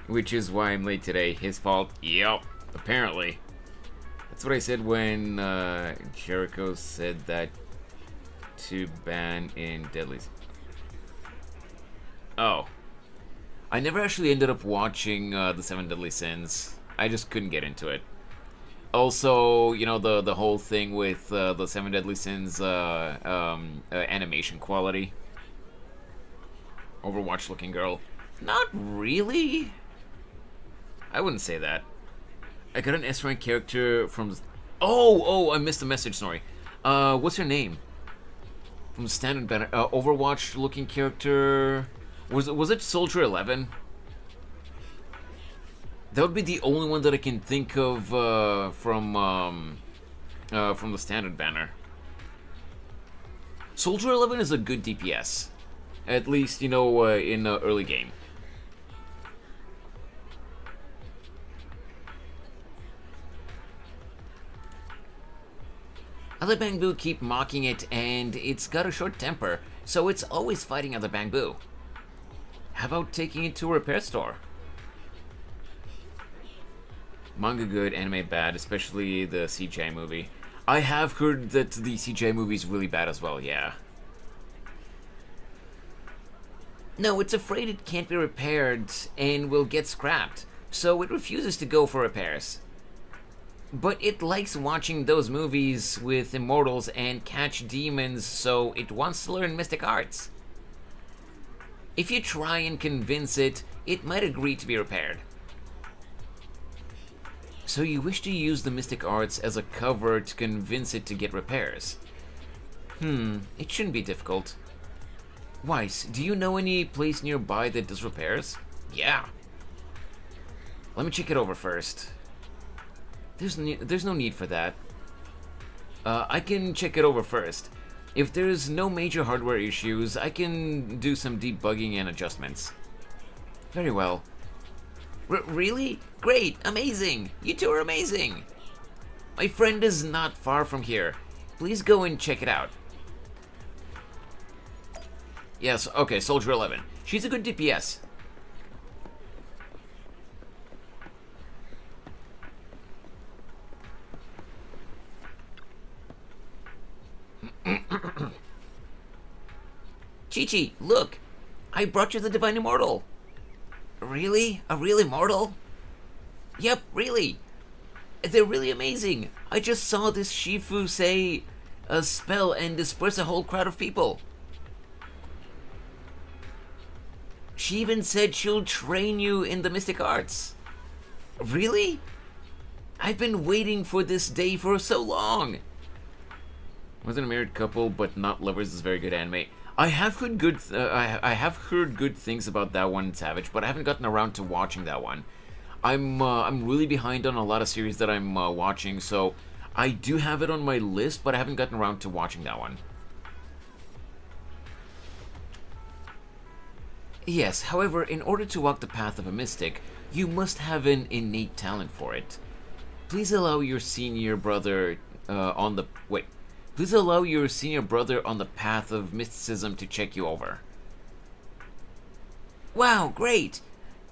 Which is why I'm late today. His fault. Yup. Apparently. That's what I said when Jericho said that to ban in Deadlies. Oh. I never actually ended up watching the 7 Deadly Sins. I just couldn't get into it. Also, you know, the whole thing with the 7 Deadly Sins animation quality. Overwatch looking girl. Not really. I wouldn't say that. I got an S rank character from... Oh, I missed the message, sorry. What's her name? From Standard Banner. Overwatch looking character... Was it Soldier 11? That would be the only one that I can think of from the Standard Banner. Soldier 11 is a good DPS. At least, you know, in early game. I let Bang-Boo keep mocking it, and it's got a short temper, so it's always fighting other Bang-Boo. How about taking it to a repair store? Manga good, anime bad, especially the CGI movie. I have heard that the CGI movie is really bad as well, yeah. No, it's afraid it can't be repaired and will get scrapped, so it refuses to go for repairs. But it likes watching those movies with immortals and catch demons, so it wants to learn mystic arts. If you try and convince it, it might agree to be repaired. So you wish to use the mystic arts as a cover to convince it to get repairs. It shouldn't be difficult. Weiss, do you know any place nearby that does repairs? Yeah. Let me check it over first. There's no need for that. I can check it over first. If there's no major hardware issues, I can do some debugging and adjustments. Very well. Really? Great! Amazing! You two are amazing! My friend is not far from here. Please go and check it out. Yes, okay, Soldier 11. She's a good DPS. Chi-Chi, look! I brought you the Divine Immortal! Really? A real immortal? Yep, really! They're really amazing! I just saw this Shifu say a spell and disperse a whole crowd of people. She even said she'll train you in the mystic arts. Really? I've been waiting for this day for so long! Wasn't a married couple, but not lovers is very good anime. I have heard good. I have heard good things about that one, Savage, but I haven't gotten around to watching that one. I'm really behind on a lot of series that I'm watching, so I do have it on my list, but I haven't gotten around to watching that one. Yes, however, in order to walk the path of a mystic, you must have an innate talent for it. Please allow your senior brother Please allow your senior brother on the path of mysticism to check you over. Wow, great!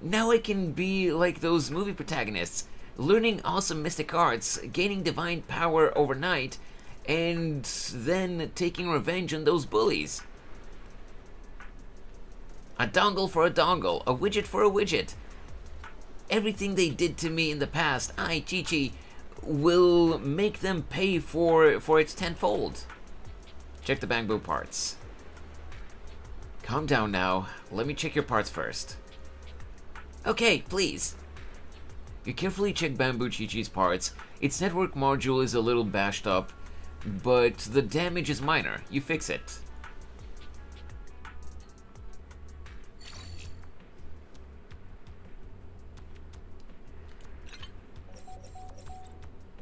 Now I can be like those movie protagonists, learning awesome mystic arts, gaining divine power overnight, and then taking revenge on those bullies. A dongle for a dongle, a widget for a widget. Everything they did to me in the past, I, Chi-Chi, will make them pay for its tenfold. Check the bamboo parts. Calm down now. Let me check your parts first. Okay, please. You carefully check Bamboo Chi-Chi's parts. Its network module is a little bashed up, but the damage is minor. You fix it.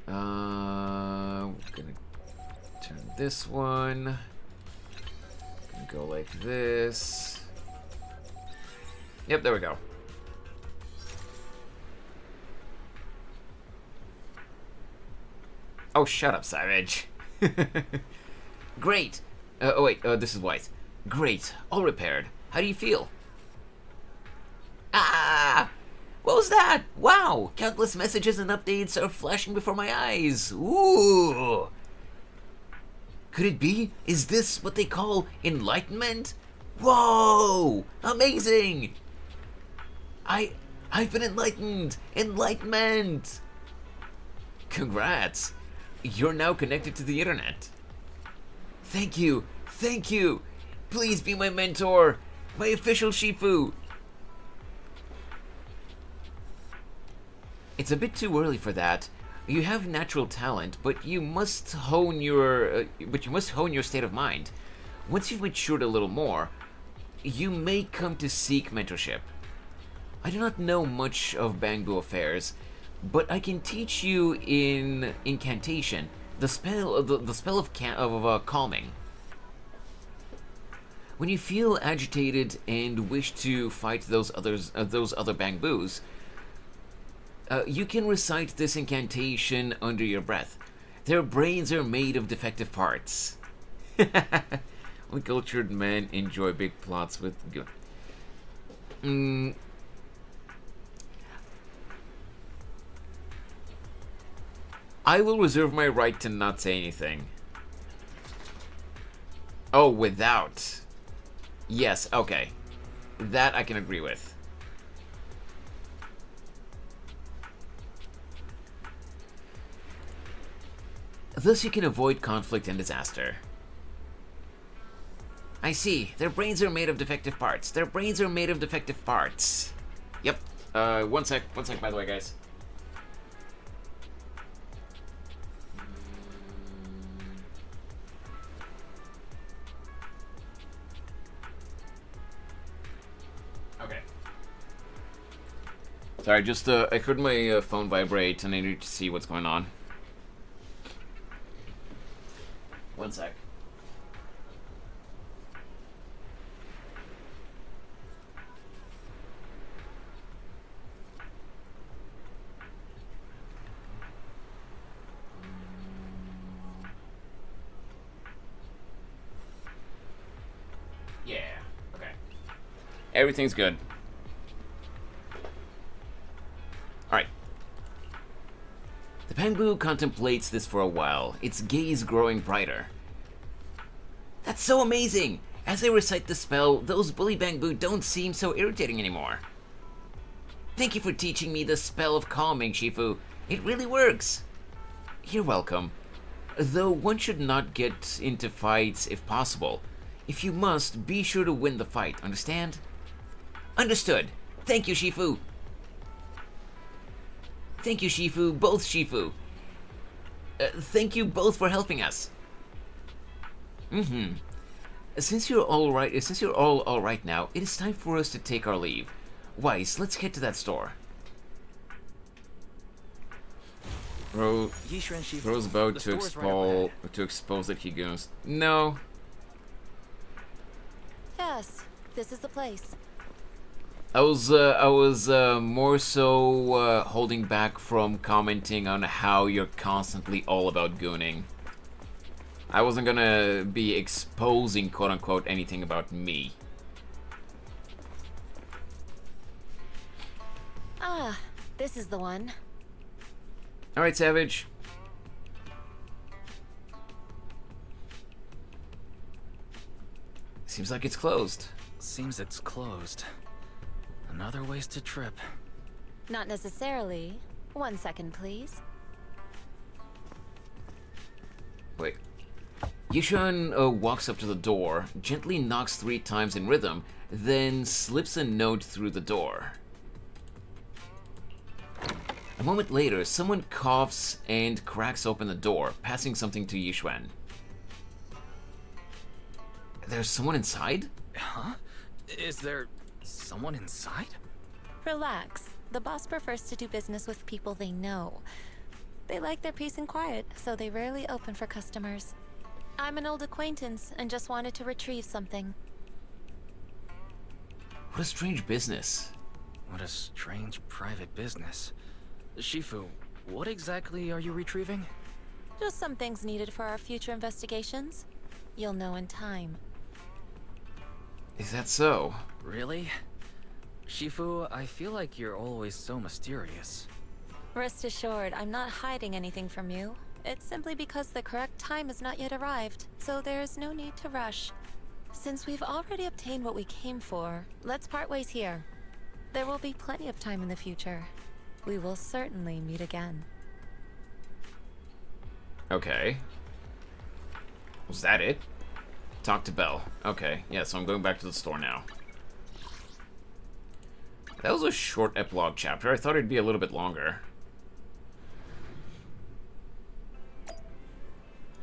We're gonna turn this one. Gonna go like this. Yep, there we go. Oh, shut up, Savage. Great. Oh wait, this is Wise. Great, all repaired. How do you feel? Ah! What was that? Wow! Countless messages and updates are flashing before my eyes. Ooh! Could it be? Is this what they call enlightenment? Whoa! Amazing! I've been enlightened! Enlightenment! Congrats! You're now connected to the internet. Thank you! Thank you! Please be my mentor! My official Shifu! It's a bit too early for that. You have natural talent, but you must hone your state of mind. Once you've matured a little more, you may come to seek mentorship. I do not know much of Bamboo affairs, but I can teach you in incantation, the spell of calming. When you feel agitated and wish to fight those other Bamboos, you can recite this incantation under your breath. Their brains are made of defective parts. Uncultured men enjoy big plots with good. I will reserve my right to not say anything. Oh, without. Yes, okay. That I can agree with. Thus you can avoid conflict and disaster. I see. Their brains are made of defective parts. Their brains are made of defective parts. Yep. One sec, by the way, guys. Okay. Sorry, just, I heard my phone vibrate and I need to see what's going on. One sec. Yeah, okay. Everything's good. Alright. The Bamboo contemplates this for a while, its gaze growing brighter. That's so amazing! As I recite the spell, those bully Bamboo don't seem so irritating anymore. Thank you for teaching me the spell of calming, Shifu. It really works. You're welcome. Though one should not get into fights if possible. If you must, be sure to win the fight, understand? Understood. Thank you, Shifu. Thank you, Shifu. Both Shifu. Thank you both for helping us. Since you're all right now, it is time for us to take our leave. Weiss, let's head to that store. Throws about to expose that he goes. No. Yes, this is the place. I was more so holding back from commenting on how you're constantly all about gooning. I wasn't gonna be exposing quote-unquote anything about me. Ah, this is the one. Alright, Savage. Seems like it's closed. Seems it's closed. Another wasted trip. Not necessarily. 1 second, please. Wait. Yishun walks up to the door, gently knocks 3 times in rhythm, then slips a note through the door. A moment later, someone coughs and cracks open the door, passing something to Yixuan. There's someone inside? Huh? Is there someone inside? Relax. The boss prefers to do business with people they know. They like their peace and quiet, so they rarely open for customers. I'm an old acquaintance and just wanted to retrieve something. What a strange business. What a strange private business. Shifu, what exactly are you retrieving? Just some things needed for our future investigations. You'll know in time. Is that so? Really? Shifu, I feel like you're always so mysterious. Rest assured, I'm not hiding anything from you. It's simply because the correct time has not yet arrived, so there is no need to rush. Since we've already obtained what we came for, let's part ways here. There will be plenty of time in the future. We will certainly meet again. Okay. Was that it? Talk to Belle. Okay, yeah, so I'm going back to the store now. That was a short epilogue chapter. I thought it'd be a little bit longer.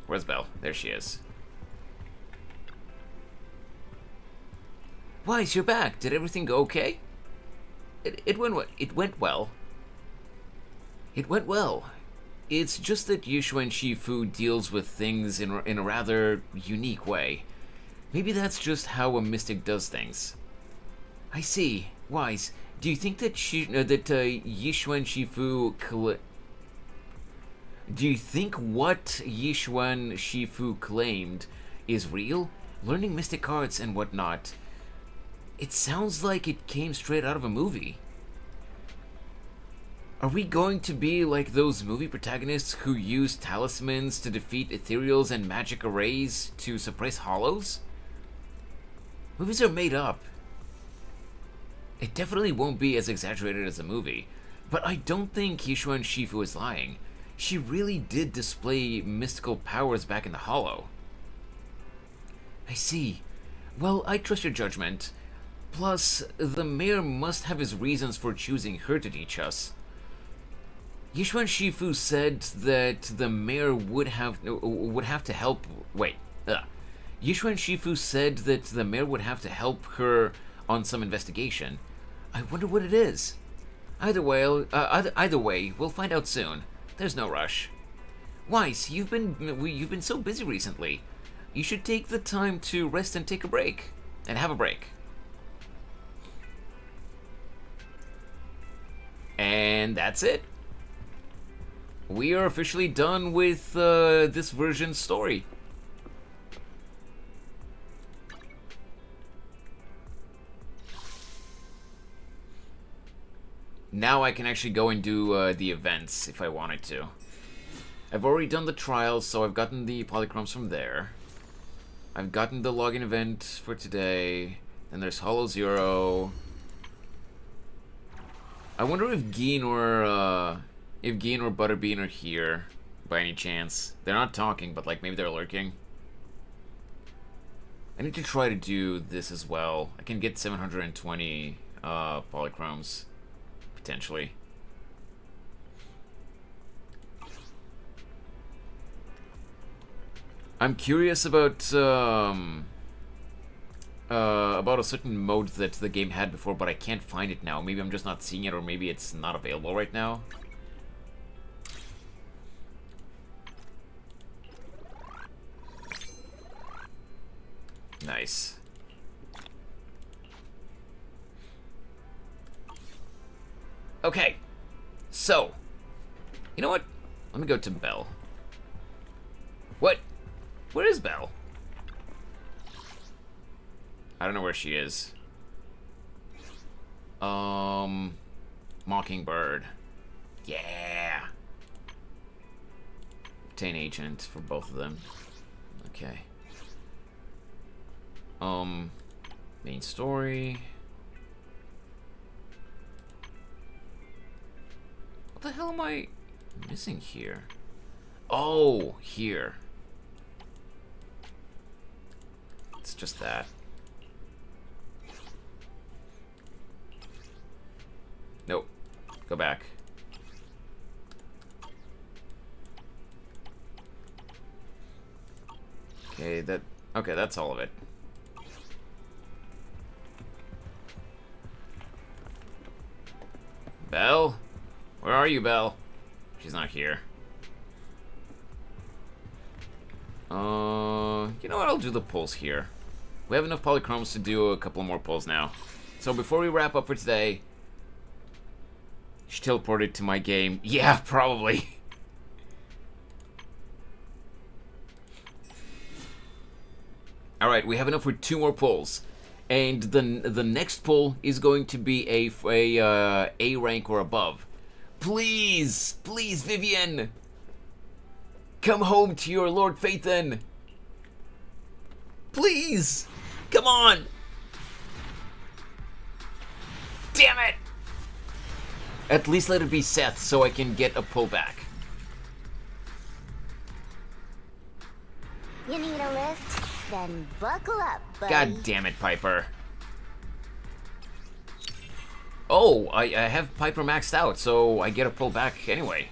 Where's Belle? There she is. Weiss, you're back. Did everything go okay? It went well. It went well. It went well. It's just that Yushuan Shifu deals with things in a rather unique way. Maybe that's just how a mystic does things. I see. Weiss, do you think that Yishuan Shifu Do you think what Yishuan Shifu claimed is real? Learning mystic arts and whatnot. It sounds like it came straight out of a movie. Are we going to be like those movie protagonists who use talismans to defeat ethereals and magic arrays to suppress hollows? Movies are made up. It definitely won't be as exaggerated as a movie, but I don't think Yishuan Shifu is lying. She really did display mystical powers back in the Hollow. I see. Well, I trust your judgment. Plus, the mayor must have his reasons for choosing her to teach us. Yishuan Shifu said that the mayor would have to help. Wait. Yishuan Shifu said that the mayor would have to help her on some investigation. I wonder what it is. Either way, we'll find out soon. There's no rush. Weiss, you've been so busy recently. You should take the time to rest and take a break. And have a break. And that's it. We are officially done with this version's story. Now I can actually go and do the events if I wanted to. I've already done the trials, so I've gotten the polychromes from there. I've gotten the login event for today. Then there's Hollow Zero. I wonder if Geen or Butterbean are here by any chance. They're not talking, but like maybe they're lurking. I need to try to do this as well. I can get 720 polychromes potentially. I'm curious about a certain mode that the game had before, but I can't find it now. Maybe I'm just not seeing it, or maybe it's not available right now. Okay. So, you know what? Let me go to Belle. What? Where is Belle? I don't know where she is. Mockingbird. Yeah. Obtain agent for both of them. Okay. Main story. What the hell am I missing here? Oh, here. It's just that. Nope. Go back. Okay, that's all of it. Belle? Where are you, Belle? She's not here. You know what? I'll do the polls here. We have enough polychromes to do a couple more polls now. So before we wrap up for today, she teleported to my game. Yeah, probably. All right, we have enough for 2 more polls, and the next poll is going to be a rank or above. Please, please, Vivian, come home to your Lord Phaethon. Please, come on. Damn it. At least let it be Seth so I can get a pullback. You need a lift? Then buckle up, buddy. God damn it, Piper. Oh, I have Piper maxed out, so I get a pullback anyway.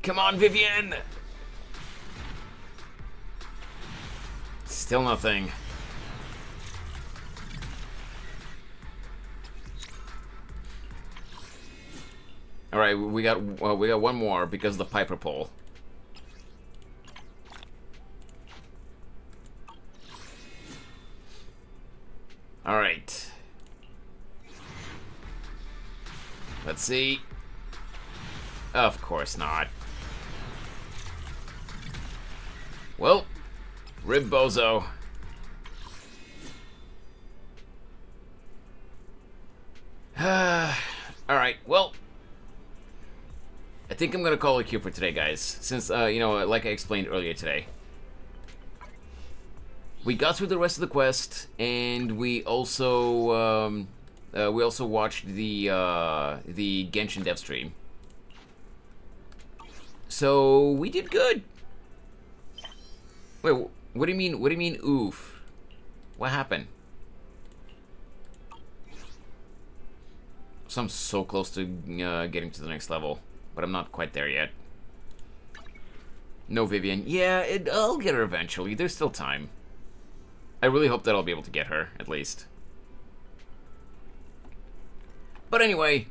Come on, Vivian! Still nothing. All right, we got one more because of the Piper poll. All right. Let's see. Of course not. Well, rib bozo. All right, well, I think I'm gonna call it queue for today, guys. Since, you know, like I explained earlier today, we got through the rest of the quest, and we also watched the Genshin dev stream. So we did good. Wait, what do you mean? What do you mean? Oof. What happened? So I'm so close to getting to the next level, but I'm not quite there yet. No, Vivian. Yeah, I'll get her eventually. There's still time. I really hope that I'll be able to get her, at least. But anyway.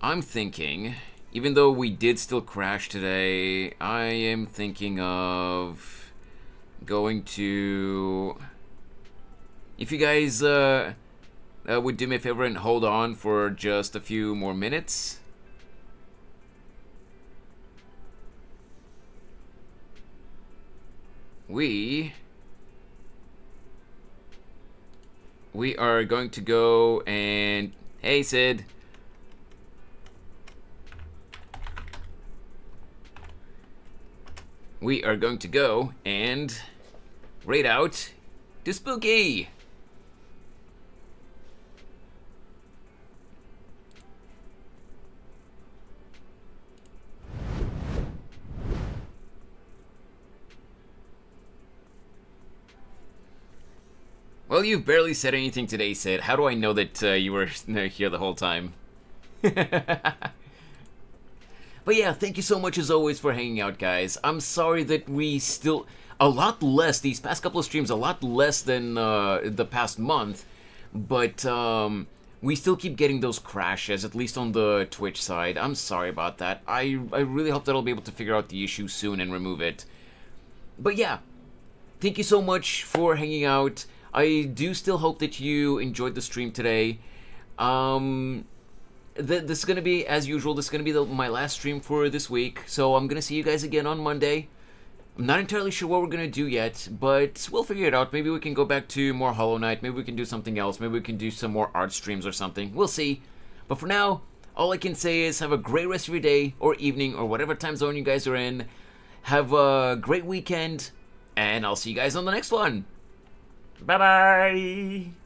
I'm thinking, even though we did still crash today, I am thinking of going to... If you guys would do me a favor and hold on for just a few more minutes. We are going to go and... Hey, Sid. We are going to go and raid out to Spooky. Well, you've barely said anything today, Sid. How do I know that you were here the whole time? But yeah, thank you so much as always for hanging out, guys. I'm sorry that we still... A lot less, these past couple of streams, a lot less than the past month. But we still keep getting those crashes, at least on the Twitch side. I'm sorry about that. I really hope that I'll be able to figure out the issue soon and remove it. But yeah, thank you so much for hanging out. I do still hope that you enjoyed the stream today. This is going to be, as usual, this is going to be my last stream for this week. So I'm going to see you guys again on Monday. I'm not entirely sure what we're going to do yet, but we'll figure it out. Maybe we can go back to more Hollow Knight. Maybe we can do something else. Maybe we can do some more art streams or something. We'll see. But for now, all I can say is have a great rest of your day or evening or whatever time zone you guys are in. Have a great weekend, and I'll see you guys on the next one. Bye-bye!